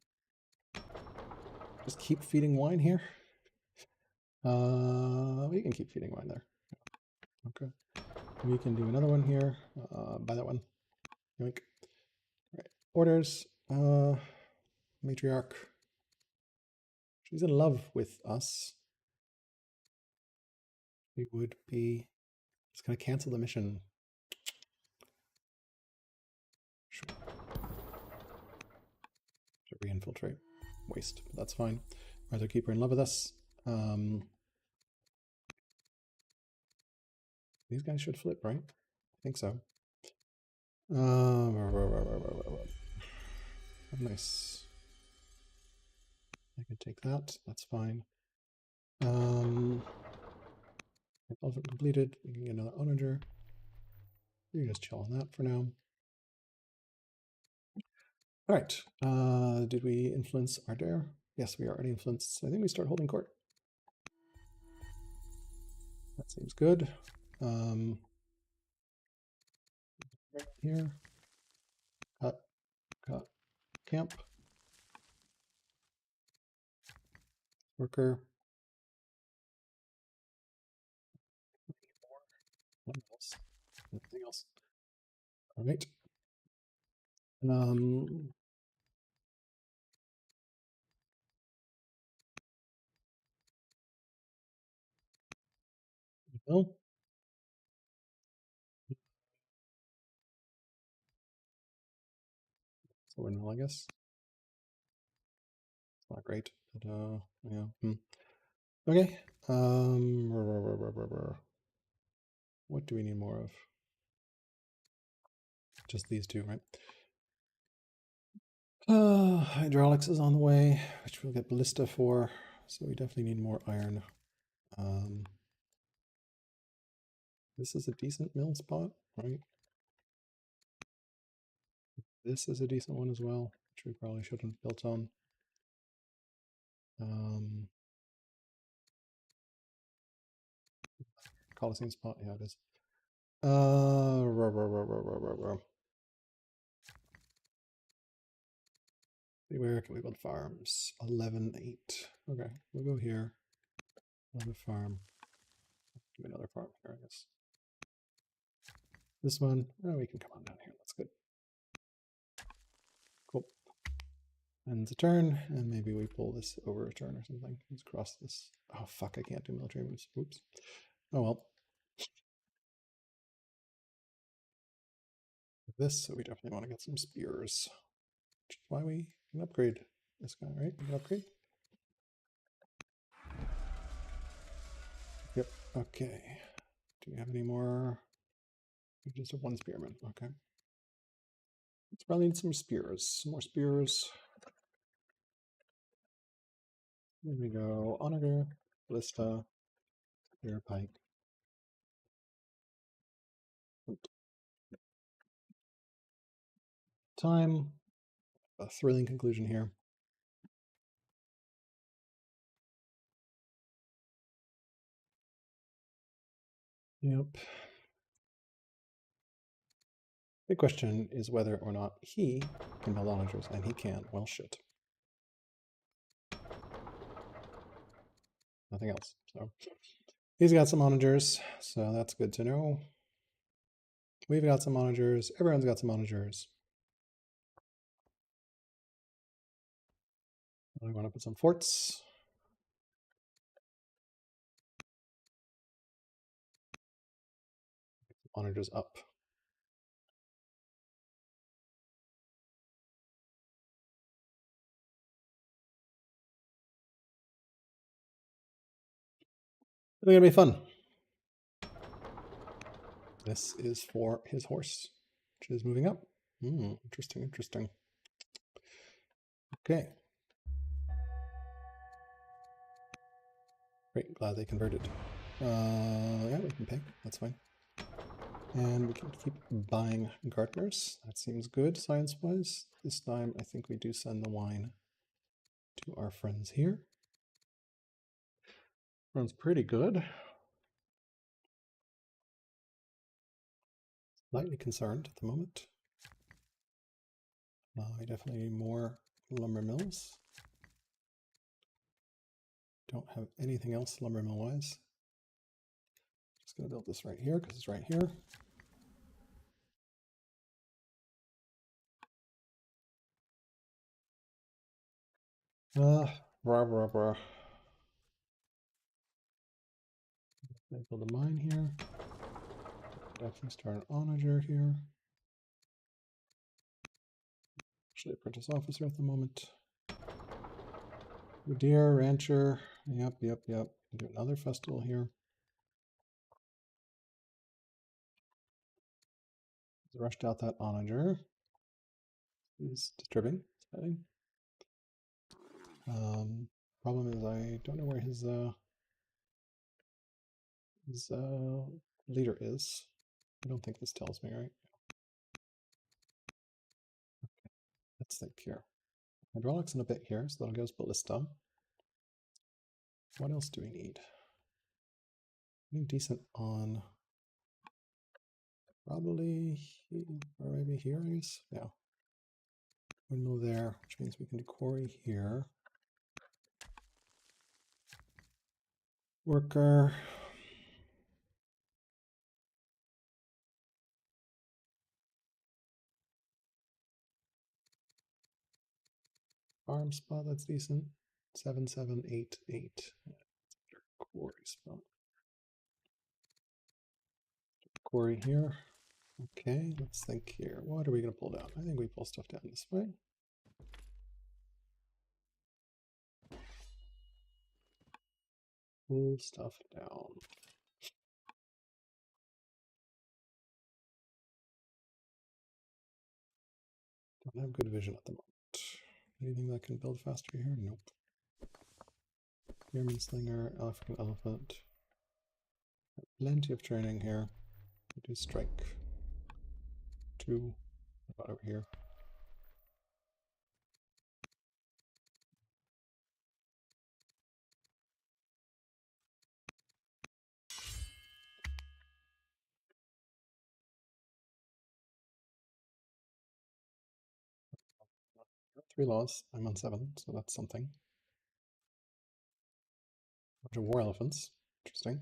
just keep feeding wine here. We can keep feeding wine there. Okay. We can do another one here. Buy that one. Yoink. All right. Orders. Matriarch. She's in love with us. We would be just gonna cancel the mission. Sure. Should re-infiltrate. Waste, but that's fine. Rather keep her in love with us. These guys should flip, right? I think so. Nice. I can take that. That's fine. Elephant completed. We can get another onager. You can just chill on that for now. All right. Did we influence our dare? Yes, we already influenced. So I think we start holding court. That seems good. Right here. Cut, cut, camp. Worker. What else? Anything else? All right. Well, so we're null, I guess. It's not great, but yeah. Okay. What do we need more of? Just these two, right? Hydraulics is on the way, which we'll get ballista for. So we definitely need more iron. This is a decent mill spot, right? This is a decent one as well, which we probably should have built on. Coliseum spot, yeah, it is. Where can we build farms? 11-8. Okay, we'll go here. Another farm. Do another farm here, I guess. This one, oh, we can come on down here. That's good. Cool. Ends a turn, and maybe we pull this over a turn or something. Let's cross this. Oh, fuck, I can't do military moves. Oops. Oh, well. This, so we definitely want to get some spears. Which is why we can upgrade this guy, right? We can upgrade. Yep. Okay. Do we have any more? We just have one spearman. Okay. Let's probably need some spears. Some more spears. There we go. Onager, ballista, spear, pike. Time. A thrilling conclusion here. Yep. Big question is whether or not he can build onagers, and he can. Well, shit. Nothing else. So he's got some onagers, so that's good to know. We've got some onagers. Everyone's got some onagers. I want to put some forts. Onagers up. It's going to be fun. This is for his horse, which is moving up. Interesting, interesting. Okay. Great, glad they converted. Yeah, we can pay. That's fine. And we can keep buying gardeners. That seems good science-wise. This time, I think we do send the wine to our friends here. Runs pretty good. Slightly concerned at the moment. I definitely need more lumber mills. Don't have anything else lumber mill wise. Just gonna build this right here because it's right here. Rah. Build a mine here. Definitely start an onager here. Actually, apprentice officer at the moment. Deer, rancher. Yep. Do another festival here. Rushed out that onager. He's disturbing. Problem is I don't know where his leader is. I don't think this tells me, right? Let's think here. Hydraulics in a bit here, so that'll go as ballista. What else do we need? decent on probably or maybe here, I guess. Yeah. Windmill there, which means we can do quarry here. Worker. Farm spot, that's decent. 7788. Quarry spot. Quarry here. Okay, let's think here. What are we going to pull down? I think we pull stuff down this way. Pull stuff down. Don't have good vision at the moment. Anything that can build faster here? Nope. Spearman Slinger, African Elephant. Plenty of training here. We do strike 2. About over here. Three laws. I'm on 7, so that's something. Bunch of war elephants. Interesting.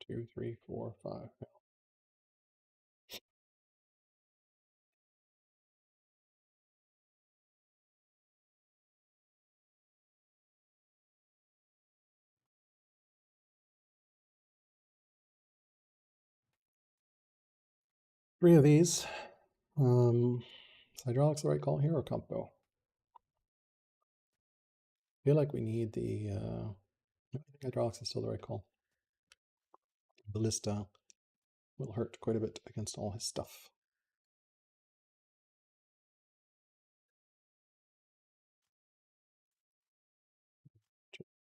Two, three, four, 5. Yeah. Three of these. Is hydraulics the right call here or compo? I feel like we need the I think hydraulics is still the right call. Ballista will hurt quite a bit against all his stuff.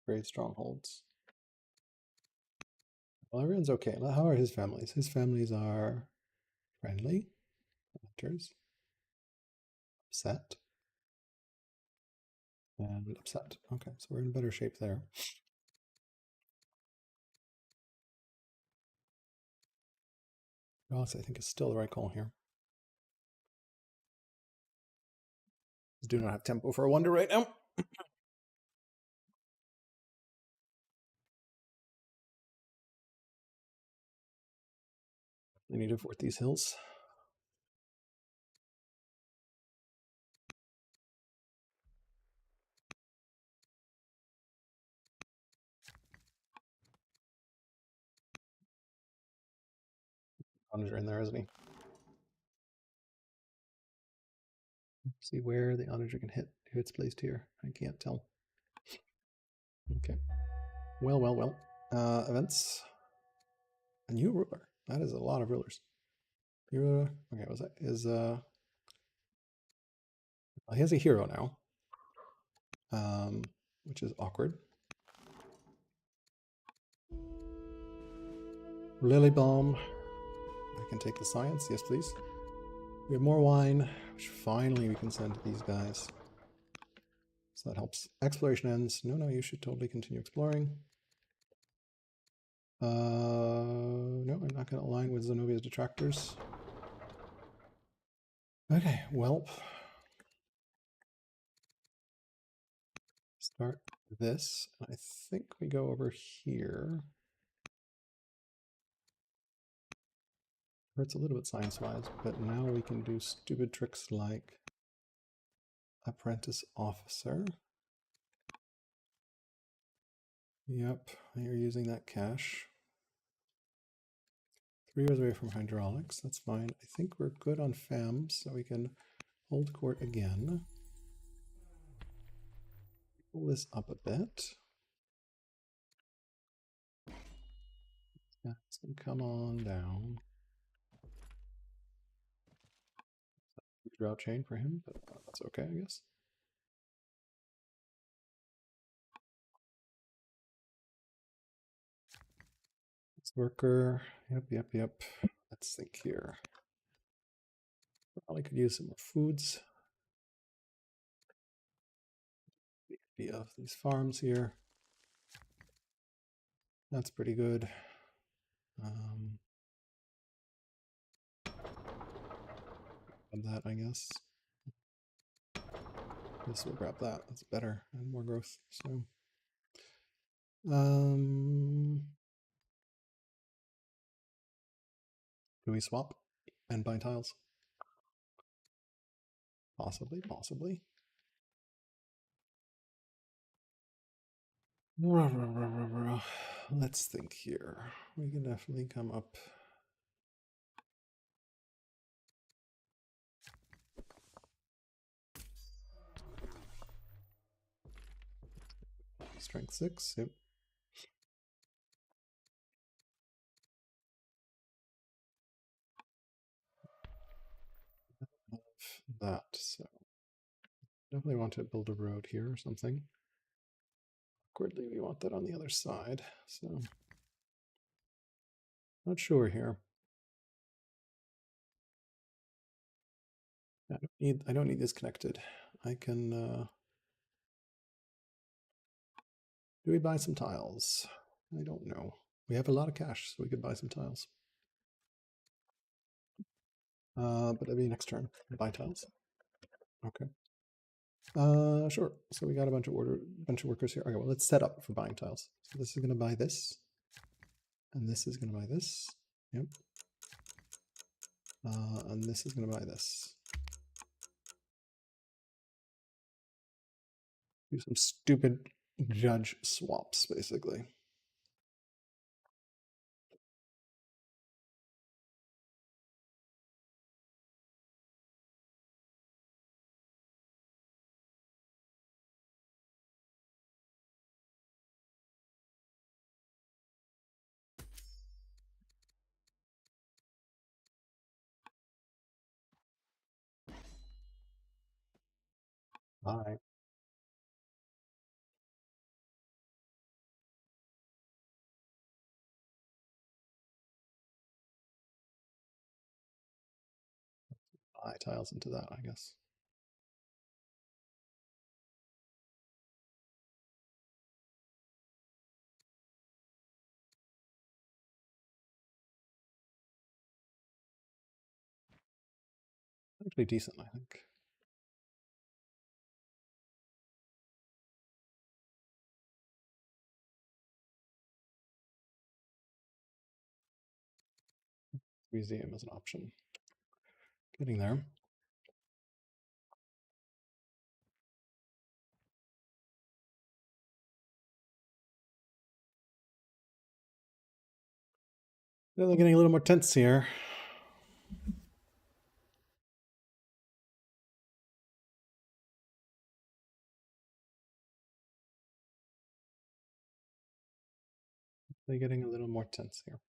Great strongholds. Well, everyone's okay. How are his families? His families are friendly, hunters, upset, and upset. Okay, so we're in better shape there. Ross, I think, is still the right call here. Do not have tempo for a wonder right now. We need to fort these hills. Onager in there, isn't he? See where the onager can hit if it's placed here. I can't tell. Okay. Well. Events. A new ruler. That is a lot of rulers. Hero. Okay, was that? Well, he has a hero now, which is awkward. Lily Balm. I can take the science. Yes, please. We have more wine, which finally we can send to these guys. So that helps. Exploration ends. No, you should totally continue exploring. No, I'm not going to align with Zenobia's detractors. Okay, Welp. Start this. I think we go over here. Hurts a little bit science-wise, but now we can do stupid tricks like apprentice officer. Yep, you're using that cash. 3 years away from hydraulics, that's fine. I think we're good on FEMS, so we can hold court again. Pull this up a bit. Yeah, it's gonna come on down. Drought chain for him, but that's okay, I guess. This worker, yep. Let's think here. Probably could use some more foods. of these farms here. That's pretty good. Grab that, I guess. This will grab that. That's better and more growth. So, do we swap and buy tiles? Possibly, possibly. Let's think here. We can definitely come up. Strength 6, yep. That, so definitely want to build a road here or something. Awkwardly, we want that on the other side, so not sure here. I don't need this connected. I can do we buy some tiles? I don't know. We have a lot of cash, so we could buy some tiles. But that'd be next turn. Buy tiles. Okay. Sure. So we got a bunch of workers here. Okay, well, let's set up for buying tiles. So this is going to buy this, and this is going to buy this. Yep. And this is going to buy this. Do some stupid judge swaps, basically. Bye. Buy tiles into that, I guess. Actually decent, I think. Museum is an option. Getting there. They're getting a little more tense here. They're getting a little more tense here.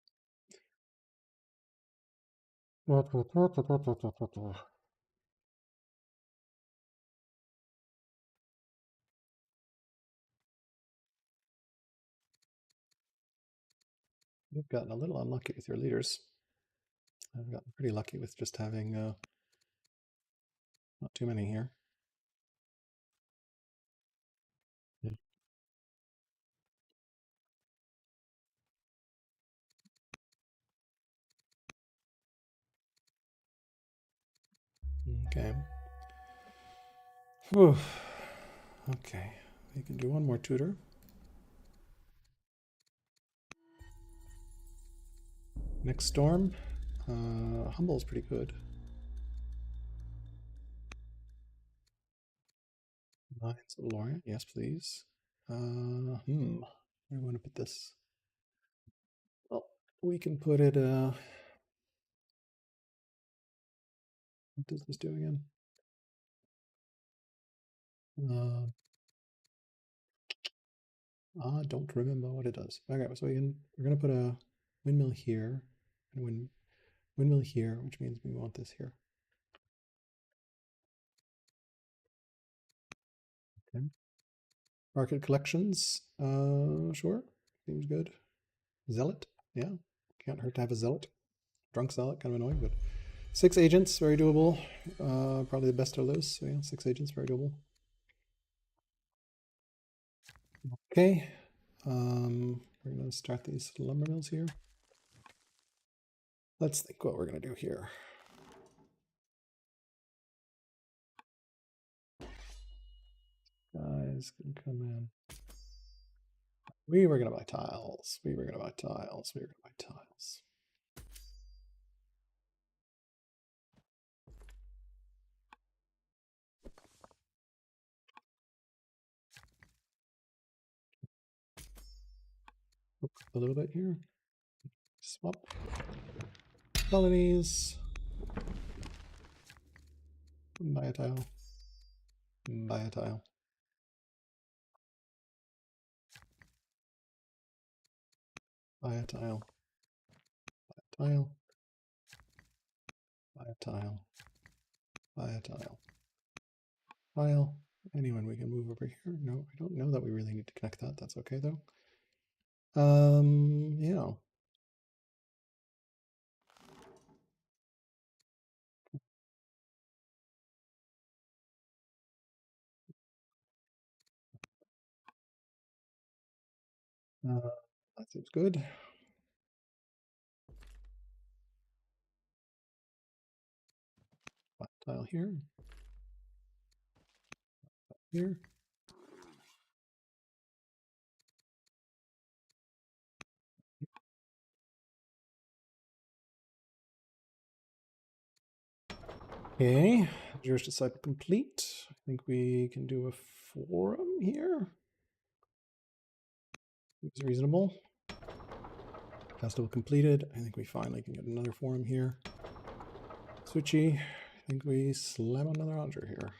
You've gotten a little unlucky with your leaders. I've gotten pretty lucky with just having not too many here. Yeah. Okay. Whew. Okay. We can do one more tutor. Next storm. Humble is pretty good. Mines of Lorient, yes, please. Where do we want to put this? Well, we can put it. What does this do again? I don't remember what it does. Okay, so we're gonna put a windmill here and windmill here, which means we want this here. Okay. Market collections, sure, seems good. Zealot, yeah, can't hurt to have a zealot. Drunk zealot, kind of annoying, but 6 agents, very doable. Probably the best of those. So yeah, 6 agents, very doable. Okay, we're gonna start these lumber mills here. Let's think what we're gonna do here. Guys can come in. We were gonna buy tiles. We were gonna buy tiles. We were gonna buy tiles. A little bit here. Swap. Colonies. Buy a tile. Buy a tile. Buy a tile. Buy a tile. Buy a tile. Buy a tile. Tile. Anyone we can move over here? No, I don't know that we really need to connect that. That's okay though. Yeah. That seems good. Tile here. Here. Okay, Jewish disciple complete. I think we can do a forum here. Seems reasonable. Festival completed. I think we finally can get another forum here. Switchy. I think we slam another Roger here.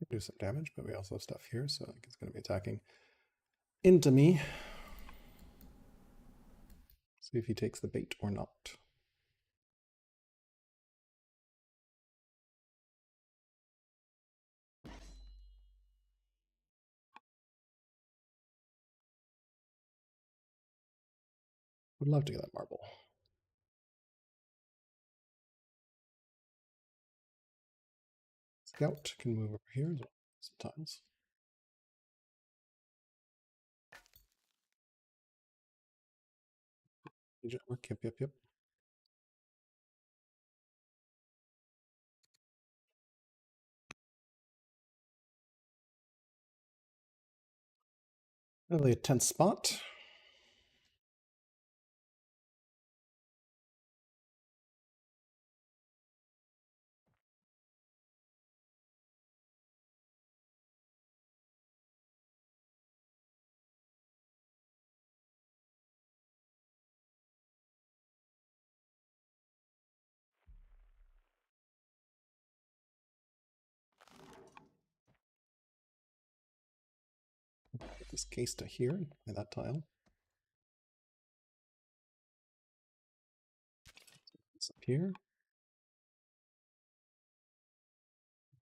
Do some damage, but we also have stuff here, so I think it's going to be attacking into me. See if he takes the bait or not. Would love to get that marble. Scout can move over here as well sometimes. Agent work, yep. Really a tense spot. Get this case to here by that tile. It's up here.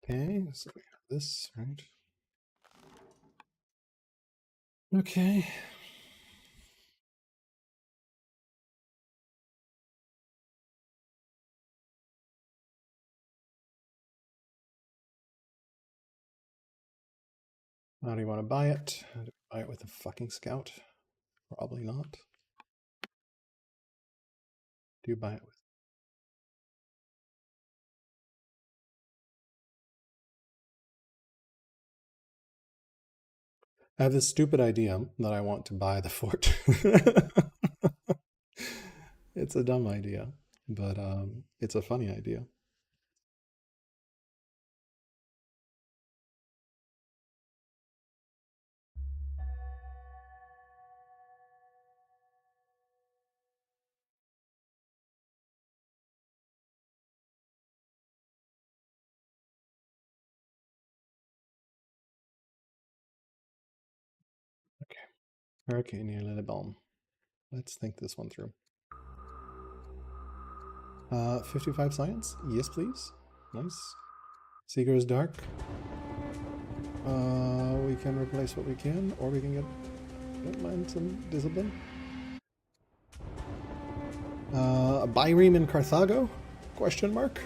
Okay, so we have this, right? Okay. How do you want to buy it? Do we buy it with a fucking scout? Probably not. Do you buy it with? I have this stupid idea that I want to buy the fort. It's a dumb idea, but it's a funny idea. Hurricane near Lillebalm. Let's think this one through. 55 science? Yes, please. Nice. Seeker's Dark. We can replace what we can, or we can get land some discipline. Byreme in Carthago? Question mark.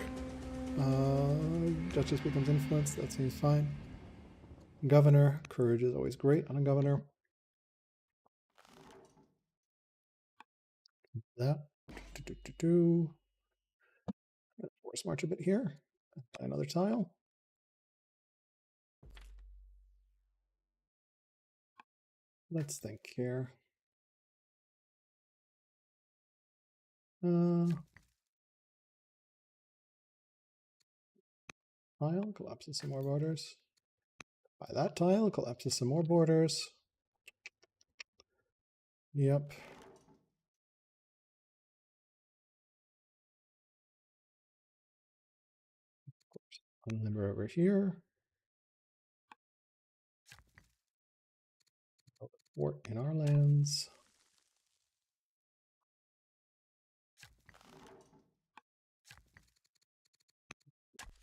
Duchess becomes influenced. That seems fine. Governor. Courage is always great on a governor. That. Force march a bit here. Another tile. Let's think here. Tile collapses some more borders. By that tile collapses some more borders. Yep. Unlimber over here. Fort in our lands.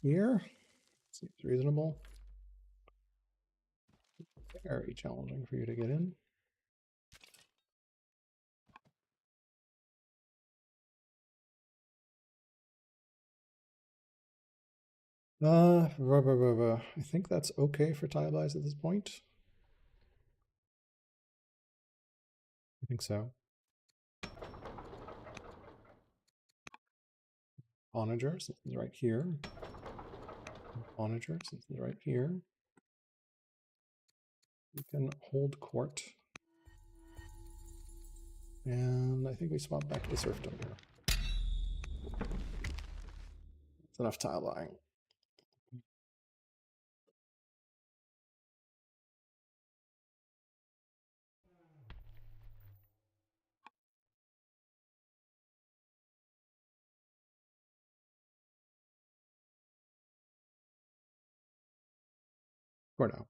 Here. Seems reasonable. Very challenging for you to get in. I think that's okay for tile buys at this point. I think so. Onager, since it's right here. Onager, since it's right here. We can hold court. And I think we swap back to serfdom here. It's enough tile buying. For now.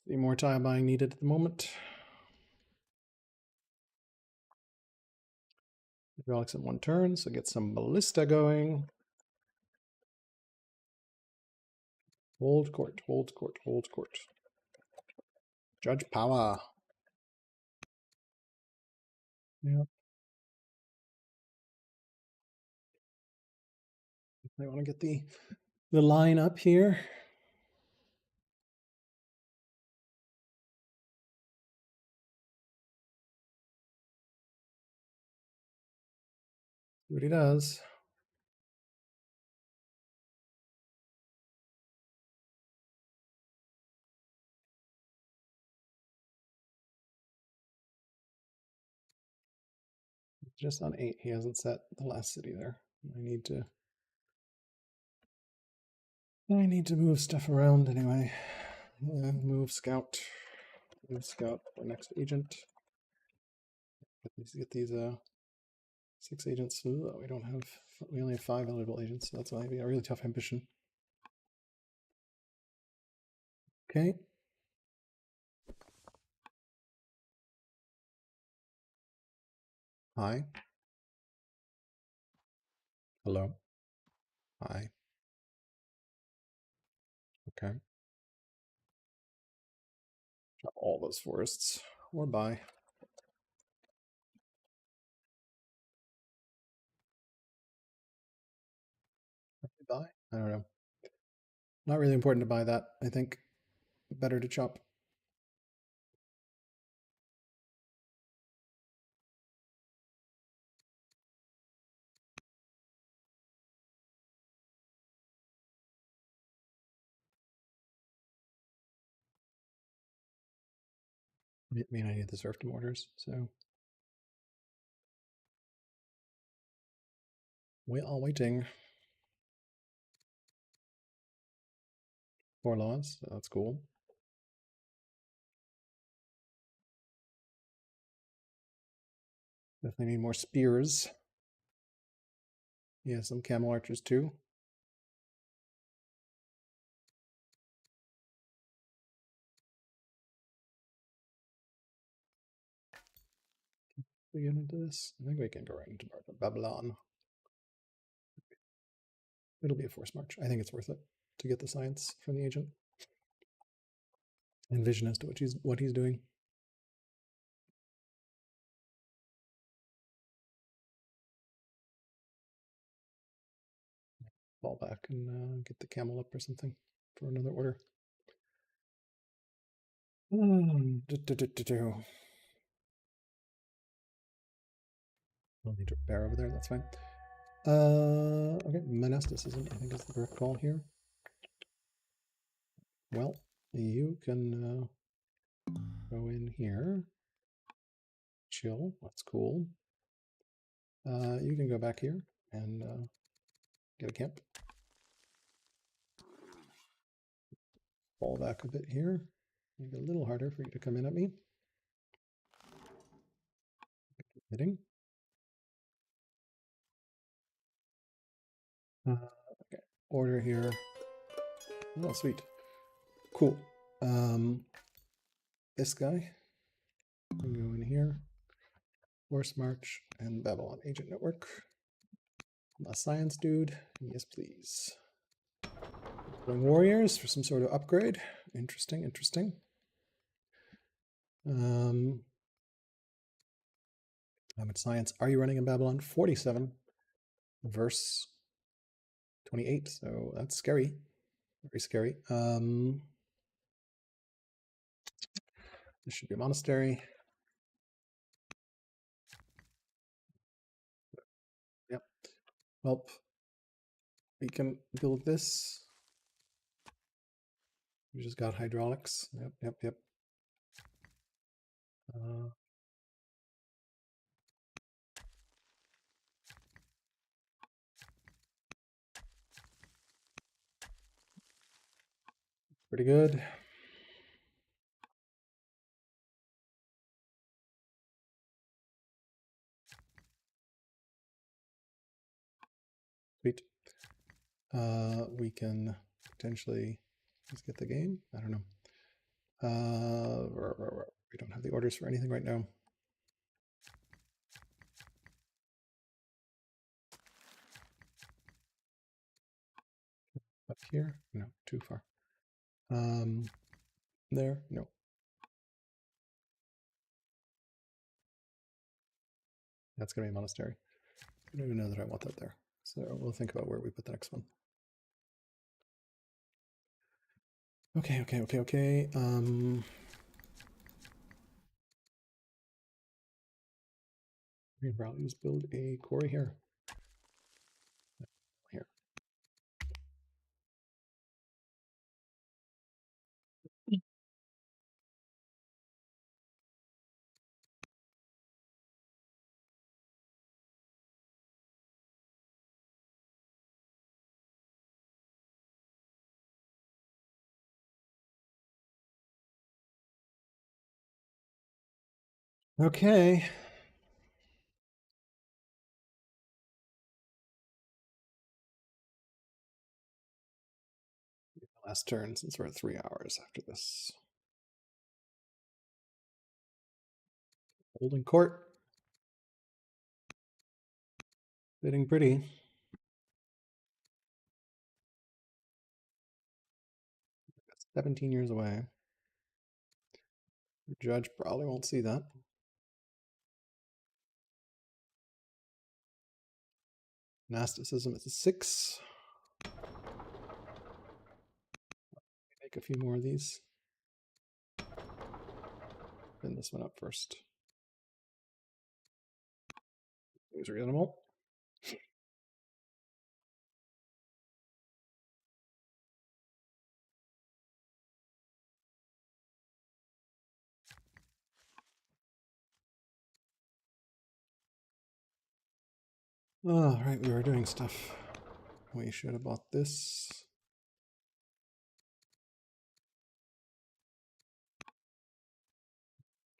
Any more tile buying needed at the moment. Relics in one turn, so get some ballista going. Hold court, hold court, hold court. Judge power. Yep. I want to get the line up here. See what he does. Just on 8. He hasn't set the last city there. I need to move stuff around anyway. Move scout. Move scout for next agent. Get these 6 agents. Ooh, we only have 5 eligible agents, so that's going to be a really tough ambition. Okay. Hi. Hello. Hi. Okay. Chop all those forests. Or buy. Buy? I don't know. Not really important to buy that, I think. Better to chop. I mean, I need the serfdom orders, so we are waiting for laws. So that's cool. Definitely need more spears. Yeah, some camel archers too. we get into this? I think we can go right into Babylon. It'll be a force march. I think it's worth it to get the science from the agent and vision as to what he's doing. Fall back and get the camel up or something for another order. I'll need to bear over there, that's fine. Okay, monasticism, I think is the correct call here. Well, you can go in here. Chill, that's cool. You can go back here and get a camp. Fall back a bit here. Make it a little harder for you to come in at me. Hitting. Okay, order here. Oh, sweet. Cool. This guy can go in here. Force March and Babylon Agent Network. A science dude. Yes, please. Going warriors for some sort of upgrade. Interesting, interesting. How much science are you running in Babylon? 47 verse 28. So that's scary. Very scary. This should be a monastery. Yep. Well, we can build this. We just got hydraulics. Yep. Pretty good. Sweet. We can potentially let's get the game. I don't know. We don't have the orders for anything right now. Up here? No, too far. There? No. That's going to be a monastery. I don't even know that I want that there. So we'll think about where we put the next one. Okay. Green values build a quarry here. Here. Okay. Last turn since we're at 3 hours after this. Holding court. Sitting pretty. That's 17 years away. The judge probably won't see that. Monasticism is a 6. Make a few more of these. Spin this one up first. These are reasonable. All right, we were doing stuff. We should have bought this.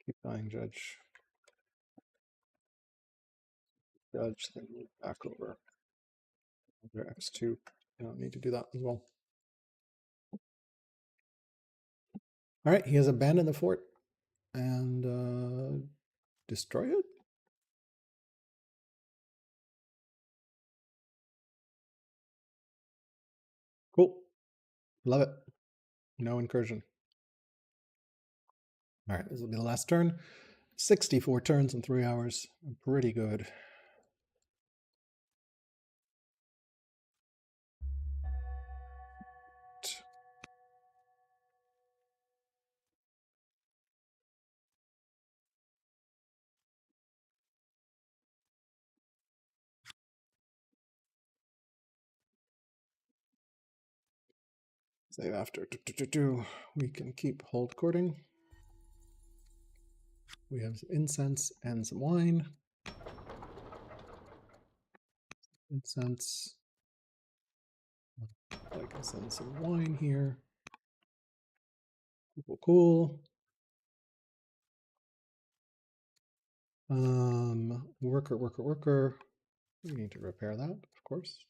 Keep dying, judge. Judge, then move back over. Under X2. You don't need to do that as well. All right, he has abandoned the fort and destroyed it. Cool. Love it. No incursion. All right, this will be the last turn. 64 turns in 3 hours. Pretty good. Save after. We can keep hold courting. We have some incense and some wine. Incense. I can send some wine here. Cool, cool. Worker. We need to repair that, of course.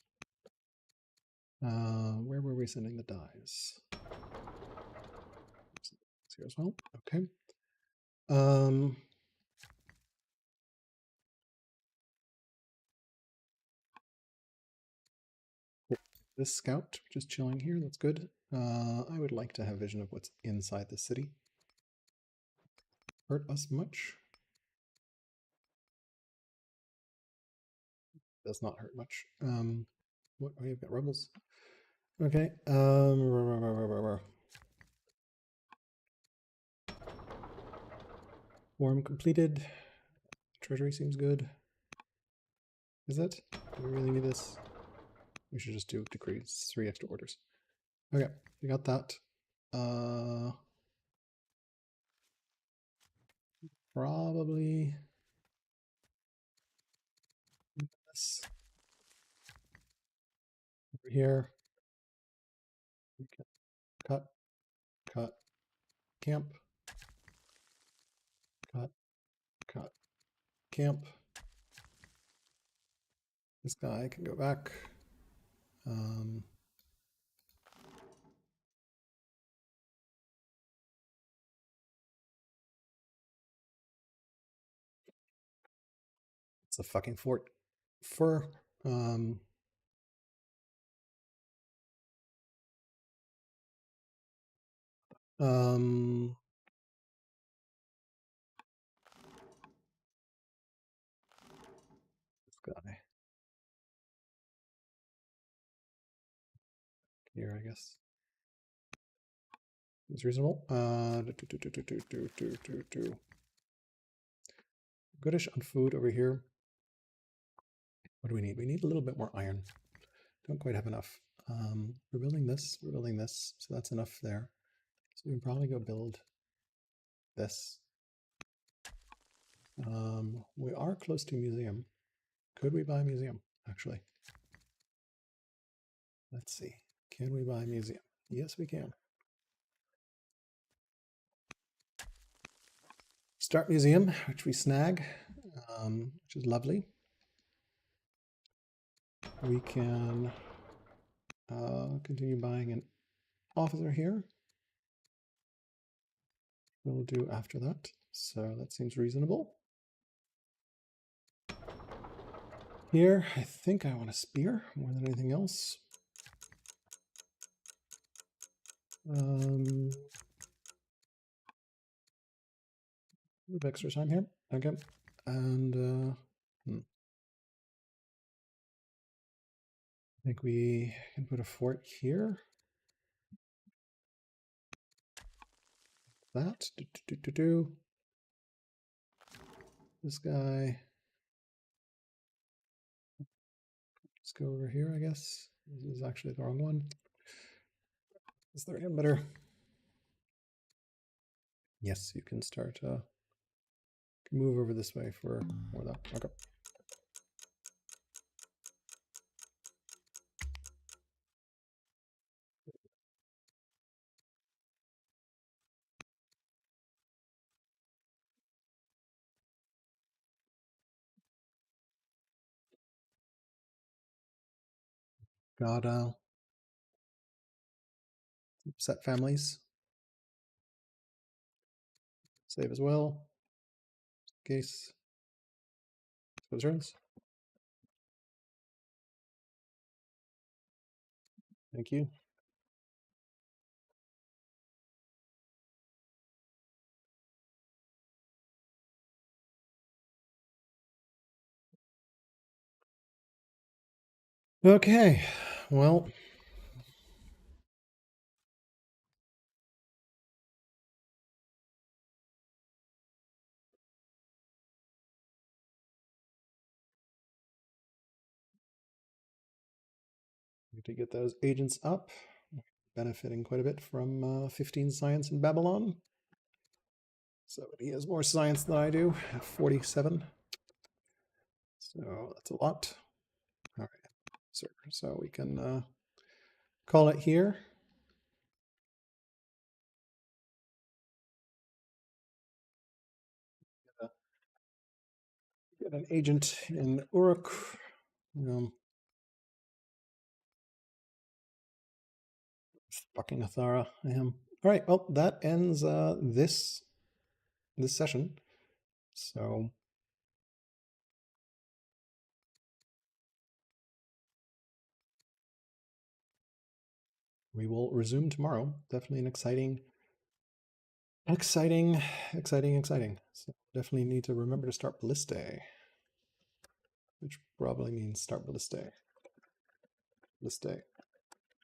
Where were we sending the dyes? Here as well. Okay. This scout just chilling here. That's good. I would like to have vision of what's inside the city. Hurt us much? Does not hurt much. What? Oh, you've got rebels. Okay. Form completed. Treasury seems good. Is it? Do we really need this? We should just do decrees, 3 extra orders. Okay, we got that. Probably this over here. We can cut, camp, cut, camp. This guy can go back. It's a fucking fort. Fur. This guy. Here, I guess. It's reasonable. Goodish on food over here. What do we need? We need a little bit more iron. Don't quite have enough. We're building this, so that's enough there. So we can probably go build this. We are close to museum. Could we buy a museum, actually? Let's see. Can we buy a museum? Yes, we can. Start museum, which we snag, which is lovely. We can continue buying an officer here. We'll do after that. So that seems reasonable. Here, I think I want a spear more than anything else. A little extra time here. Okay. And I think we can put a fort here. That. This guy. Let's go over here, I guess. This is actually the wrong one. Is there any better? Yes, you can start move over this way for more of that. Okay. Got set families. Save as well. Case. Those turns. Thank you. Okay, well, need to get those agents up. Benefiting quite a bit from 15 science in Babylon. So he has more science than I do, at 47. So that's a lot. All right, so we can call it here. Get an agent in Uruk. Fucking Athara, I am. All right, well, that ends this session. So we will resume tomorrow. Definitely an exciting. So definitely need to remember to start Balliste, which probably means start Balliste. Balliste,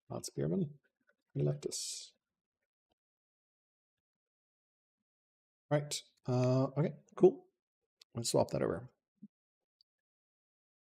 not Spearman. We left us. Right. Okay, cool. Let's swap that over.